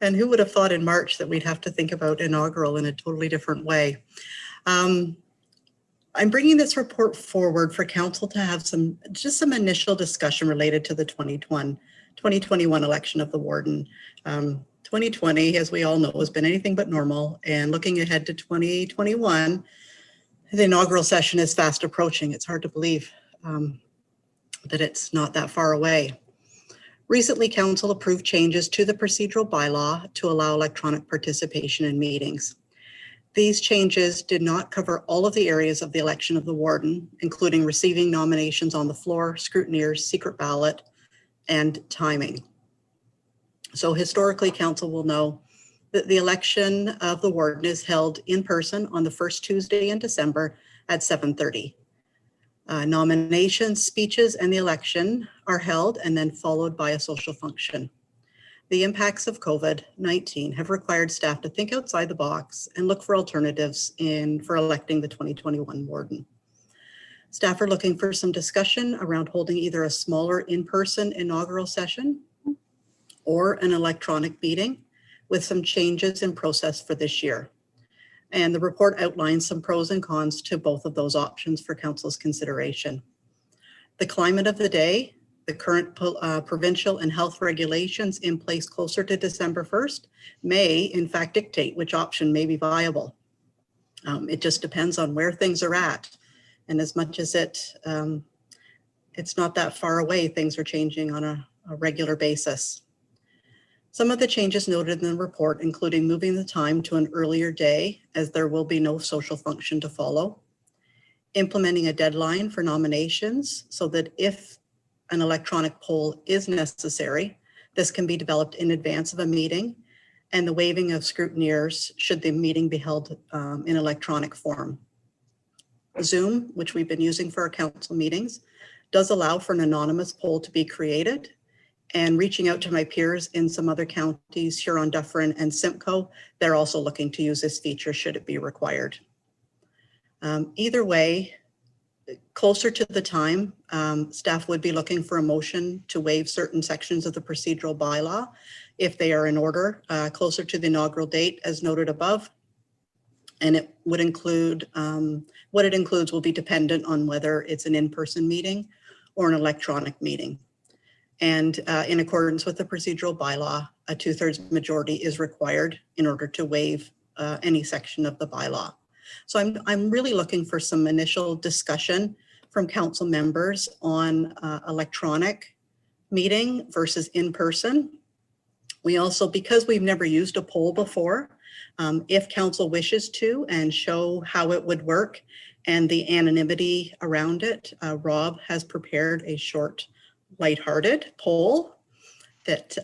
And who would have thought in March that we'd have to think about inaugural in a totally different way? I'm bringing this report forward for council to have some initial discussion related to the 2021 election of the warden. 2020, as we all know, has been anything but normal, and looking ahead to 2021, the inaugural session is fast approaching. It's hard to believe that it's not that far away. Recently, council approved changes to the procedural bylaw to allow electronic participation in meetings. These changes did not cover all of the areas of the election of the warden, including receiving nominations on the floor, scrutineers, secret ballot, and timing. So historically, council will know that the election of the warden is held in person on the first Tuesday in December at 7:30. Nominations, speeches, and the election are held and then followed by a social function. The impacts of COVID-19 have required staff to think outside the box and look for alternatives for electing the 2021 warden. Staff are looking for some discussion around holding either a smaller in-person inaugural session or an electronic meeting with some changes in process for this year. And the report outlines some pros and cons to both of those options for council's consideration. The climate of the day, the current provincial and health regulations in place closer to December 1st may in fact dictate which option may be viable. It just depends on where things are at. And as much as it's not that far away, things are changing on a regular basis. Some of the changes noted in the report, including moving the time to an earlier day, as there will be no social function to follow, implementing a deadline for nominations so that if an electronic poll is necessary, this can be developed in advance of a meeting, and the waiving of scrutineers should the meeting be held in electronic form. Zoom, which we've been using for our council meetings, does allow for an anonymous poll to be created, and reaching out to my peers in some other counties, Huron-Dufferin and Simcoe, they're also looking to use this feature should it be required. Either way, Closer to the time, staff would be looking for a motion to waive certain sections of the procedural bylaw if they are in order, closer to the inaugural date as noted above. And it would include, what it includes will be dependent on whether it's an in-person meeting or an electronic meeting. And in accordance with the procedural bylaw, a 2/3 majority is required in order to waive any section of the bylaw. So I'm really looking for some initial discussion from council members on electronic meeting versus in-person. We also, because we've never used a poll before, if council wishes to and show how it would work and the anonymity around it, Rob has prepared a short, lighthearted poll that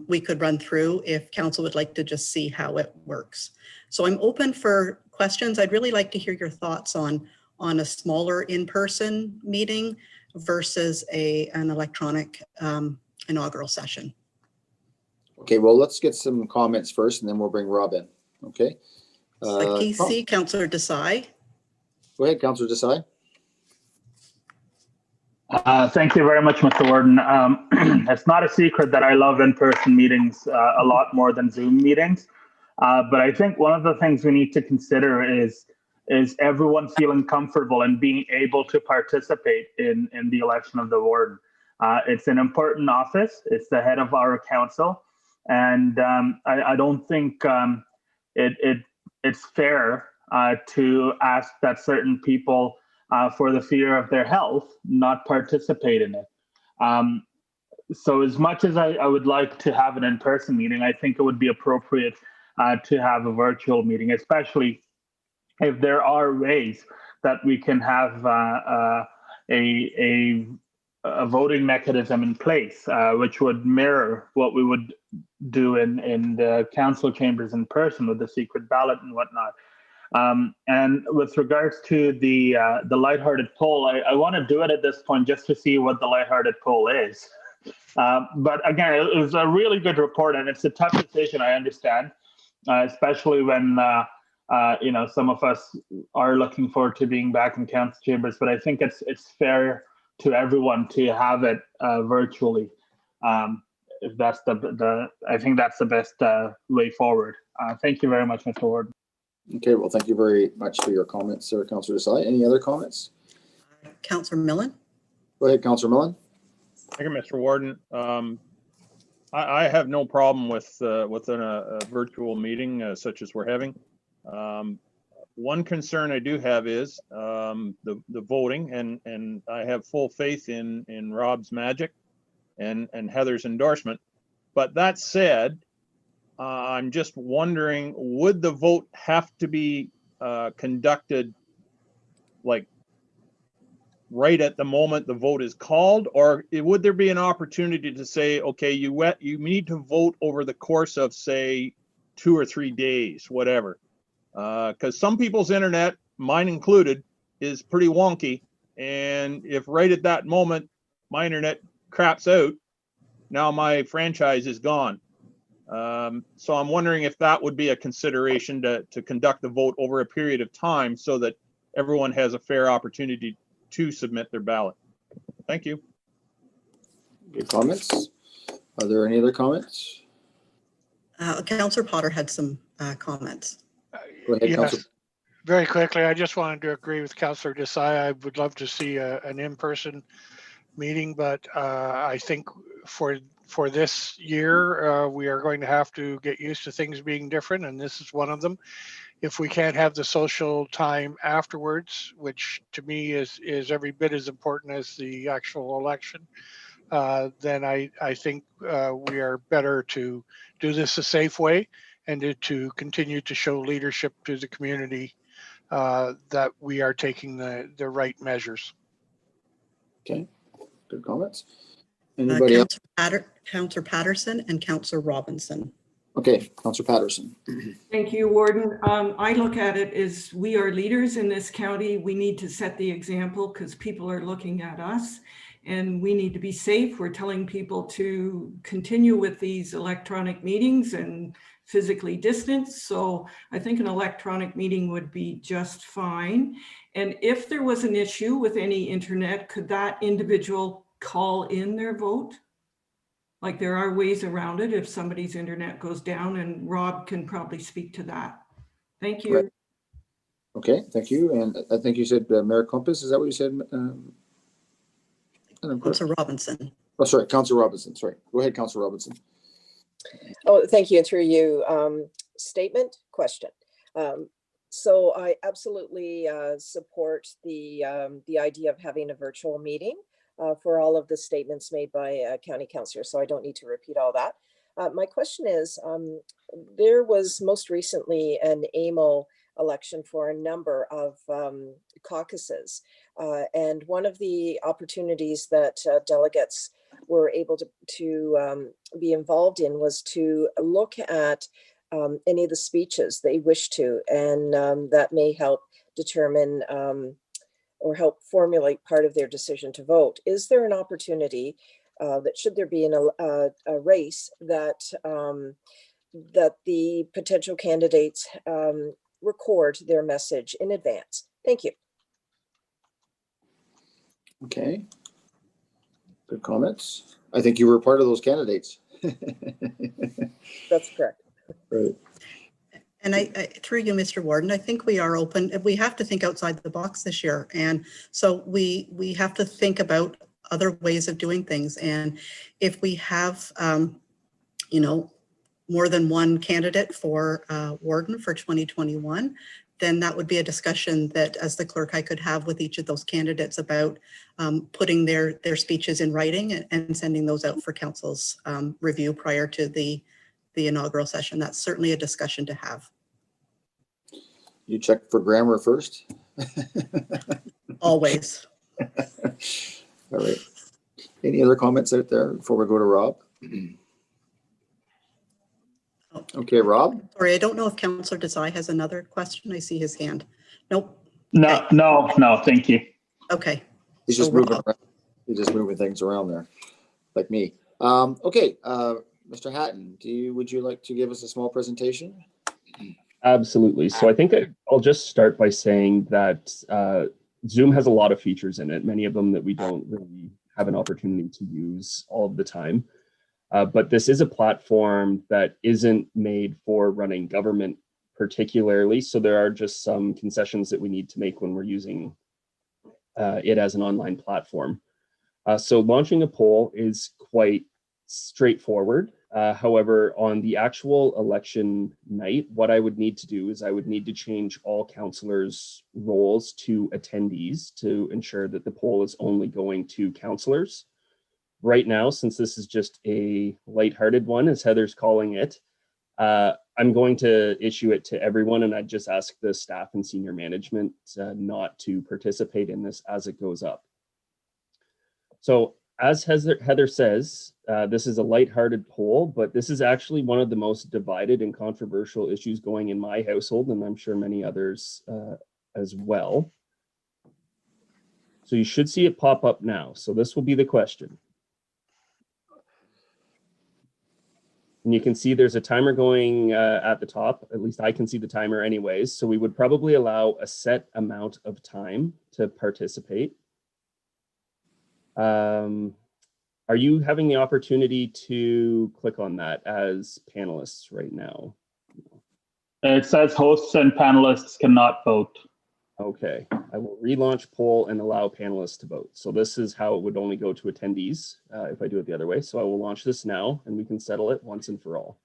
we could run through if council would like to just see how it works. So I'm open for questions. I'd really like to hear your thoughts on a smaller in-person meeting versus an electronic inaugural session. Okay, well, let's get some comments first and then we'll bring Rob in. Okay. KC, Councillor Desai. Go ahead, Councillor Desai. Thank you very much, Mr. Warden. It's not a secret that I love in-person meetings a lot more than Zoom meetings. But I think one of the things we need to consider is everyone feeling comfortable and being able to participate in the election of the warden. It's an important office. It's the head of our council. And I don't think it's fair to ask that certain people for the fear of their health not participate in it. So as much as I would like to have an in-person meeting, I think it would be appropriate to have a virtual meeting, especially if there are ways that we can have a voting mechanism in place, which would mirror what we would do in the council chambers in person with the secret ballot and whatnot. And with regards to the lighthearted poll, I want to do it at this point just to see what the lighthearted poll is. But again, it was a really good report, and it's a tough decision, I understand, especially when some of us are looking forward to being back in council chambers. But I think it's fair to everyone to have it virtually. If that's I think that's the best way forward. Thank you very much, Mr. Warden. Okay, well, thank you very much for your comments, sir, Councillor Desai. Any other comments? Councillor Millen. Go ahead, Councillor Millen. Thank you, Mr. Warden. I have no problem with within a virtual meeting such as we're having. One concern I do have is the voting, and I have full faith in Rob's magic and Heather's endorsement. But that said, I'm just wondering, would the vote have to be conducted like right at the moment the vote is called, or would there be an opportunity to say, okay, you need to vote over the course of, say, 2 or 3 days, whatever? Because some people's internet, mine included, is pretty wonky, and if right at that moment my internet craps out, now my franchise is gone. So I'm wondering if that would be a consideration to conduct the vote over a period of time so that everyone has a fair opportunity to submit their ballot. Thank you. Good comments. Are there any other comments? Councillor Potter had some comments. Go ahead, Yes, Councillor. very quickly. I just wanted to agree with Councillor Desai. I would love to see an in-person meeting, but I think for this year, we are going to have to get used to things being different, and this is one of them. If we can't have the social time afterwards, which to me is every bit as important as the actual election, then I think we are better to do this a safe way and to continue to show leadership to the community that we are taking the right measures. Okay, good comments. Anybody else? Councillor Patterson and Councillor Robinson. Okay, Councillor Patterson. Thank you, Warden. I look at it as we are leaders in this county. We need to set the example because people are looking at us. and we need to be safe. We're telling people to continue with these electronic meetings and physically distance. So I think an electronic meeting would be just fine. And if there was an issue with any internet, could that individual call in their vote? Like, there are ways around it if somebody's internet goes down, and Rob can probably speak to that. Thank you. Right. Okay, thank you. And I think you said Mayor Compass, is that what you said? Councillor Robinson. Oh, sorry, Councillor Robinson. Sorry. Go ahead, Councillor Robinson. Oh, thank you. And through you, statement, question. So I absolutely support the idea of having a virtual meeting for all of the statements made by county councillors. So I don't need to repeat all that. My question is, there was most recently an AMO election for a number of caucuses. And one of the opportunities that delegates were able to be involved in was to look at any of the speeches they wish to, and that may help determine or help formulate part of their decision to vote. Is there an opportunity that, should there be a race, that that the potential candidates record their message in advance? Thank you. Okay. Good comments. I think you were part of those candidates. That's correct. Right. And I, through you, Mr. Warden, I think we are open. We have to think outside the box this year. And so we have to think about other ways of doing things. And if we have, you know, more than one candidate for warden for 2021, then that would be a discussion that, as the clerk, I could have with each of those candidates about putting their speeches in writing and sending those out for council's review prior to the inaugural session. That's certainly a discussion to have. You check for grammar first? Always. All right. Any other comments out there before we go to Rob? Okay, Rob? Sorry, I don't know if Councillor Desai has another question. I see his hand. Nope. No, Okay. no, thank you. Okay. He's just moving around. He's just moving things around there, like me. Okay, Mr. Hatton, would you like to give us a small presentation? Absolutely. So I think I'll just start by saying that Zoom has a lot of features in it, many of them that we don't really have an opportunity to use all of the time. But this is a platform that isn't made for running government particularly. So there are just some concessions that we need to make when we're using it as an online platform. So launching a poll is quite straightforward. However, on the actual election night, what I would need to do is I would need to change all councillors' roles to attendees to ensure that the poll is only going to councillors. Right now, since this is just a lighthearted one, as Heather's calling it, I'm going to issue it to everyone, and I'd just ask the staff and senior management not to participate in this as it goes up. So as Heather says, this is a lighthearted poll, but this is actually one of the most divided and controversial issues going in my household, and I'm sure many others as well. So you should see it pop up now. So this will be the question. And you can see there's a timer going at the top. At least I can see the timer anyways. So we would probably allow a set amount of time to participate. Are you having the opportunity to click on that as panelists right now? It says hosts and panelists cannot vote. Okay, I will relaunch poll and allow panelists to vote. So this is how it would only go to attendees if I do it the other way. So I will launch this now and we can settle it once and for all.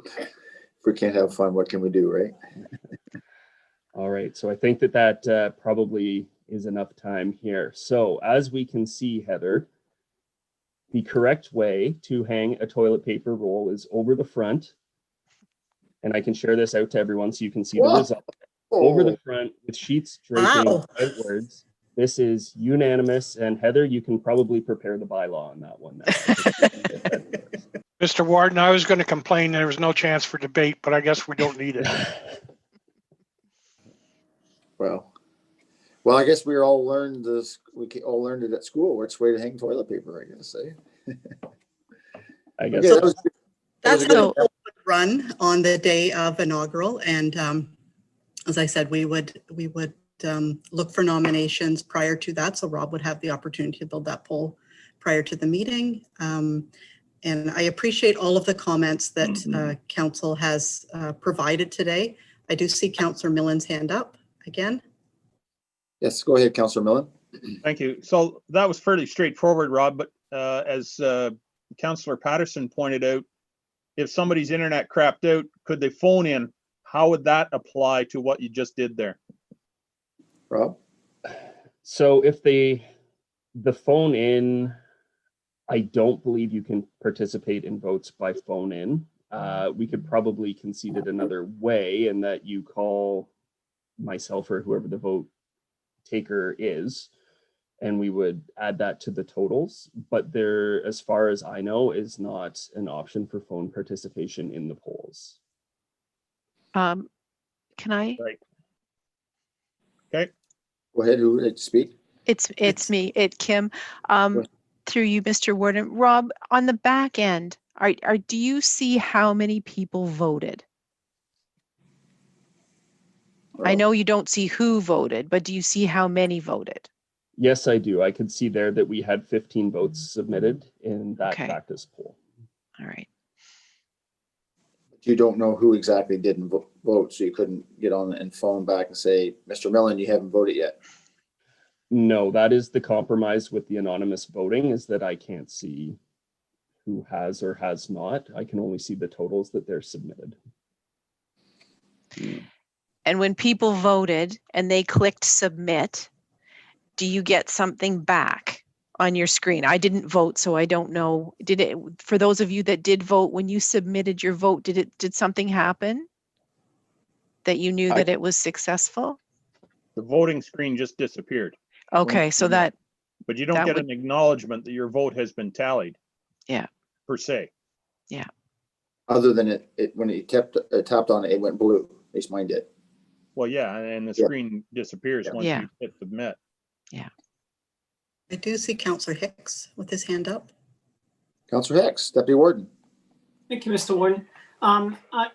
If we can't have fun, what can we do, right? All right, so I think that probably is enough time here. So as we can see, Heather, the correct way to hang a toilet paper roll is over the front. And I can share this out to everyone so you can see the result. Over the front with sheets draping outwards This is unanimous, and Heather, you can probably prepare the bylaw on that one now. Mr. Warden, I was going to complain there was no chance for debate, but I guess we don't need it. Well, I guess we all learned this. We all learned it at school. Which way to hang toilet paper, I guess. Eh? I guess Okay, that's a good how it would run on the day of inaugural. And as I said, we would look for nominations prior to that. So Rob would have the opportunity to build that poll prior to the meeting. And I appreciate all of the comments that council has provided today. I do see Councillor Millen's hand up again. Yes, go ahead, Councillor Millen. Thank you. So that was fairly straightforward, Rob, but as Councillor Patterson pointed out, if somebody's internet crapped out, could they phone in? How would that apply to what you just did there? Rob? So if the phone in, I don't believe you can participate in votes by phone in. We could probably concede it another way in that you call myself or whoever the vote taker is, and we would add that to the totals. But there, as far as I know, is not an option for phone participation in the polls. Can I? Right. Okay. Go ahead. Who would like to speak? It's me, Kim. Through you, Mr. Warden. Rob, on the back end, do you see how many people voted? I know you don't see who voted, but do you see how many voted? Yes, I do. I could see there that we had 15 votes submitted in that practice poll. All right. You don't know who exactly didn't vote, so you couldn't get on and phone back and say, Mr. Millen, you haven't voted yet. No, that is the compromise with the anonymous voting, is that I can't see who has or has not. I can only see the totals that they're submitted. And when people voted and they clicked submit, do you get something back on your screen? I didn't vote, so I don't know. Did it, for those of you that did vote, when you submitted your vote, did something happen that you knew that it was successful? The voting screen just disappeared. Okay, so that. But you don't get an acknowledgement that your vote has been tallied. Yeah. Per se. Yeah. Other than it when it tapped on it, it went blue. At least mine did. Well, yeah, and the screen disappears once you hit submit. Yeah. I do see Councillor Hicks with his hand up. Councillor Hicks, Deputy Warden. Thank you, Mr. Warden.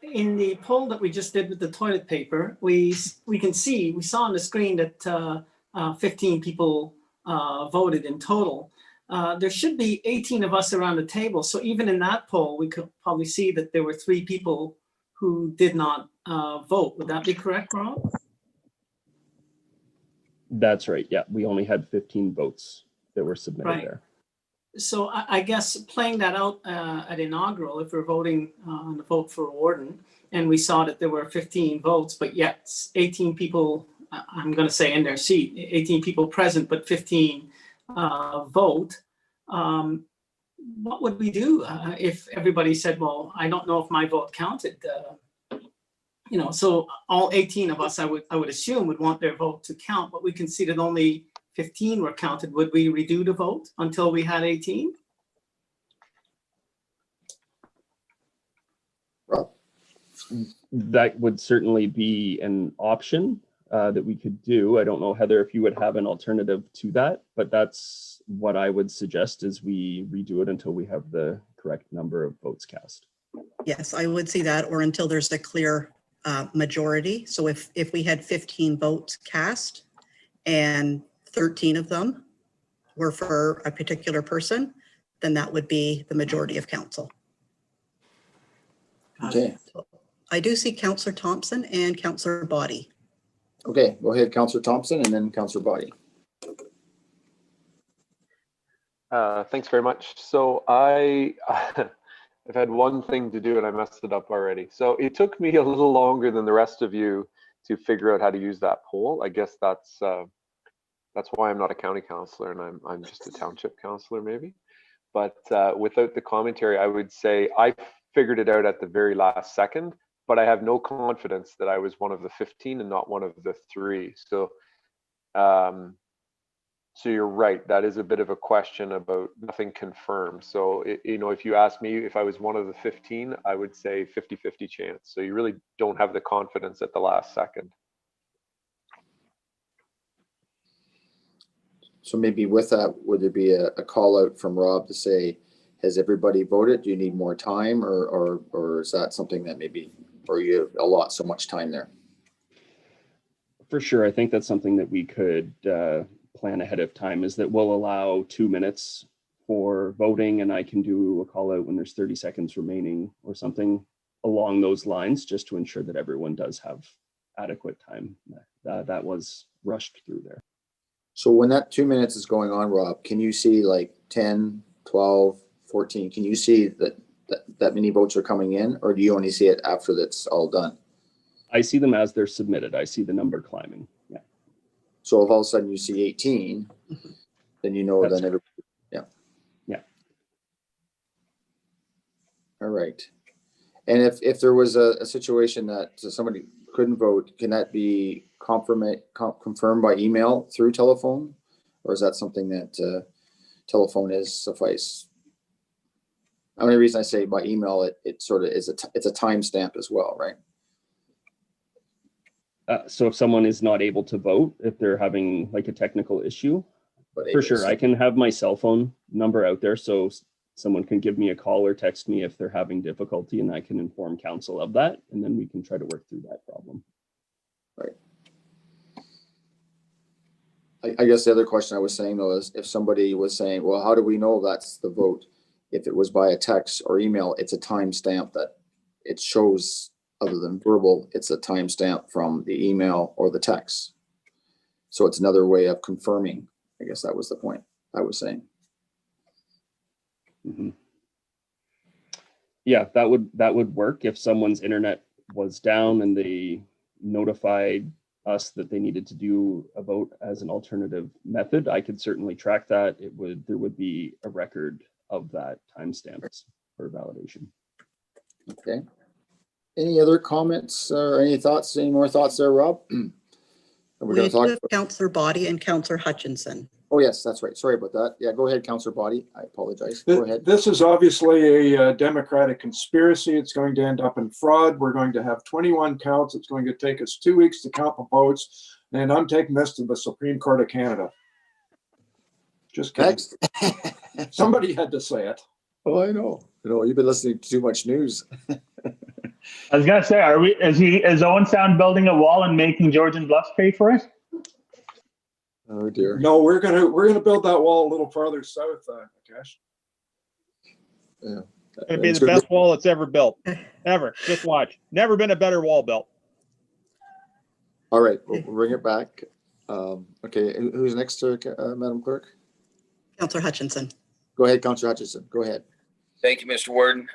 In the poll that we just did with the toilet paper, we saw on the screen that 15 people voted in total. There should be 18 of us around the table. So even in that poll, we could probably see that there were 3 people who did not vote. Would that be correct, Rob? That's right. Yeah, we only had 15 votes that were submitted there. So I guess playing that out at inaugural, if we're voting on the vote for warden, and we saw that there were 15 votes, but yet 18 people, I'm going to say in their seat, 18 people present, but 15 vote. What would we do if everybody said, well, I don't know if my vote counted? So all 18 of us, I would assume, would want their vote to count, but we can see that only 15 were counted. Would we redo the vote until we had 18? That would certainly be an option that we could do. I don't know, Heather, if you would have an alternative to that, but that's what I would suggest, is we redo it until we have the correct number of votes cast. Yes, I would see that, or until there's a clear majority. So if we had 15 votes cast and 13 of them were for a particular person, then that would be the majority of council. Okay. I do see Councillor Thompson and Councillor Body. Okay, go ahead, Councillor Thompson, and then Councillor Body. Thanks very much. So I've had one thing to do and I messed it up already. So it took me a little longer than the rest of you to figure out how to use that poll. I guess that's why I'm not a county councillor and I'm just a township councillor maybe. But without the commentary, I would say I figured it out at the very last second, but I have no confidence that I was one of the 15 and not one of the 3. So So you're right. That is a bit of a question about nothing confirmed. So, if you ask me if I was one of the 15, I would say 50-50 chance. So you really don't have the confidence at the last second. So maybe with that, would there be a call out from Rob to say, has everybody voted? Do you need more time, or is that something that maybe, or you allot so much time there? For sure, I think that's something that we could plan ahead of time, is that we'll allow 2 minutes for voting, and I can do a call out when there's 30 seconds remaining or something along those lines, just to ensure that everyone does have adequate time. That was rushed through there. So when that 2 minutes is going on, Rob, can you see like 10, 12, 14? Can you see that many votes are coming in, or do you only see it after that's all done? I see them as they're submitted. I see the number climbing. Yeah. So if all of a sudden you see 18, then you know then everybody, yeah. Yeah. All right. And if there was a situation that somebody couldn't vote, can that be confirmed by email through telephone? Or is that something that telephone is suffice? The only reason I say by email, it sort of is it's a timestamp as well, right? So if someone is not able to vote, if they're having like a technical issue, for sure, I can have my cell phone number out there, so someone can give me a call or text me if they're having difficulty, and I can inform council of that, and then we can try to work through that problem. Right. I guess the other question I was saying though is, if somebody was saying, well, how do we know that's the vote? If it was by a text or email, it's a timestamp that it shows. Other than verbal, it's a timestamp from the email or the text. So it's another way of confirming. I guess that was the point I was saying. Mm-hmm. Yeah, that would work if someone's internet was down and they notified us that they needed to do a vote as an alternative method. I could certainly track that. There would be a record of that timestamps for validation. Okay. Any other comments or any thoughts? Any more thoughts there, Rob? We do have Councillor Body and Councillor Hutchinson. Oh, yes, that's right. Sorry about that. Yeah, go ahead, Councillor Body. I apologize. Go ahead. This is obviously a Democratic conspiracy. It's going to end up in fraud. We're going to have 21 counts. It's going to take us 2 weeks to count the votes. And I'm taking this to the Supreme Court of Canada. Just kidding. Somebody had to say it. Oh, I know. You've been listening to too much news. I was gonna say, is Owen Sound building a wall and making George and Bluffs pay for it? Oh dear. No, we're gonna build that wall a little farther south, Cash. Yeah. It'd be the best wall that's ever built. Ever. Just watch. Never been a better wall built. All right, we'll bring it back. Okay, who's next, Madam Clerk? Councillor Hutchinson. Go ahead, Councillor Hutchinson. Go ahead. Thank you, Mr. Warden.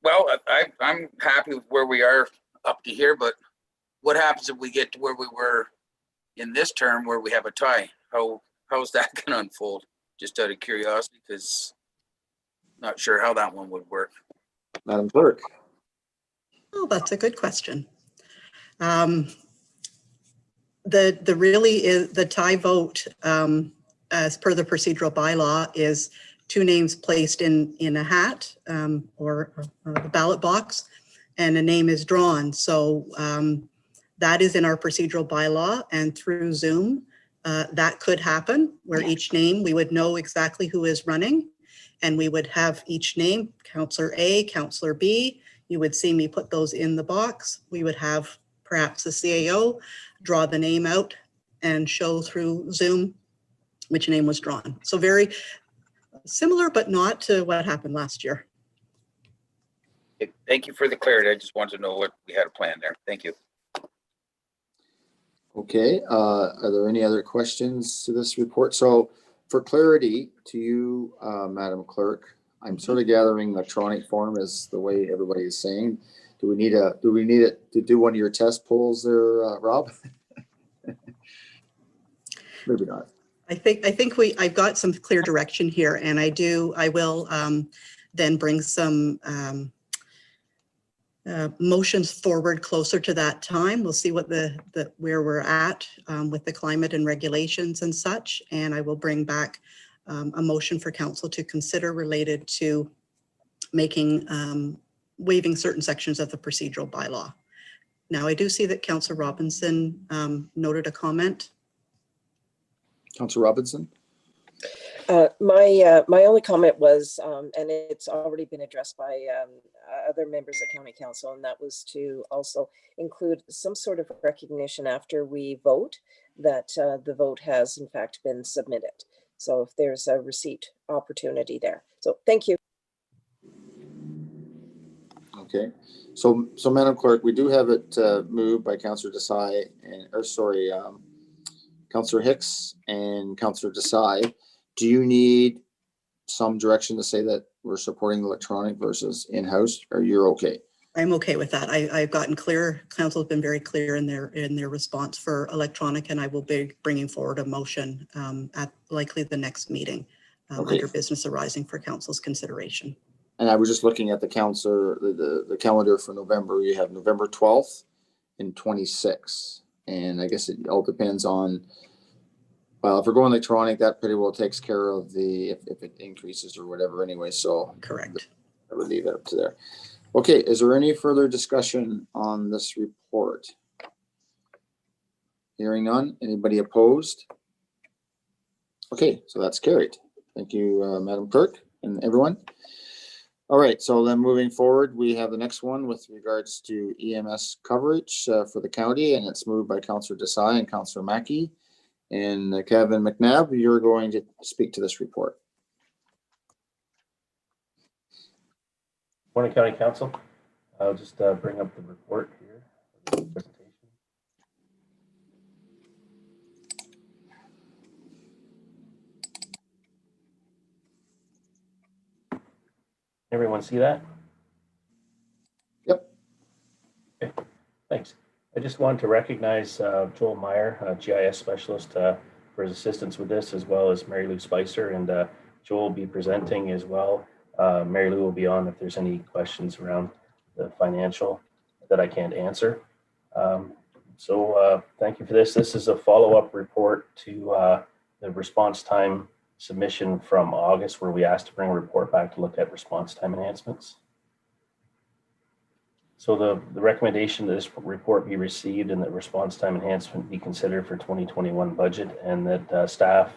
Well, I'm happy with where we are up to here, but what happens if we get to where we were in this term, where we have a tie? How's that going to unfold? Just out of curiosity, because not sure how that one would work. Madam Clerk. Oh, that's a good question. The really is the tie vote, as per the procedural bylaw, is 2 names placed in a hat or the ballot box, and a name is drawn. So that is in our procedural bylaw, and through Zoom, that could happen where each name, we would know exactly who is running, and we would have each name, Councillor A, Councillor B. You would see me put those in the box. We would have perhaps the CAO draw the name out and show through Zoom which name was drawn. So very similar, but not to what happened last year. Thank you for the clarity. I just wanted to know what we had a plan there. Thank you. Okay, are there any other questions to this report? So for clarity to you, Madam Clerk, I'm sort of gathering electronic form is the way everybody is saying. Do we need it to do one of your test polls there, Rob? Maybe not. I think I've got some clear direction here, and I will then bring some motions forward closer to that time. We'll see what where we're at with the climate and regulations and such. And I will bring back a motion for council to consider related to making, waiving certain sections of the procedural bylaw. Now, I do see that Councillor Robinson noted a comment. Councillor Robinson? My only comment was, and it's already been addressed by other members of County Council, and that was to also include some sort of recognition after we vote that the vote has in fact been submitted. So if there's a receipt opportunity there. So thank you. Okay, so Madam Clerk, we do have it moved by Councillor Desai and, or sorry, Councillor Hicks and Councillor Desai. Do you need some direction to say that we're supporting electronic versus in-house, or you're okay? I'm okay with that. I've gotten clear. Council has been very clear in their response for electronic, and I will be bringing forward a motion at likely the next meeting under business arising for council's consideration. And I was just looking at the the calendar for November. You have November 12th and 26th. And I guess it all depends on, well, if we're going electronic, that pretty well takes care of the, if it increases or whatever anyway. So correct. I would leave it up to there. Okay, is there any further discussion on this report? Hearing none. Anybody opposed? Okay, so that's carried. Thank you, Madam Clerk and everyone. All right, so then moving forward, we have the next one with regards to EMS coverage for the county, and it's moved by Councillor Desai and Councillor Mackey. And Kevin McNabb, you're going to speak to this report. Morning, County Council. I'll just bring up the report here. Presentation. Everyone see that? Yep. Okay, thanks. I just wanted to recognize Joel Meyer, GIS specialist, for his assistance with this, as well as Mary Lou Spicer, and Joel will be presenting as well. Mary Lou will be on if there's any questions around the financial that I can't answer. So thank you for this. This is a follow-up report to the response time submission from August, where we asked to bring a report back to look at response time enhancements. So the recommendation that this report be received and that response time enhancement be considered for 2021 budget, and that staff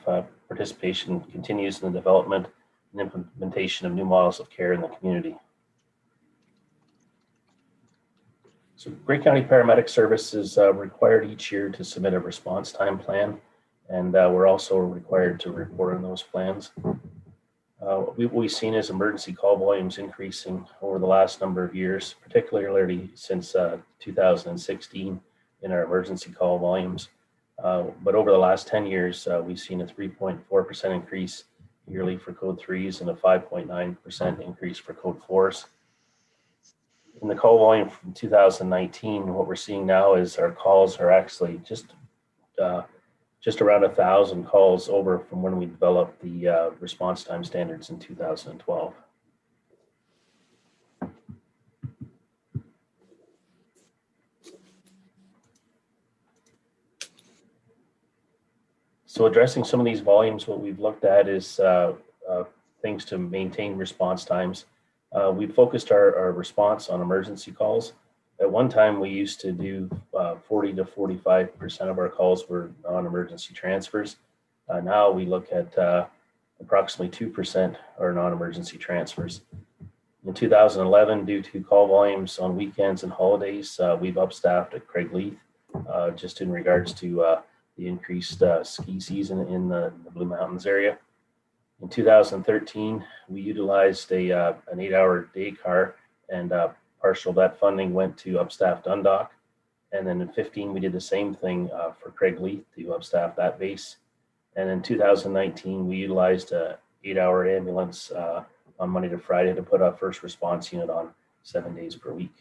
participation continues in the development and implementation of new models of care in the community. So Grey County Paramedic Service is required each year to submit a response time plan, and we're also required to report on those plans. What we've seen is emergency call volumes increasing over the last number of years, particularly since 2016 in our emergency call volumes. But over the last 10 years, we've seen a 3.4% increase yearly for code 3s and a 5.9% increase for code 4s. In the call volume from 2019, what we're seeing now is our calls are actually just around 1,000 calls over from when we developed the response time standards in 2012. So addressing some of these volumes, what we've looked at is things to maintain response times. We've focused our response on emergency calls. At one time, we used to do 40 to 45% of our calls were non-emergency transfers. Now we look at approximately 2% are non-emergency transfers. In 2011, due to call volumes on weekends and holidays, we've upstaffed at Craigleith, just in regards to the increased ski season in the Blue Mountains area. In 2013, we utilized an 8-hour day car, and partial of that funding went to upstaff Dundalk. And then in 15, we did the same thing for Craigleith to upstaff that base. And in 2019, we utilized an 8-hour ambulance on Monday to Friday to put a first response unit on 7 days per week.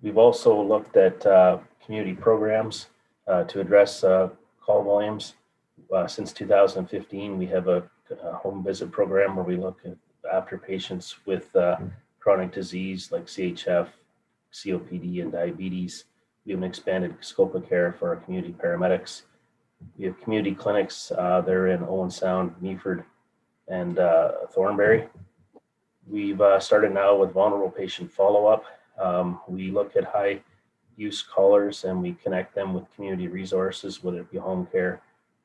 We've also looked at community programs to address call volumes. Since 2015, we have a home visit program where we look after patients with chronic disease like CHF, COPD, and diabetes. We have an expanded scope of care for our community paramedics. We have community clinics. They're in Owen Sound, Meaford, and Thornbury. We've started now with vulnerable patient follow-up. We look at high use callers and we connect them with community resources, whether it be home care,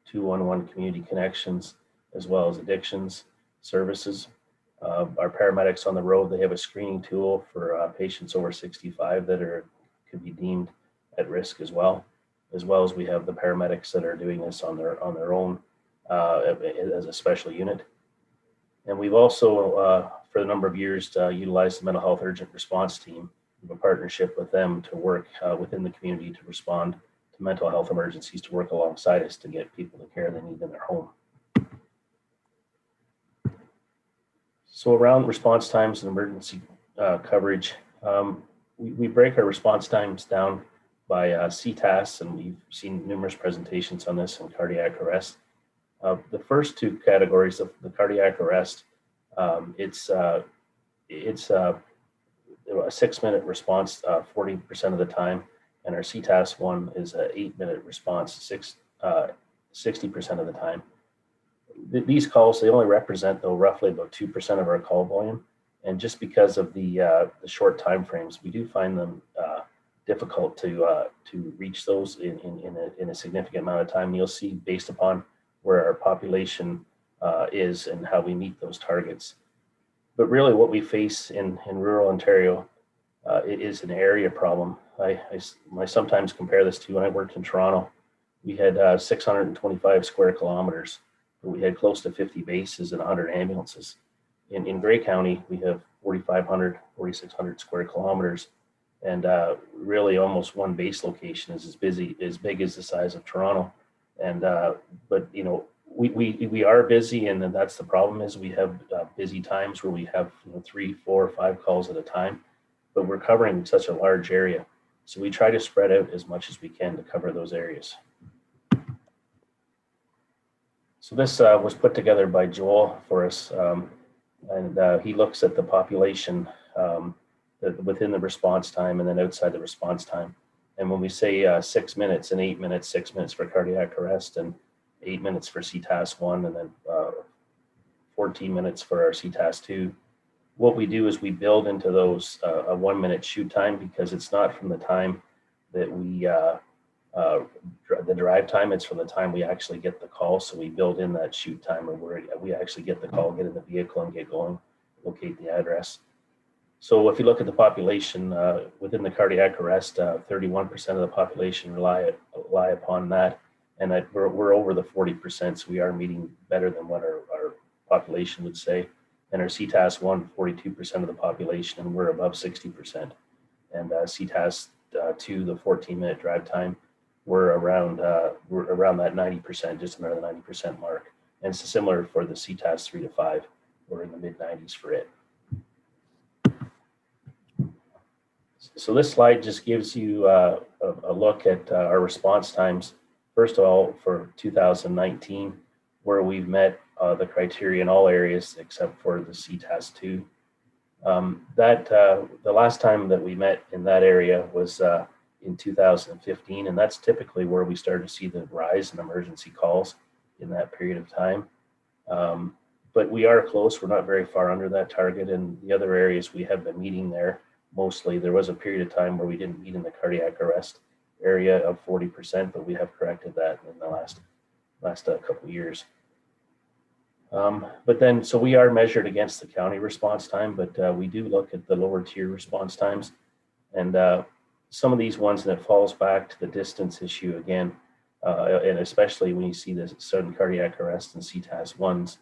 211 community connections, as well as addictions services. Our paramedics on the road, they have a screening tool for patients over 65 that could be deemed at risk as well as we have the paramedics that are doing this on their own as a special unit. And we've also, for a number of years, utilized the mental health urgent response team. We have a partnership with them to work within the community to respond to mental health emergencies, to work alongside us to get people the care they need in their home. So around response times and emergency coverage, we break our response times down by CTAS, and we've seen numerous presentations on this in cardiac arrest. The first two categories of the cardiac arrest, it's a 6-minute response 40% of the time, and our CTAS one is an 8-minute response 60% of the time. These calls, they only represent though roughly about 2% of our call volume, and just because of the short time frames, we do find them difficult to reach those in a significant amount of time. You'll see based upon where our population is and how we meet those targets. But really what we face in rural Ontario, it is an area problem. I sometimes compare this to when I worked in Toronto. We had 625 square kilometers, but we had close to 50 bases and 100 ambulances. In Grey County, we have 4,500, 4,600 square kilometers, and really almost one base location is as big as the size of Toronto. And but you know, we are busy, and that's the problem is we have busy times where we have 3, 4, 5 calls at a time, but we're covering such a large area, so we try to spread out as much as we can to cover those areas. So this was put together by Joel for us, and he looks at the population within the response time and then outside the response time. And when we say 6 minutes and 8 minutes, 6 minutes for cardiac arrest and 8 minutes for CTAS 1, and then 14 minutes for our CTAS 2, what we do is we build into those a 1 minute shoot time, because it's not from the time that we, the drive time, it's from the time we actually get the call. So we build in that shoot time where we actually get the call, get in the vehicle and get going, locate the address. So if you look at the population within the cardiac arrest, 31% of the population rely upon that, and we're over the 40%, so we are meeting better than what our population would say. And our CTAS 1, 42% of the population, and we're above 60%. And CTAS 2, the 14-minute drive time, we're around that 90%, just under the 90% mark. And it's similar for the CTAS 3 to 5. We're in the mid-90s for it. So this slide just gives you a look at our response times. First of all, for 2019, where we've met the criteria in all areas except for the CTAS 2. The last time that we met in that area was in 2015, and that's typically where we started to see the rise in emergency calls in that period of time. But we are close. We're not very far under that target, and the other areas we have been meeting there. Mostly, there was a period of time where we didn't meet in the cardiac arrest area of 40%, but we have corrected that in the last couple of years. But then, so we are measured against the county response time, but we do look at the lower tier response times, and some of these ones, that falls back to the distance issue again, and especially when you see the sudden cardiac arrest and CTAS 1s,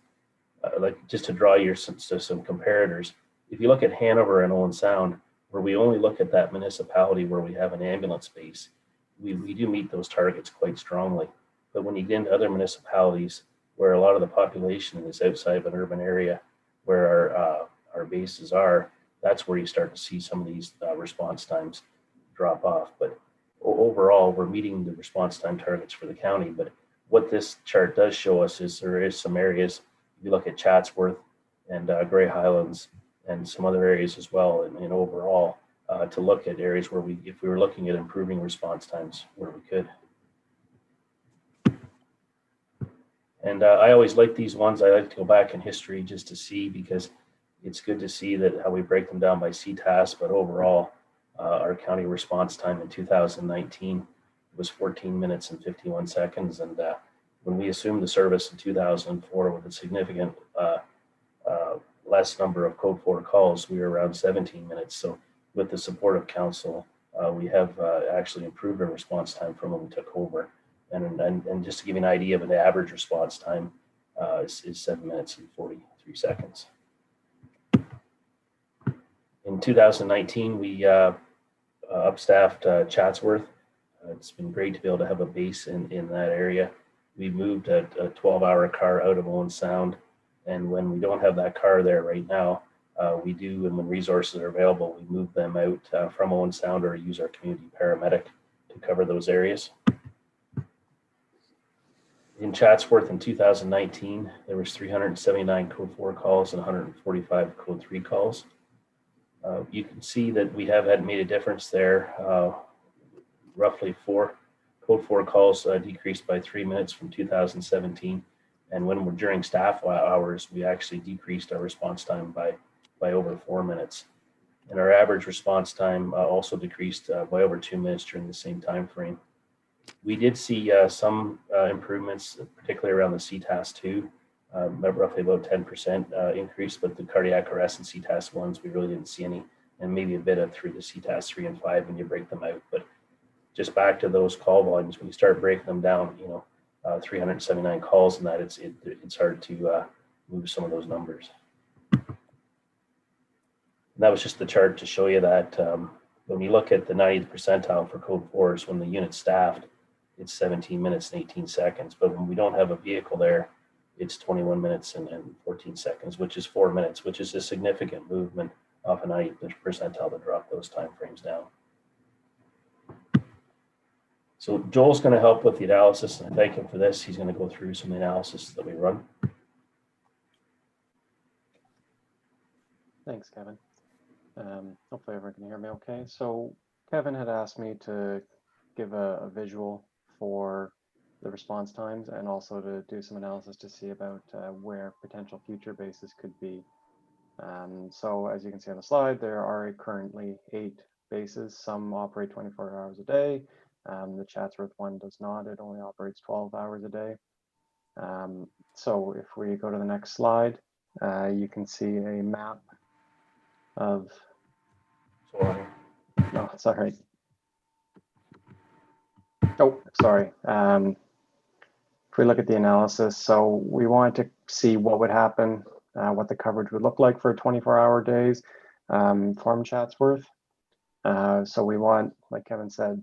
like just to draw some comparators. If you look at Hanover and Owen Sound, where we only look at that municipality where we have an ambulance base, we do meet those targets quite strongly. But when you get into other municipalities where a lot of the population is outside of an urban area where our bases are, that's where you start to see some of these response times drop off. But overall, we're meeting the response time targets for the county. But what this chart does show us is there is some areas, if you look at Chatsworth and Grey Highlands and some other areas as well, and overall to look at areas where if we were looking at improving response times where we could. And I always like these ones. I like to go back in history just to see, because it's good to see that how we break them down by CTAS, but overall, our county response time in 2019 was 14 minutes and 51 seconds. And when we assumed the service in 2004 with a significant less number of code 4 calls, we were around 17 minutes. So with the support of council, we have actually improved our response time from when we took over. And just to give you an idea of the average response time is 7 minutes and 43 seconds. In 2019, we upstaffed Chatsworth. It's been great to be able to have a base in that area. We moved a 12-hour car out of Owen Sound. And when we don't have that car there right now, we do, and when resources are available, we move them out from Owen Sound or use our community paramedic to cover those areas. In Chatsworth in 2019, there was 379 code 4 calls and 145 code 3 calls. You can see that we have made a difference there. Roughly 4 code 4 calls decreased by 3 minutes from 2017. And when we're during staff hours, we actually decreased our response time by over 4 minutes. And our average response time also decreased by over 2 minutes during the same time frame. We did see some improvements, particularly around the CTAS-2, roughly about 10% increase, but the cardiac arrest and CTAS-1s, we really didn't see any, and maybe a bit of through the CTAS-3 and 5 when you break them out. But just back to those call volumes, when you start breaking them down, 379 calls and that, it's hard to move some of those numbers. And that was just the chart to show you that when you look at the 90th percentile for code 4s, when the unit's staffed, it's 17 minutes and 18 seconds. But when we don't have a vehicle there, it's 21 minutes and 14 seconds, which is 4 minutes, which is a significant movement off a 90th percentile to drop those timeframes down. So Joel's going to help with the analysis, and I thank him for this. He's going to go through some analysis that we run. Thanks, Kevin. Hopefully everyone can hear me okay. So Kevin had asked me to give a visual for the response times and also to do some analysis to see about where potential future bases could be. So as you can see on the slide, there are currently 8 bases. Some operate 24 hours a day. The Chatsworth one does not. It only operates 12 hours a day. So if we go to the next slide, you can see a map of, no, it's all right. Oh, sorry. If we look at the analysis, so we wanted to see what would happen, what the coverage would look like for 24-hour days from Chatsworth. So we want, like Kevin said,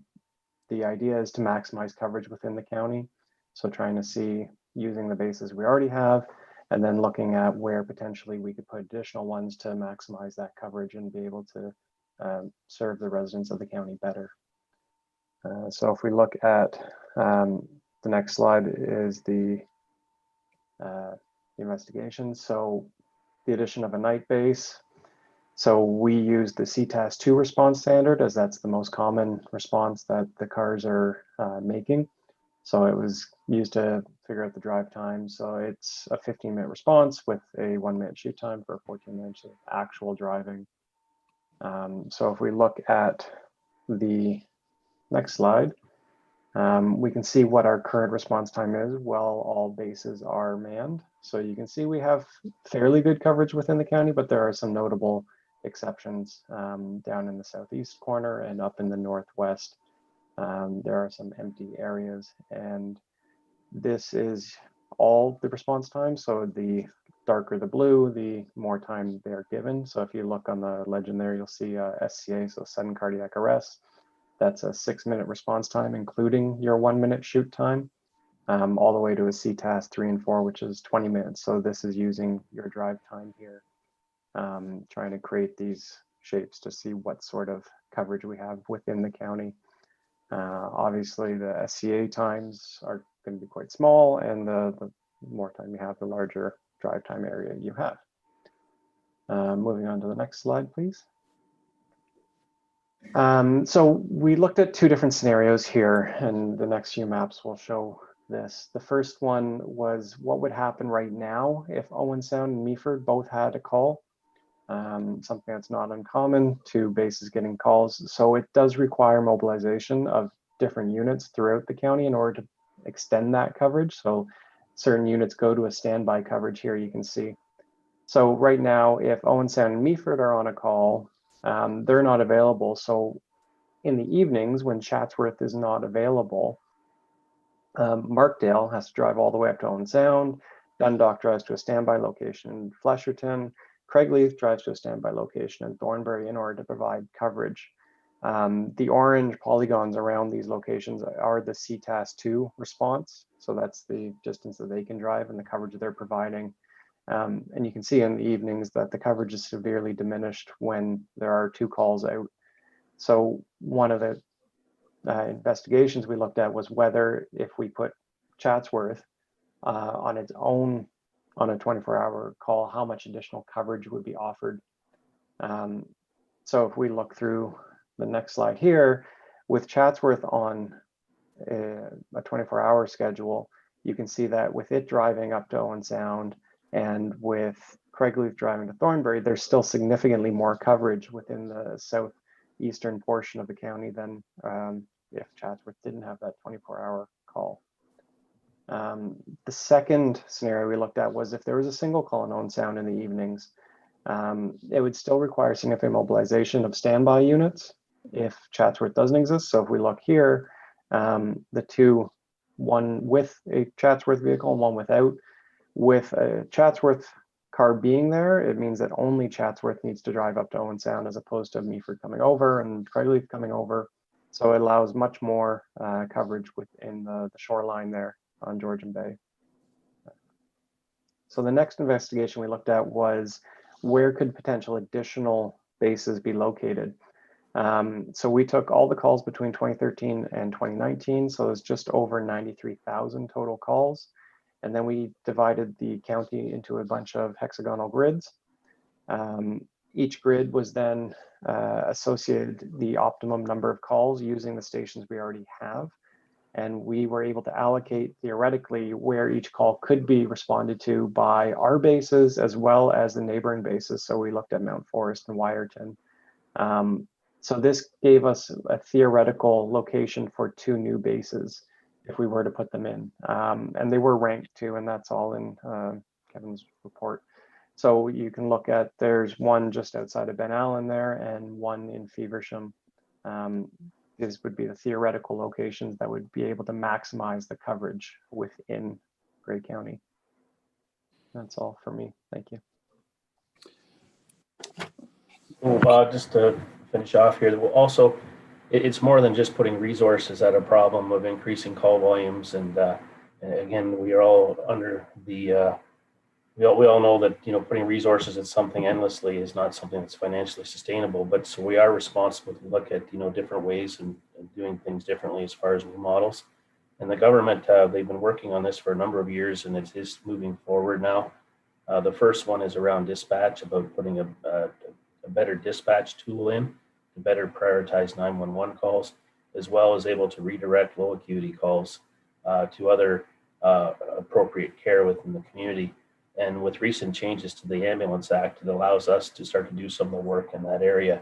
the idea is to maximize coverage within the county. So trying to see using the bases we already have, and then looking at where potentially we could put additional ones to maximize that coverage and be able to serve the residents of the county better. So if we look at the next slide is the investigation. So the addition of a night base. So we use the CTAS-2 response standard, as that's the most common response that the cars are making. So it was used to figure out the drive time. So it's a 15-minute response with a 1-minute shoot time for 14 minutes of actual driving. So if we look at the next slide, we can see what our current response time is while all bases are manned. So you can see we have fairly good coverage within the county, but there are some notable exceptions down in the southeast corner and up in the northwest. There are some empty areas, and this is all the response time. So the darker the blue, the more time they're given. So if you look on the legend there, you'll see SCA, so sudden cardiac arrest. That's a 6-minute response time, including your 1-minute shoot time, all the way to a CTAS 3 and 4, which is 20 minutes. So this is using your drive time here, trying to create these shapes to see what sort of coverage we have within the county. Obviously, the SCA times are going to be quite small, and the more time you have, the larger drive time area you have. Moving on to the next slide, please. So we looked at two different scenarios here, and the next few maps will show this. The first one was what would happen right now if Owen Sound and Meaford both had a call. Something that's not uncommon, two bases getting calls. So it does require mobilization of different units throughout the county in order to extend that coverage. So certain units go to a standby coverage here, you can see. So right now, if Owen Sound and Meaford are on a call, they're not available. So in the evenings when Chatsworth is not available, Markdale has to drive all the way up to Owen Sound. Dundalk drives to a standby location in Flesherton. Craigleith drives to a standby location in Thornbury in order to provide coverage. The orange polygons around these locations are the CTAS-2 response. So that's the distance that they can drive and the coverage they're providing. And you can see in the evenings that the coverage is severely diminished when there are two calls out. So one of the investigations we looked at was whether if we put Chatsworth on its own on a 24-hour call, how much additional coverage would be offered. So if we look through the next slide here, with Chatsworth on a 24-hour schedule, you can see that with it driving up to Owen Sound and with Craigleith driving to Thornbury, there's still significantly more coverage within the southeastern portion of the county than if Chatsworth didn't have that 24-hour call. The second scenario we looked at was if there was a single call in Owen Sound in the evenings, it would still require significant mobilization of standby units if Chatsworth doesn't exist. So if we look here, the two, one with a Chatsworth vehicle and one without, with a Chatsworth car being there, it means that only Chatsworth needs to drive up to Owen Sound as opposed to Meaford coming over and Craigleith coming over. So it allows much more coverage within the shoreline there on Georgian Bay. So the next investigation we looked at was where could potential additional bases be located. So we took all the calls between 2013 and 2019. So it's just over 93,000 total calls. And then we divided the county into a bunch of hexagonal grids. Each grid was then associated the optimum number of calls using the stations we already have. And we were able to allocate theoretically where each call could be responded to by our bases as well as the neighboring bases. So we looked at Mount Forest and Wyerton. So this gave us a theoretical location for two new bases if we were to put them in. And they were ranked too, and that's all in Kevin's report. So you can look at, there's one just outside of Ben Allen there and one in Feversham. These would be the theoretical locations that would be able to maximize the coverage within Grey County. That's all for me. Thank you. Well, just to finish off here, also, it's more than just putting resources at a problem of increasing call volumes. And again, we are all under the, we all know that, you know, putting resources at something endlessly is not something that's financially sustainable. But so we are responsible to look at, you know, different ways and doing things differently as far as new models. And the government, they've been working on this for a number of years, and it is moving forward now. The first one is around dispatch, about putting a better dispatch tool in to better prioritize 911 calls, as well as able to redirect low acuity calls to other appropriate care within the community. And with recent changes to the Ambulance Act, it allows us to start to do some of the work in that area.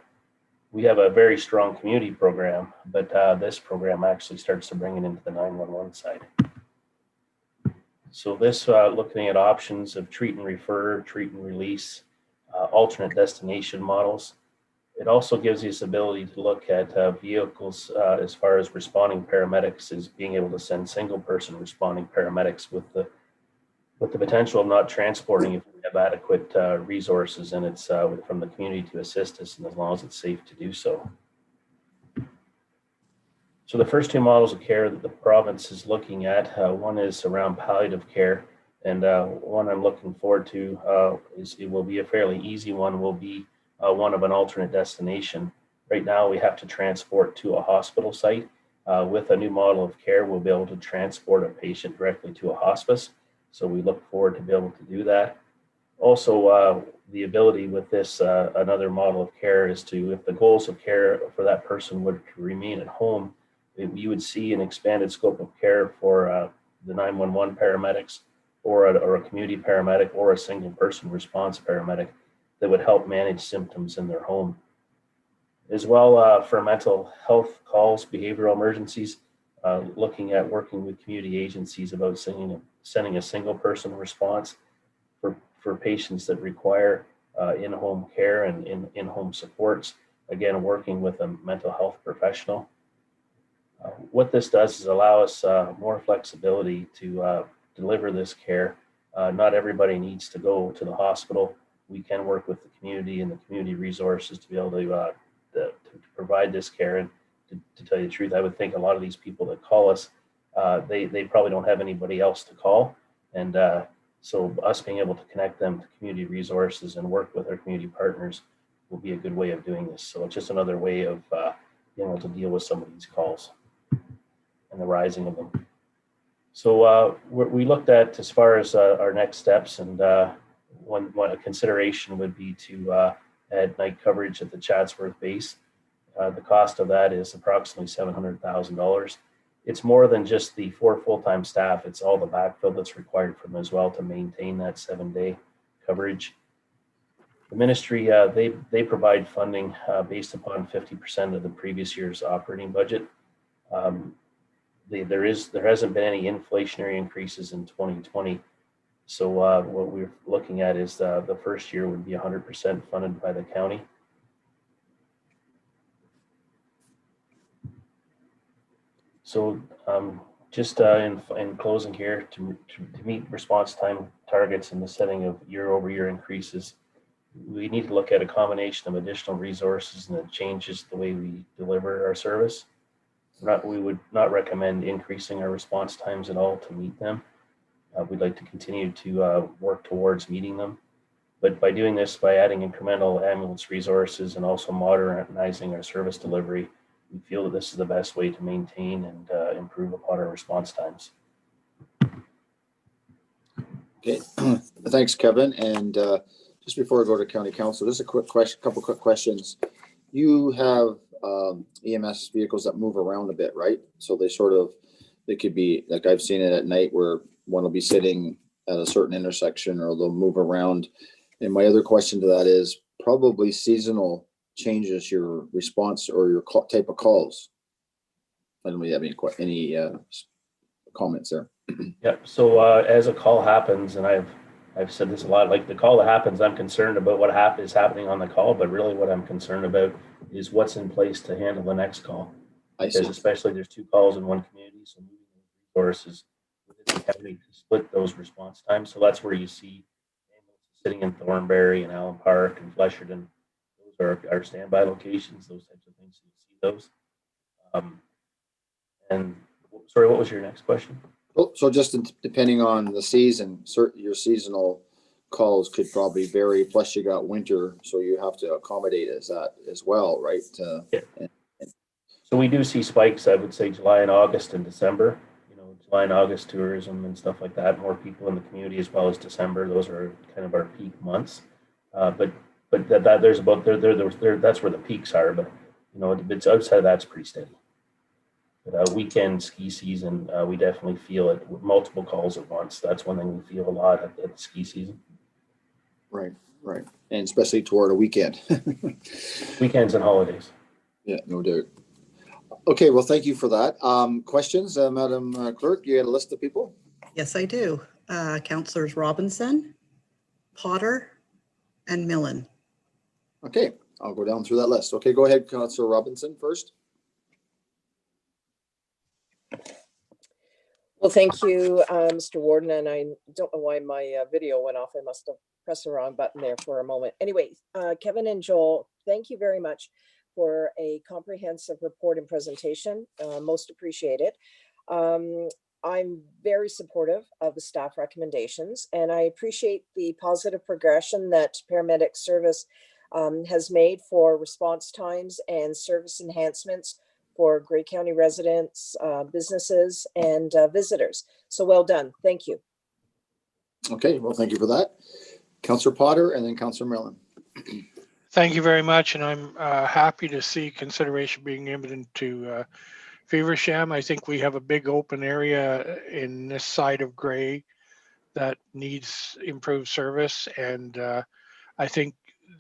We have a very strong community program, but this program actually starts to bring it into the 911 side. So this looking at options of treat and refer, treat and release, alternate destination models. It also gives us the ability to look at vehicles as far as responding paramedics, is being able to send single person responding paramedics with the potential of not transporting if we have adequate resources, and it's from the community to assist us, and as long as it's safe to do so. So the first two models of care that the province is looking at, one is around palliative care, and one I'm looking forward to it will be a fairly easy one, will be one of an alternate destination. Right now we have to transport to a hospital site. With a new model of care, we'll be able to transport a patient directly to a hospice. So we look forward to be able to do that. Also, the ability with this another model of care is to, if the goals of care for that person would remain at home, you would see an expanded scope of care for the 911 paramedics or a community paramedic or a single person response paramedic that would help manage symptoms in their home. As well, for mental health calls, behavioral emergencies, looking at working with community agencies about sending a single person response for patients that require in-home care and in-home supports, again, working with a mental health professional. What this does is allow us more flexibility to deliver this care. Not everybody needs to go to the hospital. We can work with the community and the community resources to be able to provide this care. And to tell you the truth, I would think a lot of these people that call us, they probably don't have anybody else to call. And so us being able to connect them to community resources and work with our community partners will be a good way of doing this. So it's just another way of being able to deal with some of these calls and the rising of them. So we looked at, as far as our next steps, and one a consideration would be to add night coverage at the Chatsworth base. The cost of that is approximately $700,000. It's more than just the 4 full-time staff. It's all the backfill that's required from them as well to maintain that 7-day coverage. The ministry, they provide funding based upon 50% of the previous year's operating budget. There hasn't been any inflationary increases in 2020. So what we're looking at is the first year would be 100% funded by the county. So just in closing here, to meet response time targets and the setting of year-over-year increases, we need to look at a combination of additional resources and it changes the way we deliver our service. We would not recommend increasing our response times at all to meet them. We'd like to continue to work towards meeting them. But by doing this, by adding incremental ambulance resources and also modernizing our service delivery, we feel that this is the best way to maintain and improve upon our response times. Okay, thanks, Kevin. And just before I go to County Council, just a quick question, couple quick questions. You have EMS vehicles that move around a bit, right? So they could be, like I've seen it at night where one will be sitting at a certain intersection or they'll move around. And my other question to that is probably seasonal changes your response or your type of calls. I don't know if you have any comments there. Yeah, so as a call happens, and I've said this a lot, like the call that happens, I'm concerned about what is happening on the call, but really what I'm concerned about is what's in place to handle the next call. Because especially there's 2 calls in one community, so moving resources within the county to split those response times. So that's where you see sitting in Thornbury and Allen Park and Flesherton. Those are our standby locations, those types of things. So you see those. And sorry, what was your next question? Well, so just depending on the season, your seasonal calls could probably vary. Plus, you got winter, so you have to accommodate that as well, right? Yeah. So we do see spikes. I would say July and August and December. You know, July and August tourism and stuff like that. More people in the community, as well as December. Those are kind of our peak months. But there's about that's where the peaks are. But you know, it's outside of that's pretty steady. But weekend ski season, we definitely feel it with multiple calls at once. That's one thing we feel a lot at the ski season. Right, right. And especially toward a weekend. Weekends and holidays. Yeah, no doubt. Okay, well, thank you for that. Questions, Madam Clerk, you had a list of people? Yes, I do. Councillors Robinson, Potter, and Millen. Okay, I'll go down through that list. Okay, go ahead, Councillor Robinson first. Well, thank you, Mr. Warden, and I don't know why my video went off. I must have pressed the wrong button there for a moment. Anyway, Kevin and Joel, thank you very much for a comprehensive report and presentation. Most appreciated. I'm very supportive of the staff recommendations, and I appreciate the positive progression that paramedic service has made for response times and service enhancements for Grey County residents, businesses, and visitors. So well done. Thank you. Okay, well, thank you for that. Councillor Potter and then Councillor Millen. Thank you very much, and I'm happy to see consideration being given to Feversham. I think we have a big open area in this side of Gray that needs improved service, and I think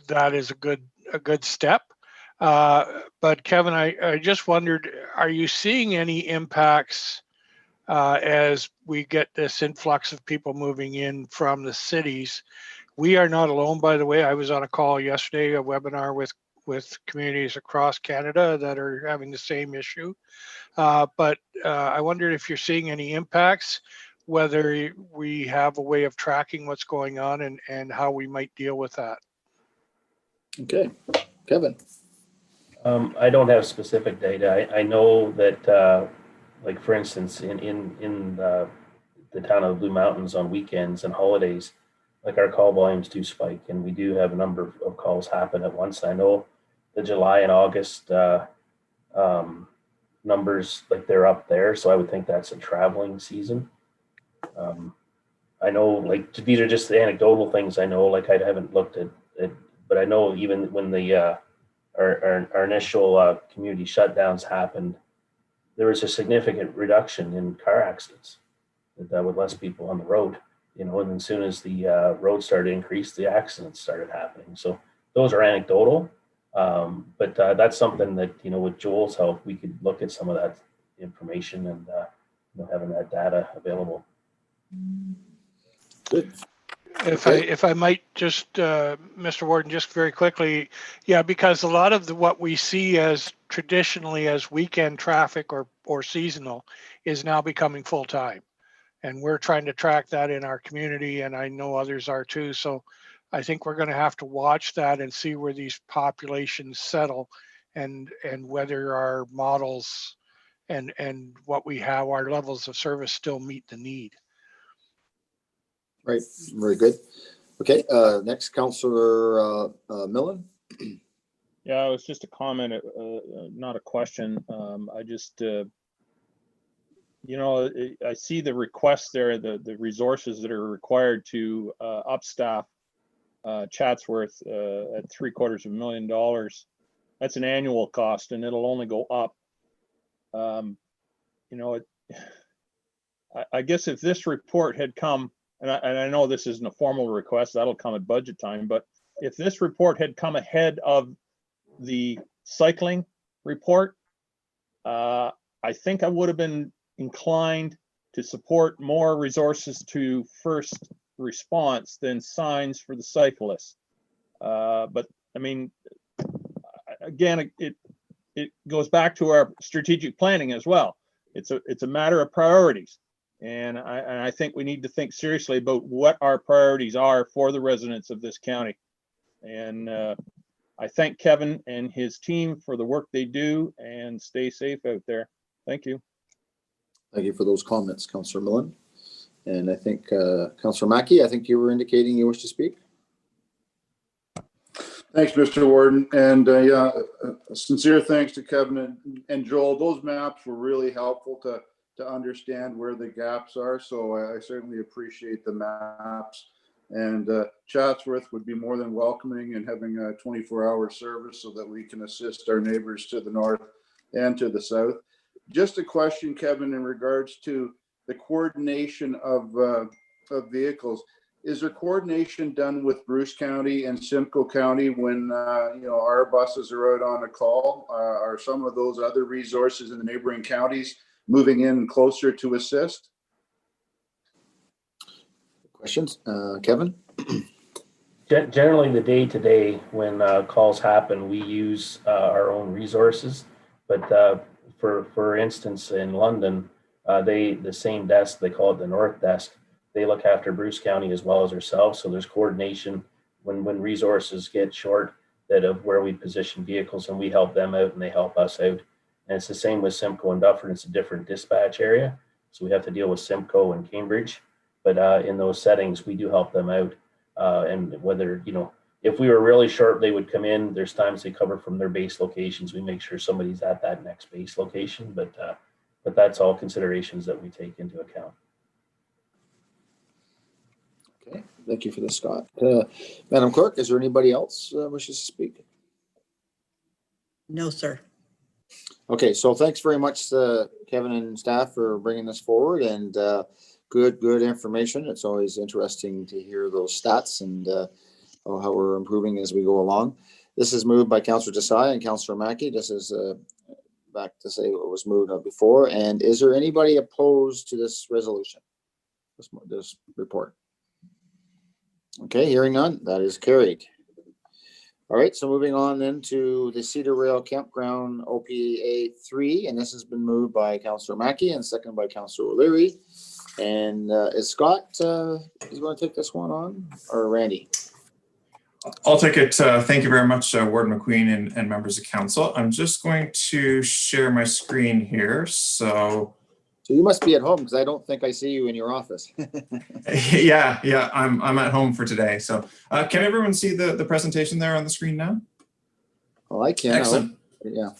that is a good step. But Kevin, I just wondered, are you seeing any impacts as we get this influx of people moving in from the cities? We are not alone, by the way. I was on a call yesterday, a webinar with communities across Canada that are having the same issue. But I wondered if you're seeing any impacts, whether we have a way of tracking what's going on and how we might deal with that. Okay, Kevin. I don't have specific data. I know that, like for instance, in the town of Blue Mountains on weekends and holidays, like our call volumes do spike, and we do have a number of calls happen at once. I know the July and August numbers, like they're up there, so I would think that's a traveling season. I know, like, these are just the anecdotal things I know. Like, I haven't looked at it, but I know even when the our initial community shutdowns happened, there was a significant reduction in car accidents with less people on the road. You know, and as soon as the road started to increase, the accidents started happening. So those are anecdotal, but that's something that, you know, with Joel's help, we could look at some of that information and you know, having that data available. Good. If I might just, Mr. Warden, just very quickly, yeah, because a lot of what we see as traditionally as weekend traffic or seasonal is now becoming full time. And we're trying to track that in our community, and I know others are too. So I think we're going to have to watch that and see where these populations settle and whether our models and what we have, our levels of service still meet the need. Right, very good. Okay, next, Councillor Millen. Yeah, it was just a comment, not a question. I just, you know, I see the requests there, the resources that are required to upstaff Chatsworth at $750,000. That's an annual cost, and it'll only go up. You know, I guess if this report had come, and I know this isn't a formal request, that'll come at budget time, but if this report had come ahead of the cycling report, I think I would have been inclined to support more resources to first response than signs for the cyclists. But I mean, again, it goes back to our strategic planning as well. It's a matter of priorities. And I think we need to think seriously about what our priorities are for the residents of this county. And I thank Kevin and his team for the work they do, and stay safe out there. Thank you. Thank you for those comments, Councillor Millen. And I think Councillor Mackey, I think you were indicating you wish to speak. Thanks, Mr. Warden. And yeah, sincere thanks to Kevin and Joel. Those maps were really helpful to understand where the gaps are. So I certainly appreciate the maps. And Chatsworth would be more than welcoming and having a 24-hour service so that we can assist our neighbors to the north and to the south. Just a question, Kevin, in regards to the coordination of vehicles. Is there coordination done with Bruce County and Simcoe County when you know, our buses are out on a call? Are some of those other resources in the neighboring counties moving in closer to assist? Questions, Kevin? Generally, the day-to-day when calls happen, we use our own resources. But for instance, in London, the same desk, they call it the North Desk, they look after Bruce County as well as ourselves. So there's coordination when resources get short, that of where we position vehicles, and we help them out and they help us out. And it's the same with Simcoe and Dufferin. It's a different dispatch area. So we have to deal with Simcoe and Cambridge. But in those settings, we do help them out. And whether, you know, if we were really short, they would come in. There's times they cover from their base locations. We make sure somebody's at that next base location. But that's all considerations that we take into account. Okay, Thank you for this, Scott. Madam Clerk, is there anybody else wishes to speak? No, sir. Okay, so thanks very much, Kevin and staff, for bringing this forward, and good information. It's always interesting to hear those stats and how we're improving as we go along. This is moved by Councillor Desai and Councillor Mackey. This is back to say what was moved on before. And is there anybody opposed to this resolution, this report? Okay, hearing none, that is carried. All right, so moving on then to the Cedar Rail Campground OPA 3, and this has been moved by Councillor Mackey and seconded by Councillor O'Leary. And is Scott is going to take this one on, or Randy? I'll take it. Thank you very much, Warden McQueen and members of council. I'm just going to share my screen here. So you must be at home, because I don't think I see you in your office. yeah, I'm at home for today. So can everyone see the presentation there on the screen now? Well, I can. Excellent. Yeah.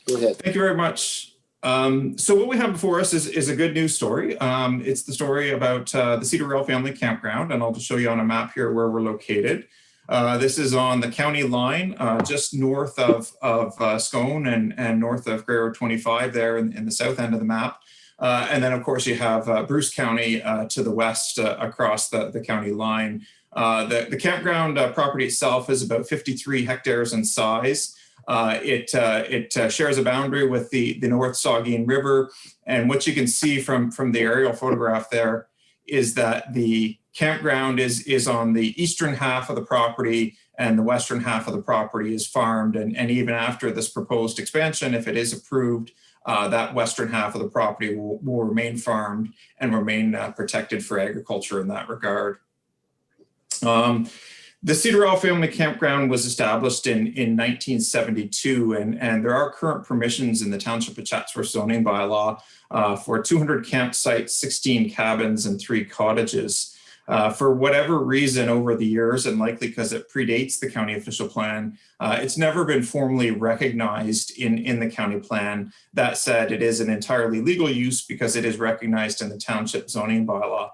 Go ahead. Thank you very much. So what we have before us is a good news story. It's the story about the Cedar Rail Family Campground, and I'll just show you on a map here where we're located. This is on the county line, just north of Scone and north of Grey Road 25 there in the south end of the map. And then, of course, you have Bruce County to the west across the county line. The campground property itself is about 53 hectares in size. It shares a boundary with the North Saugeen River. And what you can see from the aerial photograph there is that the campground is on the eastern half of the property, and the western half of the property is farmed. And even after this proposed expansion, if it is approved, that western half of the property will remain farmed and remain protected for agriculture in that regard. The Cedar Rail Family Campground was established in 1972, and there are current permissions in the Township of Chatsworth zoning bylaw for 200 campsites, 16 cabins, and 3 cottages. For whatever reason over the years, and likely because it predates the county official plan, it's never been formally recognized in the county plan. That said, it is an entirely legal use because it is recognized in the township zoning bylaw.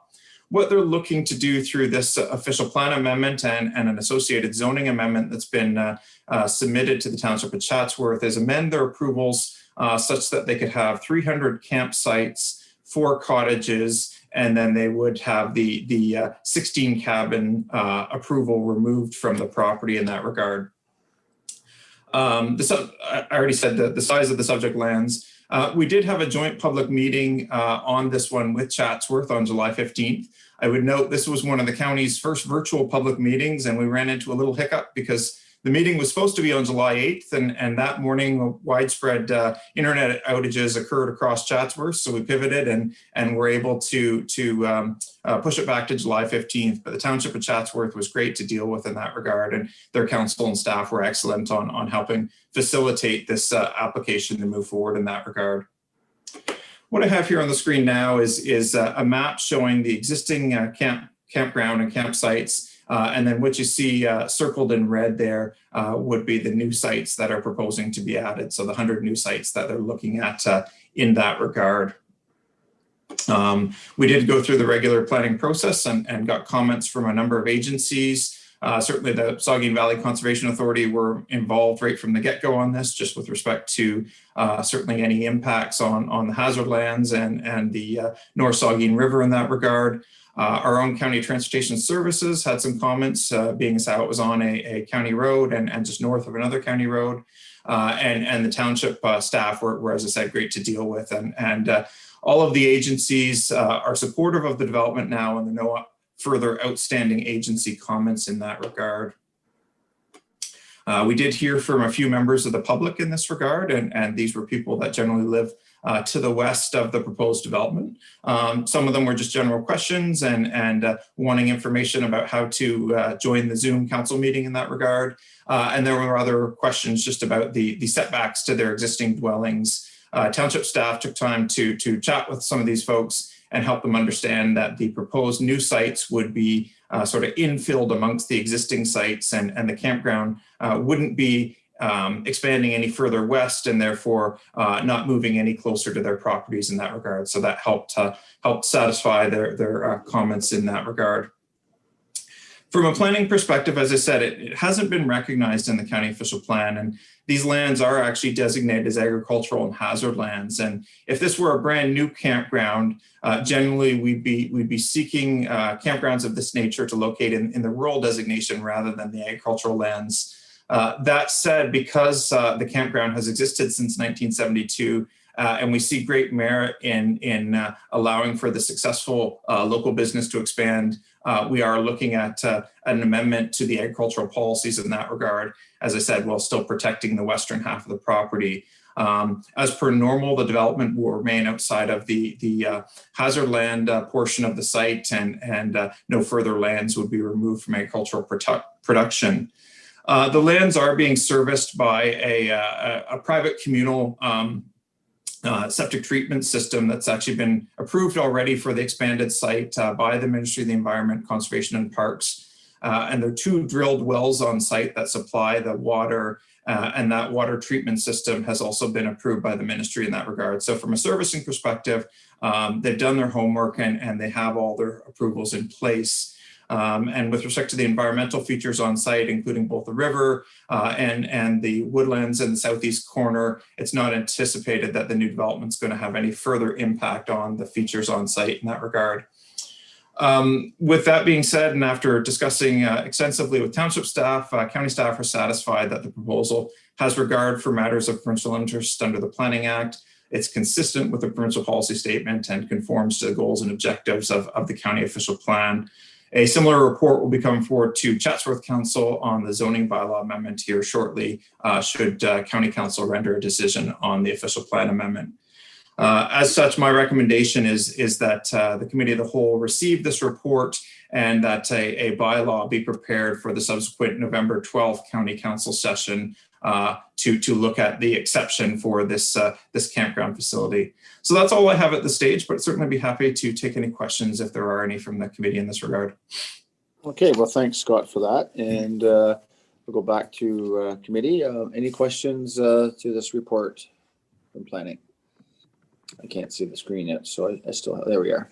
What they're looking to do through this official plan amendment and an associated zoning amendment that's been submitted to the Township of Chatsworth is amend their approvals such that they could have 300 campsites, 4 cottages, and then they would have the 16 cabin approval removed from the property in that regard. I already said the size of the subject lands. We did have a joint public meeting on this one with Chatsworth on July 15th. I would note this was one of the county's first virtual public meetings, and we ran into a little hiccup because the meeting was supposed to be on July 8th, and that morning widespread internet outages occurred across Chatsworth, so we pivoted and were able to push it back to July 15th. But the Township of Chatsworth was great to deal with in that regard, and their council and staff were excellent on helping facilitate this application to move forward in that regard. What I have here on the screen now is a map showing the existing campground and campsites. And then what you see circled in red there would be the new sites that are proposing to be added. So the 100 new sites that they're looking at in that regard. We did go through the regular planning process and got comments from a number of agencies. Certainly the Saugeen Valley Conservation Authority were involved right from the get-go on this, just with respect to certainly any impacts on the hazard lands and the North Saugeen River in that regard. Our own county transportation services had some comments, being as how it was on a county road and just north of another county road. And the township staff were, as I said, great to deal with. And all of the agencies are supportive of the development now, and there are no further outstanding agency comments in that regard. We did hear from a few members of the public in this regard, and these were people that generally live to the west of the proposed development. Some of them were just general questions and wanting information about how to join the Zoom council meeting in that regard. And there were other questions just about the setbacks to their existing dwellings. Township staff took time to chat with some of these folks and help them understand that the proposed new sites would be sort of infilled amongst the existing sites, and the campground wouldn't be expanding any further west, and therefore not moving any closer to their properties in that regard. So that helped satisfy their comments in that regard. From a planning perspective, as I said, it hasn't been recognized in the county official plan, and these lands are actually designated as agricultural and hazard lands. And if this were a brand new campground, generally we'd be seeking campgrounds of this nature to locate in the rural designation rather than the agricultural lands. That said, because the campground has existed since 1972, and we see great merit in allowing for the successful local business to expand, we are looking at an amendment to the agricultural policies in that regard, as I said, while still protecting the western half of the property. As per normal, the development will remain outside of the hazard land portion of the site, and no further lands would be removed from agricultural production. The lands are being serviced by a private communal septic treatment system that's actually been approved already for the expanded site by the Ministry of the Environment, Conservation and Parks. And there are 2 drilled wells on site that supply the water, and that water treatment system has also been approved by the ministry in that regard. So from a servicing perspective, they've done their homework and they have all their approvals in place. And with respect to the environmental features on site, including both the river and the woodlands in the southeast corner, it's not anticipated that the new development is going to have any further impact on the features on site in that regard. With that being said, and after discussing extensively with township staff, county staff are satisfied that the proposal has regard for matters of provincial interest under the Planning Act. It's consistent with the provincial policy statement and conforms to the goals and objectives of the county official plan. A similar report will be coming forward to Chatsworth Council on the zoning bylaw amendment here shortly, should County Council render a decision on the official plan amendment. As such, my recommendation is that the Committee of the Whole receive this report and that a bylaw be prepared for the subsequent November 12th County Council session to look at the exception for this campground facility. So that's all I have at this stage, but certainly be happy to take any questions if there are any from the committee in this regard. Okay, well, thanks, Scott, for that. And we'll go back to committee. Any questions to this report from planning? I can't see the screen yet, so I still have, there we are.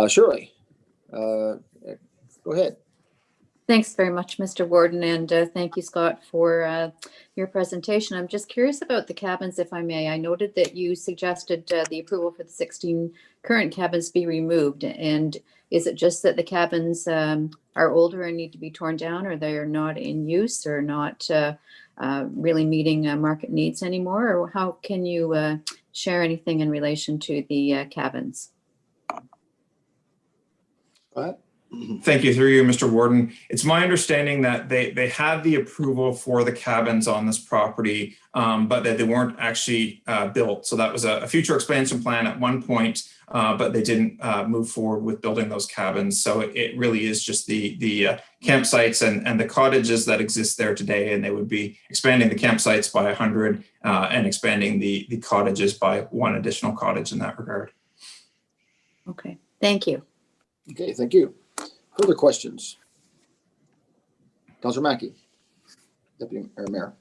Shirley, go ahead. Thanks very much, Mr. Warden, and thank you, Scott, for your presentation. I'm just curious about the cabins, if I may. I noted that you suggested the approval for the 16 current cabins be removed. And is it just that the cabins are older and need to be torn down, or they are not in use, or not really meeting market needs anymore? Or how can you share anything in relation to the cabins? What? Thank you, through you, Mr. Warden. It's my understanding that they had the approval for the cabins on this property, but that they weren't actually built. So that was a future expansion plan at one point, but they didn't move forward with building those cabins. So it really is just the campsites and the cottages that exist there today, and they would be expanding the campsites by 100 and expanding the cottages by 1 additional cottage in that regard. Okay, thank you. Okay, thank you. Further questions? Councillor Mackey, Deputy or Mayor.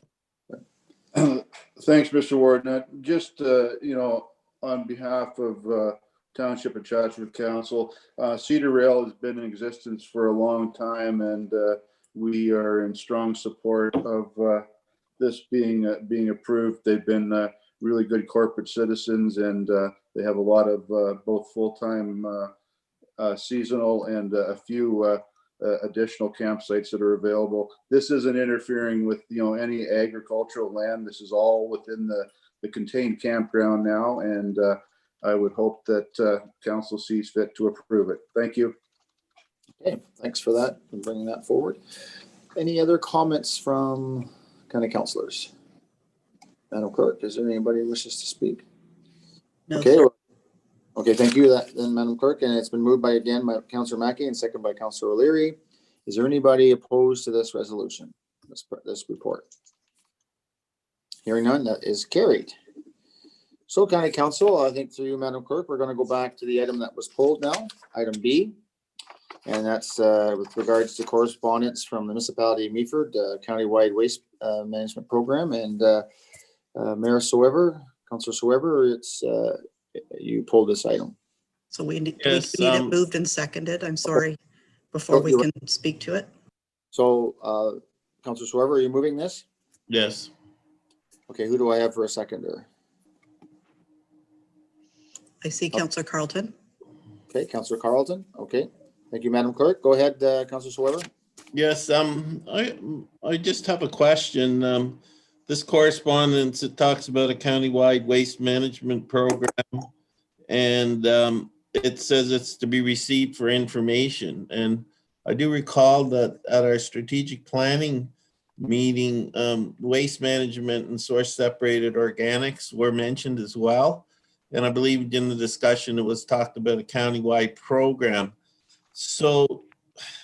Thanks, Mr. Warden. Just, on behalf of Township of Chatsworth Council, Cedar Rail has been in existence for a long time, and we are in strong support of this being approved. They've been really good corporate citizens, and they have a lot of both full-time seasonal and a few additional campsites that are available. This isn't interfering with any agricultural land. This is all within the contained campground now, and I would hope that council sees fit to approve it. Thank you. Okay, thanks for that and bringing that forward. Any other comments from county councillors? Madam Clerk, is there anybody who wishes to speak? No, okay. sir. Okay, thank you, then, Madam Clerk, and it's been moved by Councillor Mackey and seconded by Councillor O'Leary. Is there anybody opposed to this resolution, this report? Hearing none, that is carried. So, County Council, I think through you, Madam Clerk, we're going to go back to the item that was pulled now, item B, and that's with regards to correspondence from the municipality of Meaford, countywide waste management program, and Mayor Soever, Councillor Soever, it's you pulled this item. So we need Yes, it moved and seconded. I'm sorry. before we can speak to it. So, Councillor Swerver, are you moving this? Yes. Okay, who do I have for a seconder? I see Councillor Carlton. Okay, Councillor Carlton. Okay, thank you, Madam Clerk. Go ahead, Councillor Swerver. Yes, I just have a question. This correspondence, it talks about a countywide waste management program, and it says it's to be received for information. And I do recall that at our strategic planning meeting, waste management and source separated organics were mentioned as well. And I believe in the discussion, it was talked about a countywide program. So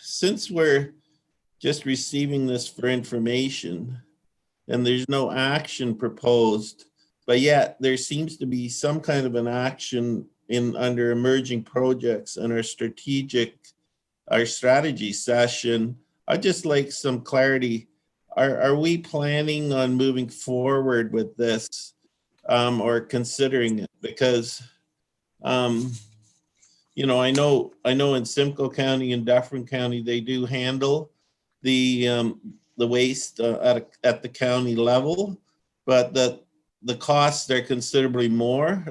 since we're just receiving this for information and there's no action proposed, but yet there seems to be some kind of an action in under emerging projects and our strategy session, I'd just like some clarity. Are we planning on moving forward with this or considering it? Because you know, I know in Simcoe County and Dufferin County, they do handle the waste at the county level, but the costs are considerably more.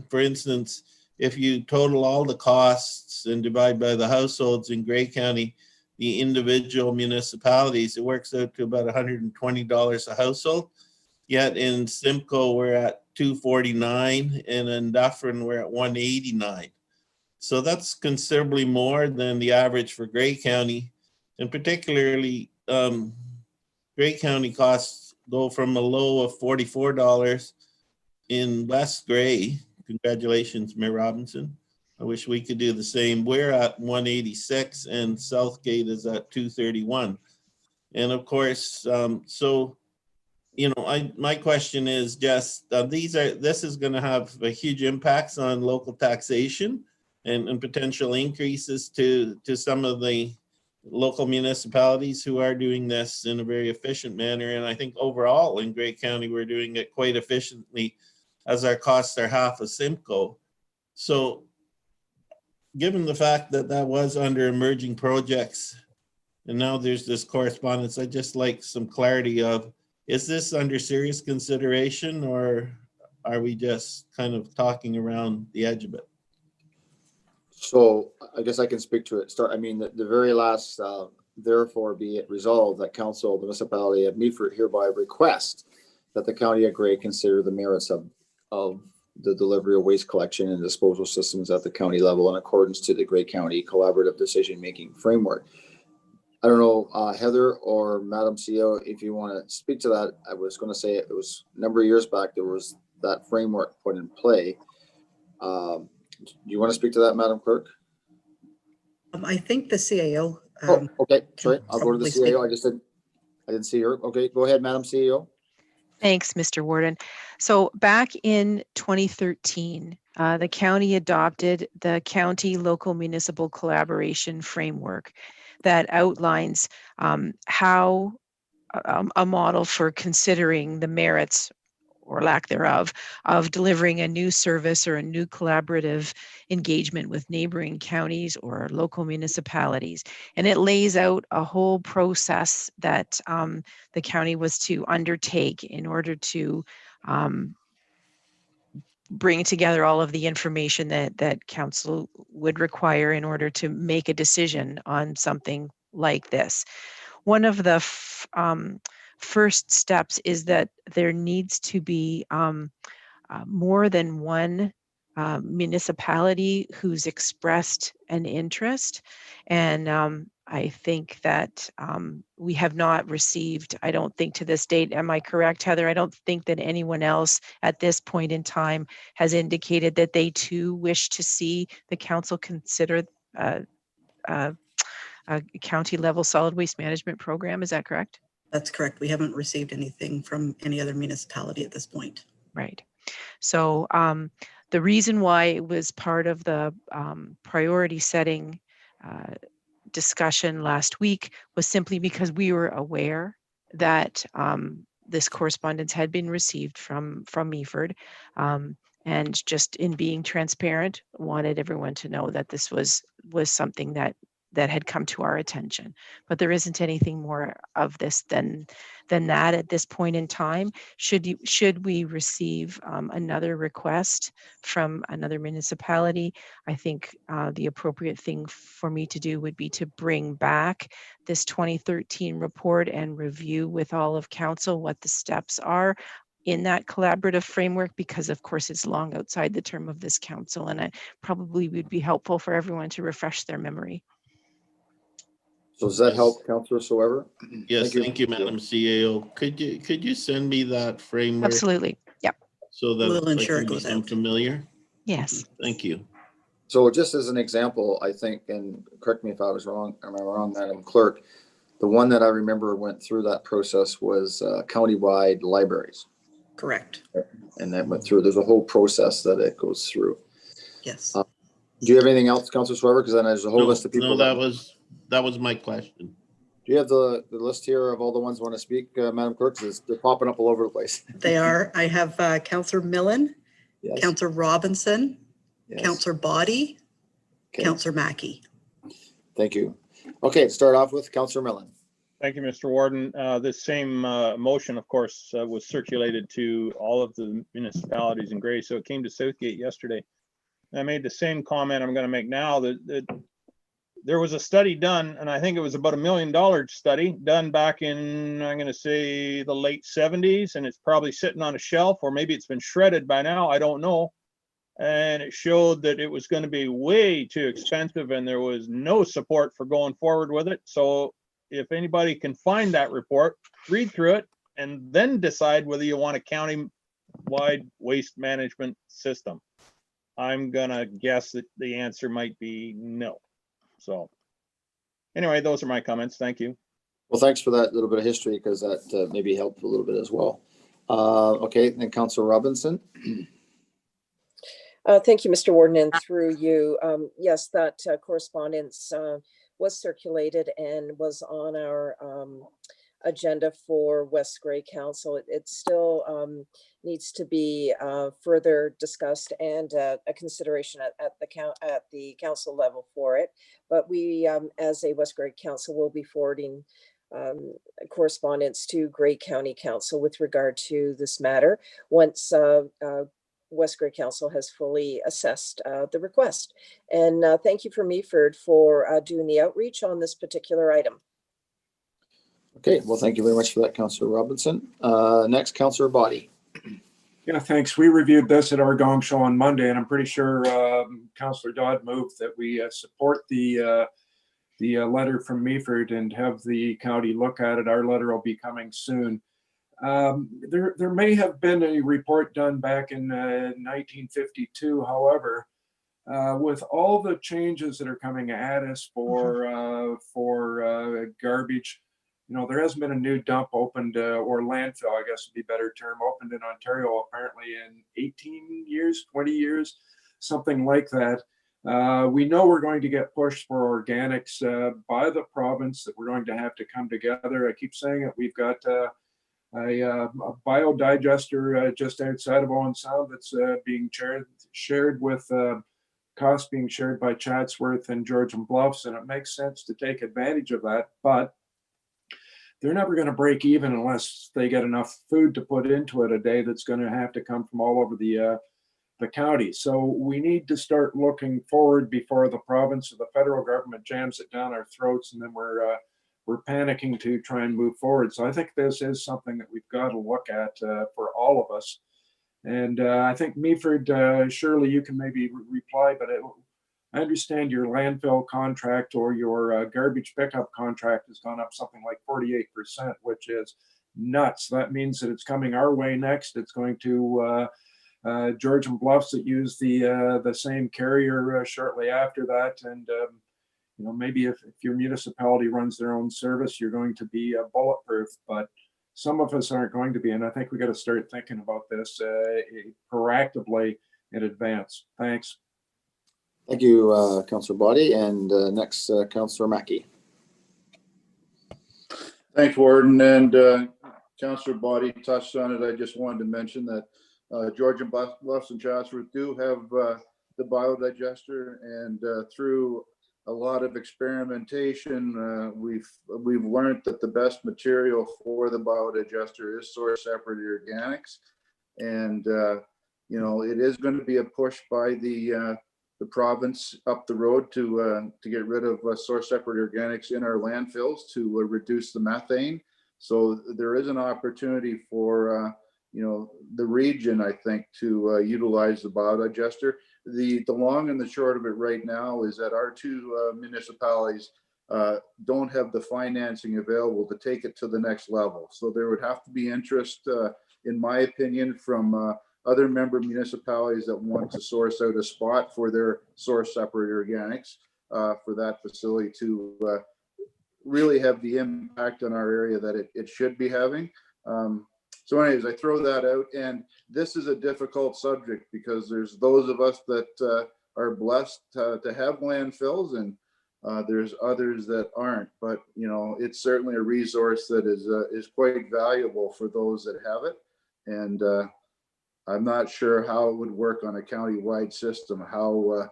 For instance, if you total all the costs and divide by the households in Grey County, the individual municipalities, it works out to about $120 a household. Yet in Simcoe, we're at $249, and in Dufferin, we're at $189. So that's considerably more than the average for Grey County. And particularly, Grey County costs go from a low of $44 in West Grey. Congratulations, Mayor Robinson. I wish we could do the same. We're at 186 and Southgate is at 231. And of course, so, you know, my question is just, this is going to have a huge impacts on local taxation and potential increases to some of the local municipalities who are doing this in a very efficient manner. And I think overall in Grey County, we're doing it quite efficiently as our costs are half of Simcoe. So given the fact that that was under emerging projects, and now there's this correspondence, I'd just like some clarity of, is this under serious consideration or are we just kind of talking around the edge of it? So I guess I can speak to it. I mean, the very last, therefore be it resolved that Council of the Municipality of Meaford hereby request that the County of Grey consider the merits of the delivery of waste collection and disposal systems at the county level in accordance to the Grey County Collaborative Decision-Making Framework. I don't know, Heather or Madam CEO, if you want to speak to that. I was going to say it was a number of years back, there was that framework put in play. Do you want to speak to that, Madam Clerk? I think the CAO. Okay, sorry, I'll go to the CAO. I didn't see her. Okay, go ahead, Madam CEO. Thanks, Mr. Warden. So back in 2013, the county adopted the County Local Municipal Collaboration Framework that outlines how a model for considering the merits or lack thereof of delivering a new service or a new collaborative engagement with neighboring counties or local municipalities. And it lays out a whole process that the county was to undertake in order to bring together all of the information that council would require in order to make a decision on something like this. One of the first steps is that there needs to be more than one municipality who's expressed an interest. And I think that we have not received, I don't think to this date, am I correct, Heather? I don't think that anyone else at this point in time has indicated that they too wish to see the council consider a county level solid waste management program. Is that correct? That's correct. We haven't received anything from any other municipality at this point. Right. So the reason why it was part of the priority setting discussion last week was simply because we were aware that this correspondence had been received from Meaford, and just in being transparent, wanted everyone to know that this was something that that had come to our attention. But there isn't anything more of this than that at this point in time. Should we receive another request from another municipality, I think the appropriate thing for me to do would be to bring back this 2013 report and review with all of council what the steps are in that collaborative framework, because of course it's long outside the term of this council, and it probably would be helpful for everyone to refresh their memory. So does that help, Councillor Soever? Yes, thank you, Madam CAO. Could you send me that framework? Absolutely. Yep. So that We'll ensure I it can goes become out. familiar? Yes. Thank you. So just as an example, I think, and correct me if I was wrong, am I wrong, Madam Clerk? The one that I remember went through that process was countywide libraries. Correct. And that went through, there's a whole process that it goes through. Yes. Do you have anything else, Councillor Swever? Because then there's a whole list of people. No, that was my question. Do you have the list here of all the ones who want to speak, Madam Clerk? Because they're popping up all over the place. They are. I have Councillor Millen, Yes. Councillor Robinson, Yes. Councillor Body, Okay. Councillor Mackey. Thank you. Okay, to start off with Councillor Millen. Thank you, Mr. Warden. This same motion, of course, was circulated to all of the municipalities in Gray, so it came to Southgate yesterday. And I made the same comment I'm going to make now, that there was a study done, and I think it was about $1 million study done back in, I'm going to say, the late 70s, and it's probably sitting on a shelf, or maybe it's been shredded by now, I don't know. And it showed that it was going to be way too expensive, and there was no support for going forward with it. So if anybody can find that report, read through it, and then decide whether you want a county-wide waste management system. I'm gonna guess that the answer might be no. So anyway, those are my comments. Thank you. Well, thanks for that little bit of history, because that maybe helped a little bit as well. Okay, then Councillor Robinson. Thank you, Mr. Warden, and through you. Yes, that correspondence was circulated and was on our agenda for West Gray Council. It still needs to be further discussed and a consideration at the council level for it. But we, as a West Gray Council, will be forwarding correspondence to Gray County Council with regard to this matter once West Gray Council has fully assessed the request. And thank you for Meaford for doing the outreach on this particular item. Okay, well, thank you very much for that, Councillor Robinson. Next, Councillor Body. Yeah, thanks. We reviewed this at our Gong Show on Monday, and I'm pretty sure Councillor Dodd moved that we support the letter from Meaford and have the county look at it. Our letter will be coming soon. There may have been a report done back in 1952. However, with all the changes that are coming at us for garbage, you know, there hasn't been a new dump opened or landfill, I guess would be a better term, opened in Ontario apparently in 18 years, 20 years, something like that. We know we're going to get pushed for organics by the province, that we're going to have to come together. I keep saying it. We've got a biodigester just outside of Owen Sound that's being shared with costs being shared by Chatsworth and Georgian Bluffs, and it makes sense to take advantage of that. But they're never going to break even unless they get enough food to put into it a day that's going to have to come from all over the county. So we need to start looking forward before the province or the federal government jams it down our throats, and then we're panicking to try and move forward. So I think this is something that we've got to look at for all of us. And I think Meaford, Shirley, you can maybe reply, but I understand your landfill contract or your garbage pickup contract has gone up something like 48%, which is nuts. That means that it's coming our way next. It's going to Georgian Bluffs that use the same carrier shortly after that. And you know, maybe if your municipality runs their own service, you're going to be bulletproof, but some of us aren't going to be. And I think we got to start thinking about this proactively in advance. Thanks. Thank you, Councillor Body. And next, Councillor Mackey. Thanks, Warden. And Councillor Body touched on it. I just wanted to mention that Georgian Bluffs and Chatsworth do have the biodigester, and through a lot of experimentation. We've learned that the best material for the biodigester is source separated organics, and you know, it is going to be a push by the province up the road to get rid of source separated organics in our landfills to reduce the methane. So there is an opportunity for you know, the region, I think, to utilize the biodigester. The long and the short of it right now is that our two municipalities don't have the financing available to take it to the next level. So there would have to be interest, in my opinion, from other member municipalities that want to source out a spot for their source separated organics for that facility to really have the impact on our area that it should be having. So anyways, I throw that out, and this is a difficult subject because there's those of us that are blessed to have landfills, and there's others that aren't. But you know, it's certainly a resource that is quite valuable for those that have it. And I'm not sure how it would work on a county-wide system, how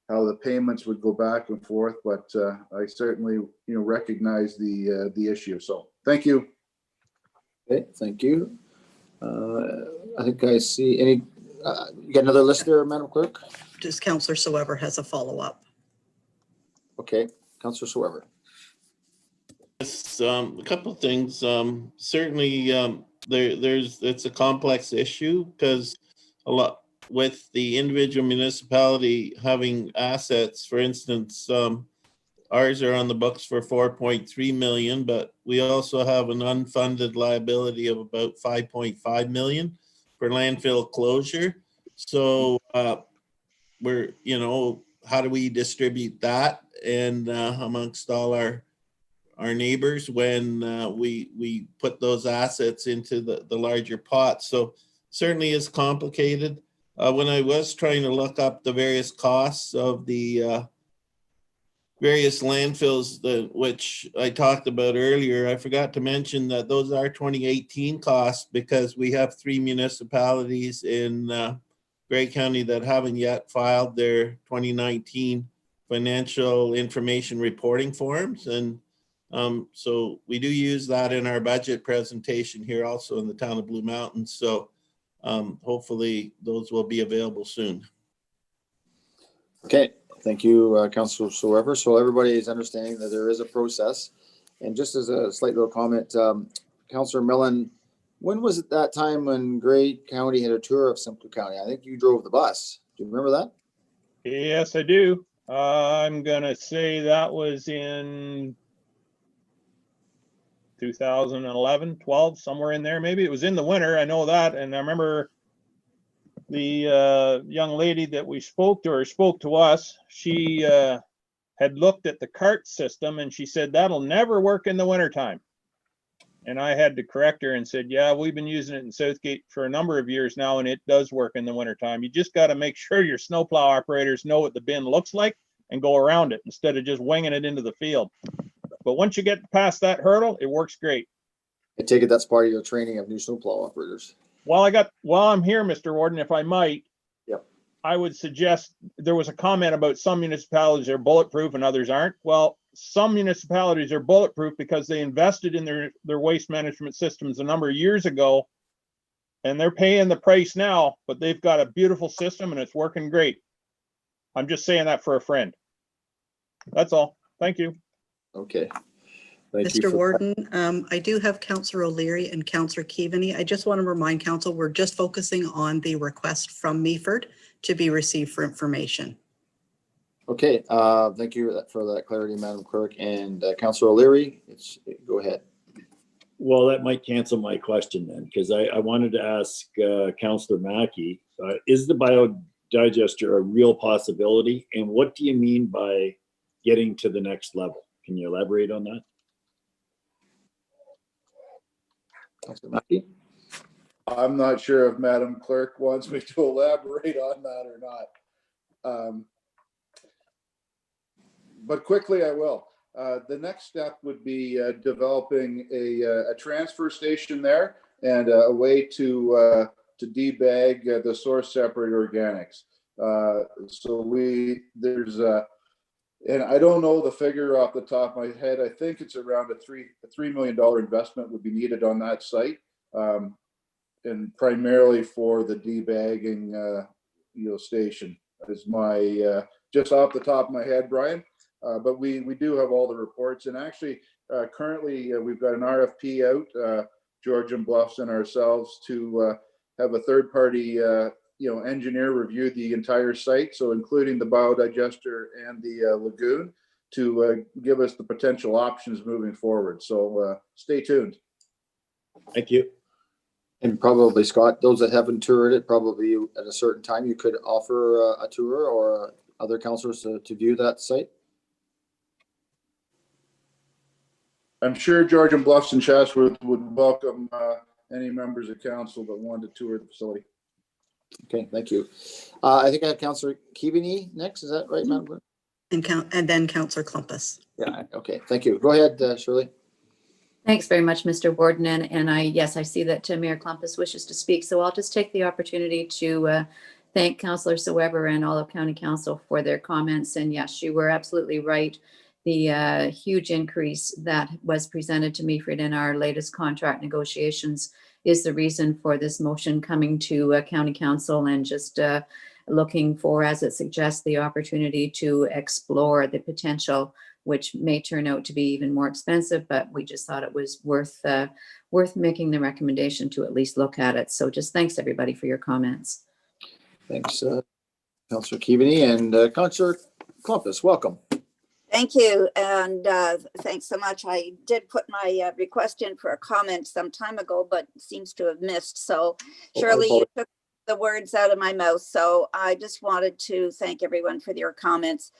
the payments would go back and forth, but I certainly, you know, recognize the issue. So thank you. Okay, thank you. I think I see any, you got another list there, Madam Clerk? Just Councillor Soever has a follow-up. Okay, Councillor Soever. Yes, a couple of things. Certainly, it's a complex issue because a lot with the individual municipality having assets. For instance, ours are on the books for 4.3 million, but we also have an unfunded liability of about 5.5 million for landfill closure. So we're, you know, how do we distribute that and amongst all our neighbors when we put those assets into the larger pot? So certainly is complicated. When I was trying to look up the various costs of the various landfills which I talked about earlier, I forgot to mention that those are 2018 costs because we have 3 municipalities in Grey County that haven't yet filed their 2019 financial information reporting forms. And so we do use that in our budget presentation here also in the town of Blue Mountains. So hopefully those will be available soon. Okay, thank you, Councillor Soever. So everybody is understanding that there is a process. And just as a slight little comment, Councillor Millen, when was it that time when Grey County had a tour of Simcoe County? I think you drove the bus. Do you remember that? Yes, I do. I'm gonna say that was in 2011, 12, somewhere in there. Maybe it was in the winter. I know that. And I remember the young lady that we spoke to or spoke to us, she had looked at the cart system and she said, that'll never work in the wintertime. And I had to correct her and said, yeah, we've been using it in Southgate for a number of years now, and it does work in the wintertime. You just got to make sure your snowplow operators know what the bin looks like and go around it instead of just winging it into the field. But once you get past that hurdle, it works great. I take it that's part of your training of new snowplow operators. While I'm here, Mr. Warden, if I might, yep, I would suggest, there was a comment about some municipalities are bulletproof and others aren't. Well, some municipalities are bulletproof because they invested in their waste management systems a number of years ago, and they're paying the price now, but they've got a beautiful system and it's working great. I'm just saying that for a friend. That's all. Thank you. Okay. Thank Mr. Warden, I do have Councillor O'Leary and Councillor Keaveney. I just want to remind Council, we're just focusing on the request from Meaford to be received for information. Okay, thank you for that clarity, Madam Clerk. And Councillor O'Leary, go ahead. Well, that might cancel my question then, because I wanted to ask Councillor Mackey, is the biodigester a real possibility? And what do you mean by getting to the next level? Can you elaborate on that? Councillor Mackey? I'm not sure if Madam Clerk wants me to elaborate on that or not. But quickly I will. The next step would be developing a transfer station there and a way to debag the source separated organics. So And I don't know the figure off the top of my head. I think it's around a $3 million investment would be needed on that site, and primarily for the debagging, station is my just off the top of my head, Brian. But we do have all the reports, and actually currently we've got an RFP out, Georgian Bluffs and ourselves, to have a third party engineer review the entire site, so including the biodigester and the lagoon, to give us the potential options moving forward. So stay tuned. Thank you. And probably, Scott, those that haven't toured it, probably at a certain time you could offer a tour, or other councillors to view that site. I'm sure Georgian Bluffs and Chatsworth would welcome any members of council that wanted to tour the facility. Okay, thank you. I think I have Councillor Keaveney next. Is that right, Madam Clerk? And then Councillor Klumpus. Yeah. Okay. Thank you. Go ahead, Shirley. Thanks very much, Mr. Warden. And I see that Mayor Klumpus wishes to speak. So I'll just take the opportunity to thank Councillor Soever and all of County Council for their comments. And yes, you were absolutely right. The huge increase that was presented to Meaford in our latest contract negotiations is the reason for this motion coming to County Council, and just looking for, as it suggests, the opportunity to explore the potential, which may turn out to be even more expensive, but we just thought it was worth making the recommendation to at least look at it. So just thanks everybody for your comments. Thanks, Councillor Keaveney, and Councillor Klumpus. Welcome. Thank you, and thanks so much. I did put my request in for a comment some time ago, but seems to have missed. So Shirley, you took the words out of my mouth. So I just wanted to thank everyone for your comments.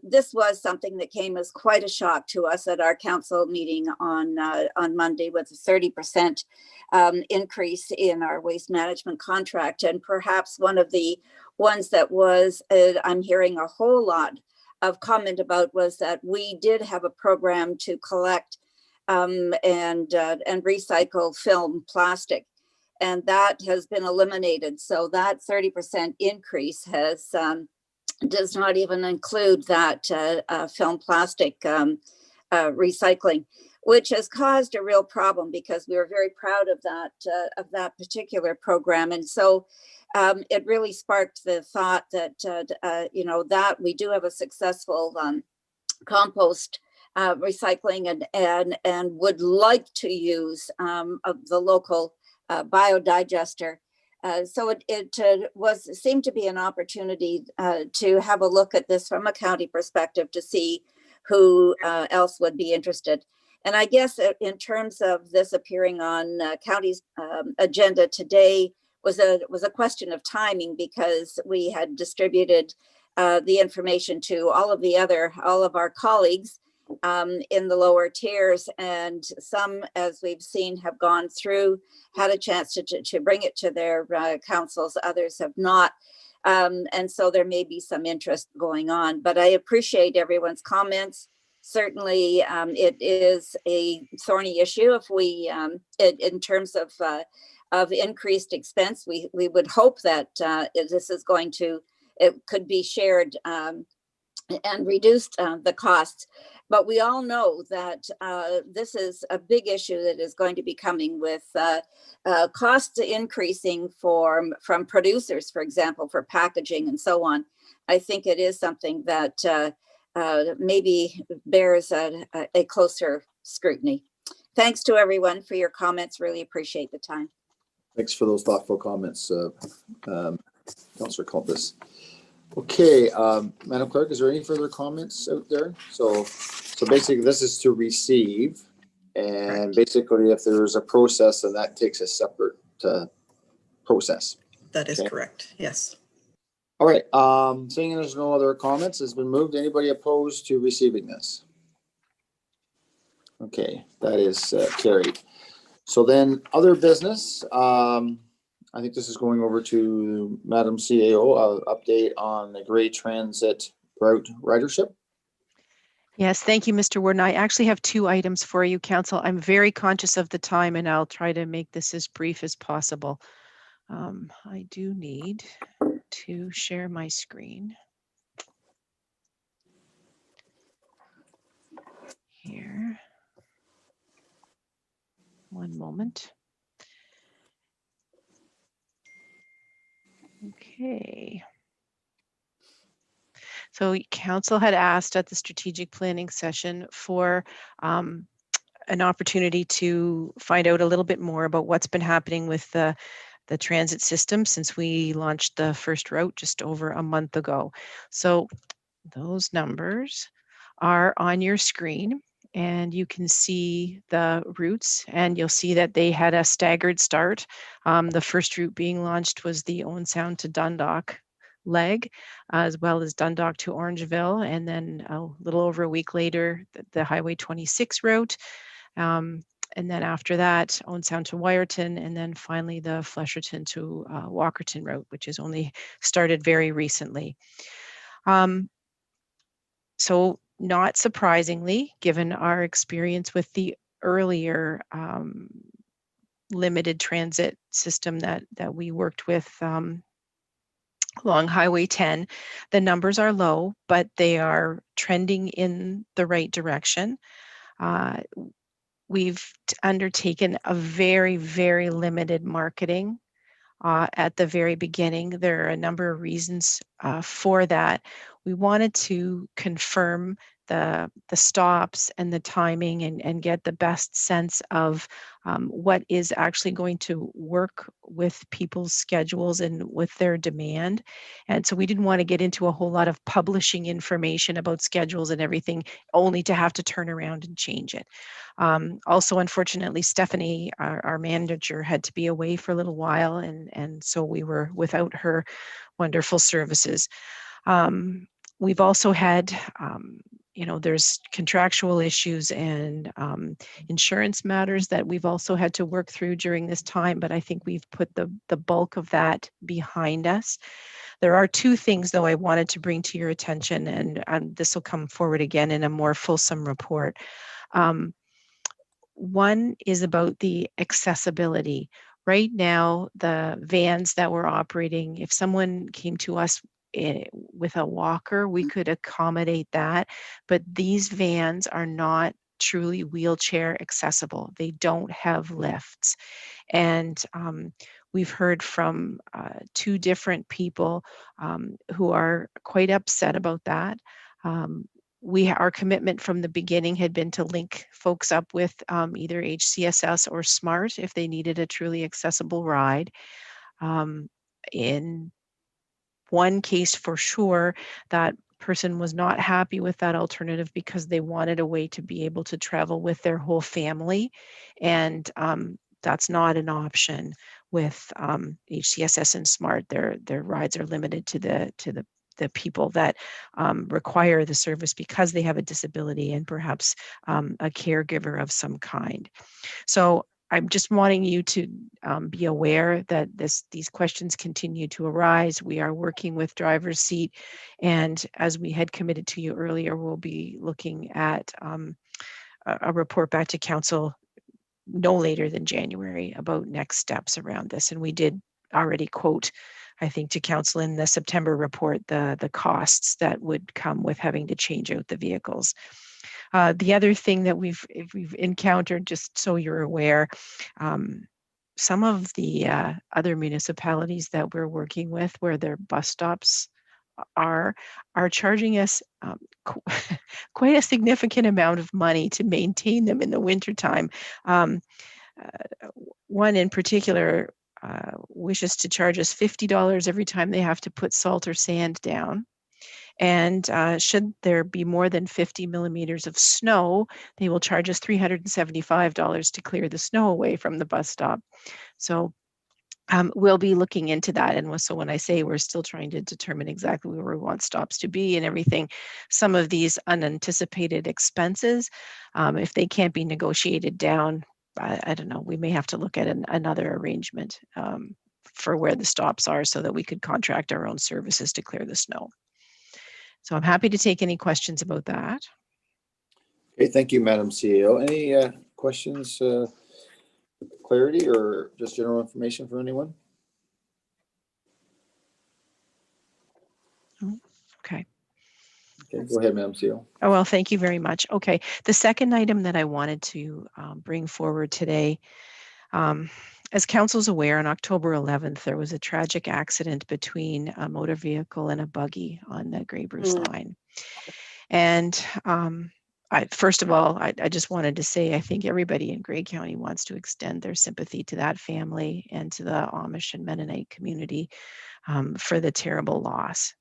This was something that came as quite a shock to us at our council meeting on Monday, with a 30% increase in our waste management contract. And perhaps one of the ones that was, I'm hearing a whole lot of comment about, was that we did have a program to collect and recycle film plastic, and that has been eliminated. So that 30% increase has does not even include that film plastic recycling, which has caused a real problem, because we were very proud of that particular program. And so it really sparked the thought that that we do have a successful compost recycling, and would like to use the local biodigester. So it seemed to be an opportunity to have a look at this from a county perspective, to see who else would be interested. And I guess in terms of this appearing on county's agenda today, was a question of timing, because we had distributed the information to all of our colleagues in the lower tiers, and some, as we've seen, have gone through, had a chance to bring it to their councils, others have not. And so there may be some interest going on, but I appreciate everyone's comments. Certainly, it is a thorny issue if we, in terms of increased expense. We would hope that this is going to, it could be shared and reduced the costs. But we all know that this is a big issue that is going to be coming, with costs increasing from producers, for example, for packaging and so on. I think it is something that maybe bears a closer scrutiny. Thanks to everyone for your comments. Really appreciate the time. Thanks for those thoughtful comments, Councillor Klumpus. Okay, Madam Clerk, is there any further comments out there? So basically this is to receive, and basically if there's a process, then that takes a separate process. That is correct, yes. All right, seeing there's no other comments, it's been moved. Anybody opposed to receiving this? Okay, that is carried. So then other business, I think this is going over to Madam CAO, update on the Grey Transit route ridership. Yes, thank you, Mr. Warden. I actually have two items for you, Council. I'm very conscious of the time, and I'll try to make this as brief as possible. I do need to share my screen. here. One moment. Okay. So council had asked at the strategic planning session for an opportunity to find out a little bit more about what's been happening with the transit system since we launched the first route just over a month ago. So those numbers are on your screen and you can see the routes and you'll see that they had a staggered start. The first route being launched was the Owen Sound to Dundalk leg, as well as Dundalk to Orangeville, and then a little over a week later, the Highway 26 route. And then after that, Owen Sound to Wyerton, and then finally the Flesherton to Walkerton route, which has only started very recently. So not surprisingly, given our experience with the earlier limited transit system that we worked with along Highway 10, the numbers are low, but they are trending in the right direction. We've undertaken a very, very limited marketing at the very beginning. There are a number of reasons for that. We wanted to confirm the stops and the timing and get the best sense of what is actually going to work with people's schedules and with their demand. And so we didn't want to get into a whole lot of publishing information about schedules and everything only to have to turn around and change it. Also, unfortunately, Stephanie, our manager, had to be away for a little while, and so we were without her wonderful services. We've also had, there's contractual issues and insurance matters that we've also had to work through during this time, but I think we've put the bulk of that behind us. There are two things, though, I wanted to bring to your attention, and this will come forward again in a more fulsome report. One is about the accessibility. Right now, the vans that we're operating, if someone came to us with a walker, we could accommodate that, but these vans are not truly wheelchair accessible. They don't have lifts. And we've heard from two different people who are quite upset about that. Our commitment from the beginning had been to link folks up with either HCSS or SMART if they needed a truly accessible ride. In one case for sure, that person was not happy with that alternative because they wanted a way to be able to travel with their whole family. And that's not an option with HCSS and SMART. Their rides are limited to the people that require the service because they have a disability and perhaps a caregiver of some kind. So I'm just wanting you to be aware that these questions continue to arise. We are working with driver's seat, and as we had committed to you earlier, we'll be looking at a report back to council no later than January about next steps around this. And we did already quote, I think, to council in the September report, the costs that would come with having to change out the vehicles. The other thing that we've encountered, just so you're aware, some of the other municipalities that we're working with where their bus stops are charging us quite a significant amount of money to maintain them in the wintertime. One in particular wishes to charge us $50 every time they have to put salt or sand down. And should there be more than 50 millimeters of snow, they will charge us $375 to clear the snow away from the bus stop. So we'll be looking into that. And so when I say we're still trying to determine exactly where we want stops to be and everything, some of these unanticipated expenses, if they can't be negotiated down, I don't know, we may have to look at another arrangement for where the stops are so that we could contract our own services to clear the snow. So I'm happy to take any questions about that. Okay, thank you, Madam CEO. Any questions, clarity, or just general information for anyone? Okay. Okay, go ahead, Madam CEO. Oh, well, thank you very much. Okay, the second item that I wanted to bring forward today, as council's aware, on October 11th, there was a tragic accident between a motor vehicle and a buggy on the Grey Bruce line. And first of all, I just wanted to say, I think everybody in Grey County wants to extend their sympathy to that family and to the Amish and Mennonite community for the terrible loss.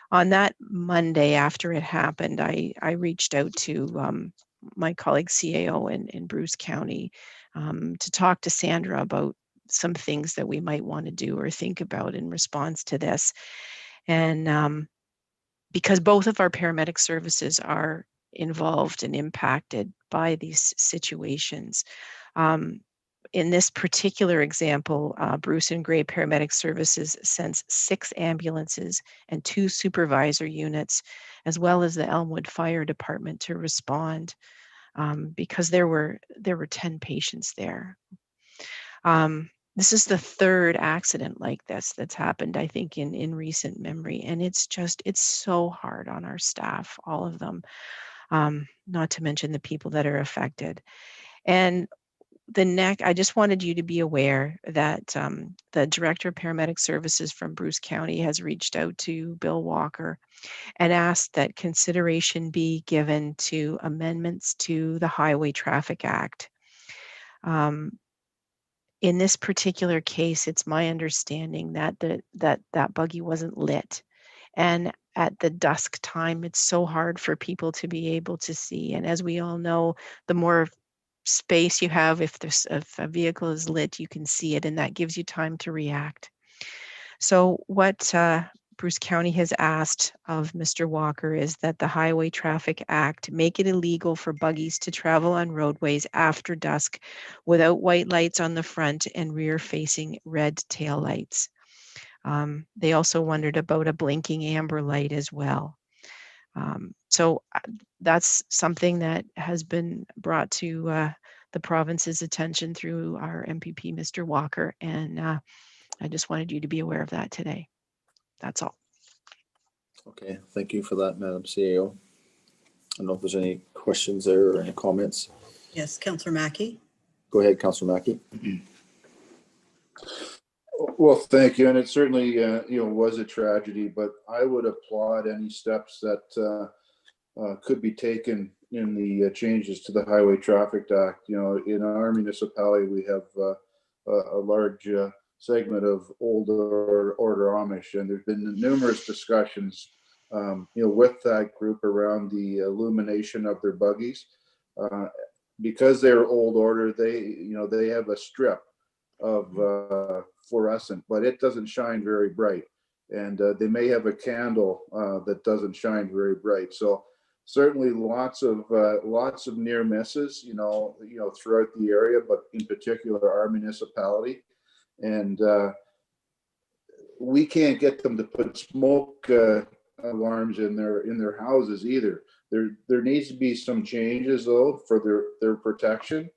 On that Monday after it happened, I reached out to my colleague CAO in Bruce County to talk to Sandra about some things that we might want to do or think about in response to this. And because both of our paramedic services are involved and impacted by these situations. In this particular example, Bruce and Grey Paramedic Services sends 6 ambulances and 2 supervisor units, as well as the Elmwood Fire Department to respond because there were 10 patients there. This is the 3rd accident like this that's happened, I think, in recent memory. And it's so hard on our staff, all of them, not to mention the people that are affected. And I just wanted you to be aware that the Director of Paramedic Services from Bruce County has reached out to Bill Walker and asked that consideration be given to amendments to the Highway Traffic Act. In this particular case, it's my understanding that that buggy wasn't lit. And at the dusk time, it's so hard for people to be able to see. And as we all know, the more space you have, if a vehicle is lit, you can see it, and that gives you time to react. So what Bruce County has asked of Mr. Walker is that the Highway Traffic Act make it illegal for buggies to travel on roadways after dusk without white lights on the front and rear-facing red tail lights. They also wondered about a blinking amber light as well. So that's something that has been brought to the province's attention through our MPP, Mr. Walker, and I just wanted you to be aware of that today. That's all. Okay, thank you for that, Madam CEO. I don't know if there's any questions there or any comments. Yes, Councillor Mackey. Go ahead, Councillor Mackey. Well, thank you. And it certainly, was a tragedy, but I would applaud any steps that could be taken in the changes to the Highway Traffic Act. In our municipality, we have a large segment of older order Amish, and there's been numerous discussions, with that group around the illumination of their buggies. Because they're old order, they have a strip of fluorescent, but it doesn't shine very bright. And they may have a candle that doesn't shine very bright. So certainly lots of near misses, throughout the area, but in particular our municipality. And we can't get them to put smoke alarms in their houses either. There needs to be some changes though for their protection.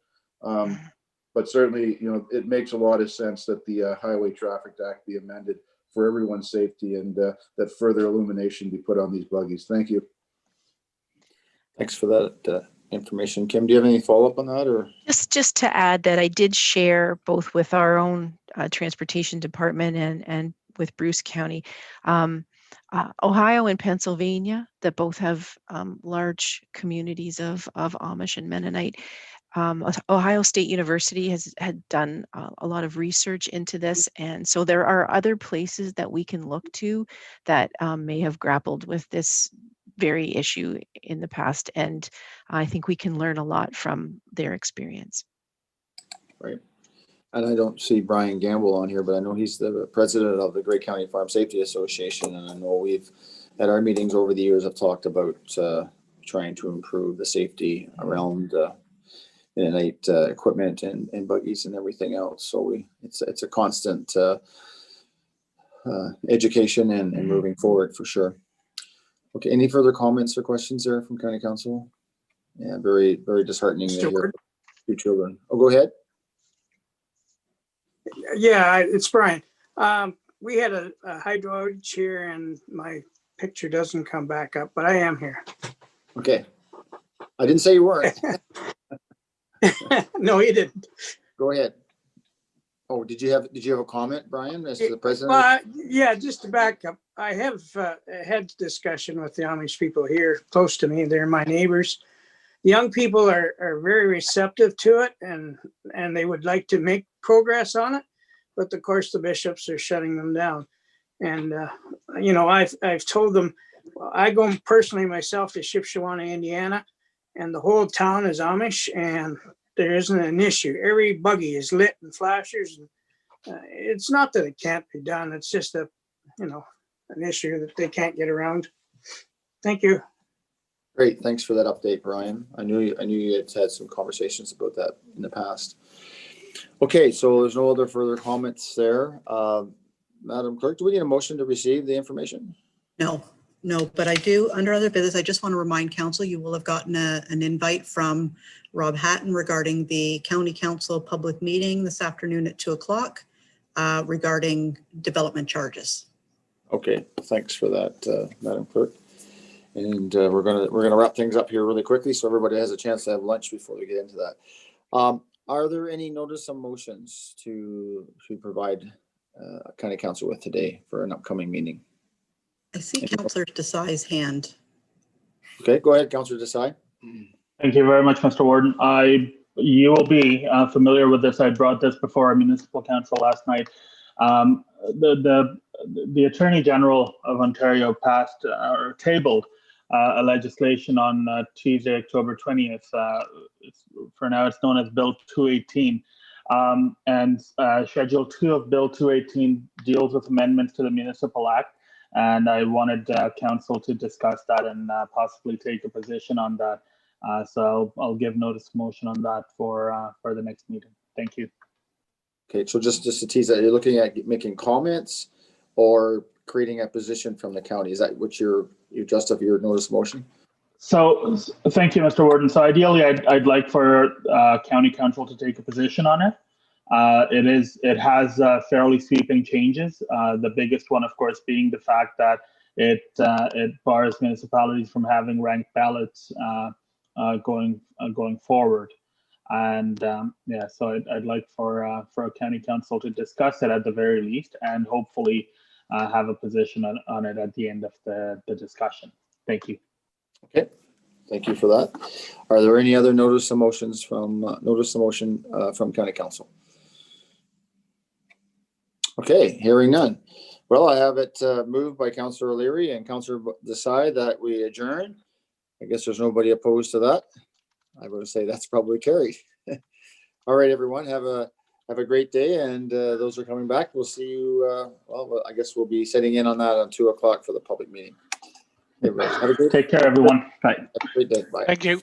But certainly, it makes a lot of sense that the Highway Traffic Act be amended for everyone's safety, and that further illumination be put on these buggies. Thank you. Thanks for that information. Kim, do you have any follow-up on that, or? Just to add that I did share both with our own transportation department and with Bruce County, Ohio and Pennsylvania, that both have large communities of Amish and Mennonite. Ohio State University had done a lot of research into this, and so there are other places that we can look to that may have grappled with this very issue in the past, and I think we can learn a lot from their experience. Right. And I don't see Brian Gamble on here, but I know he's the president of the Grey County Farm Safety Association, and I know we've at our meetings over the years have talked about trying to improve the safety around Mennonite equipment and buggies and everything else. So it's a constant education and moving forward for sure. Okay, any further comments or questions there from County Council? Yeah, very, very disheartening to hear 2 children. Oh, go ahead. Yeah, it's Brian. We had a hydro outage here, and my picture doesn't come back up, but I am here. Okay. I didn't say you weren't. No, you didn't. Go ahead. Oh, did you have a comment, Brian, as to the president? Well, yeah, just to back up, I have had discussion with the Amish people here close to me. They're my neighbors. The young people are very receptive to it, and they would like to make progress on it. But of course, the bishops are shutting them down. And, you know, I've told them, I go personally myself to Shipshewana, Indiana, and the whole town is Amish, and there isn't an issue. Every buggy is lit and flashers. And, it's not that it can't be done. It's just an issue that they can't get around. Thank you. Great. Thanks for that update, Brian. I knew you had some conversations about that in the past. Okay, so there's no other further comments there. Madam Clerk, do we need a motion to receive the information? No, but I do, under other business, I just want to remind council, you will have gotten an invite from Rob Hatton regarding the County Council public meeting this afternoon at 2:00 regarding development charges. Okay, thanks for that, Madam Clerk. And we're gonna wrap things up here really quickly so everybody has a chance to have lunch before we get into that. Are there any notice of motions to provide County Council with today for an upcoming meeting? I see Councillor Desai's hand. Okay, go ahead, Councillor Desai. Thank you very much, Mr. Warden. You will be familiar with this. I brought this before our municipal council last night. The Attorney General of Ontario passed or tabled a legislation on Tuesday, October 20th. For now, it's known as Bill 218. And Schedule 2 of Bill 218 deals with amendments to the Municipal Act. And I wanted council to discuss that and possibly take a position on that. So I'll give notice of motion on that for the next meeting. Thank you. Okay, so just to tease that, you're looking at making comments or creating a position from the county. Is that what you justify your notice of motion? So thank you, Mr. Warden. So ideally, I'd like for County Council to take a position on it. It has fairly sweeping changes. The biggest one, of course, being the fact that it bars municipalities from having ranked ballots going forward. And so I'd like for a County Council to discuss it at the very least, and hopefully have a position on it at the end of the discussion. Thank you. Okay, thank you for that. Are there any other notice of motion from County Council? Okay, hearing none. Well, I have it moved by Councillor O'Leary and Councillor Desai that we adjourn. I guess there's nobody opposed to that. I would say that's probably carried. All right, everyone, have a great day, and those are coming back. We'll see you. Well, I guess we'll be sitting in on that on 2:00 for the public meeting. Hey, have a great Take care, everyone. Bye. Have a great day. Bye. Thank you.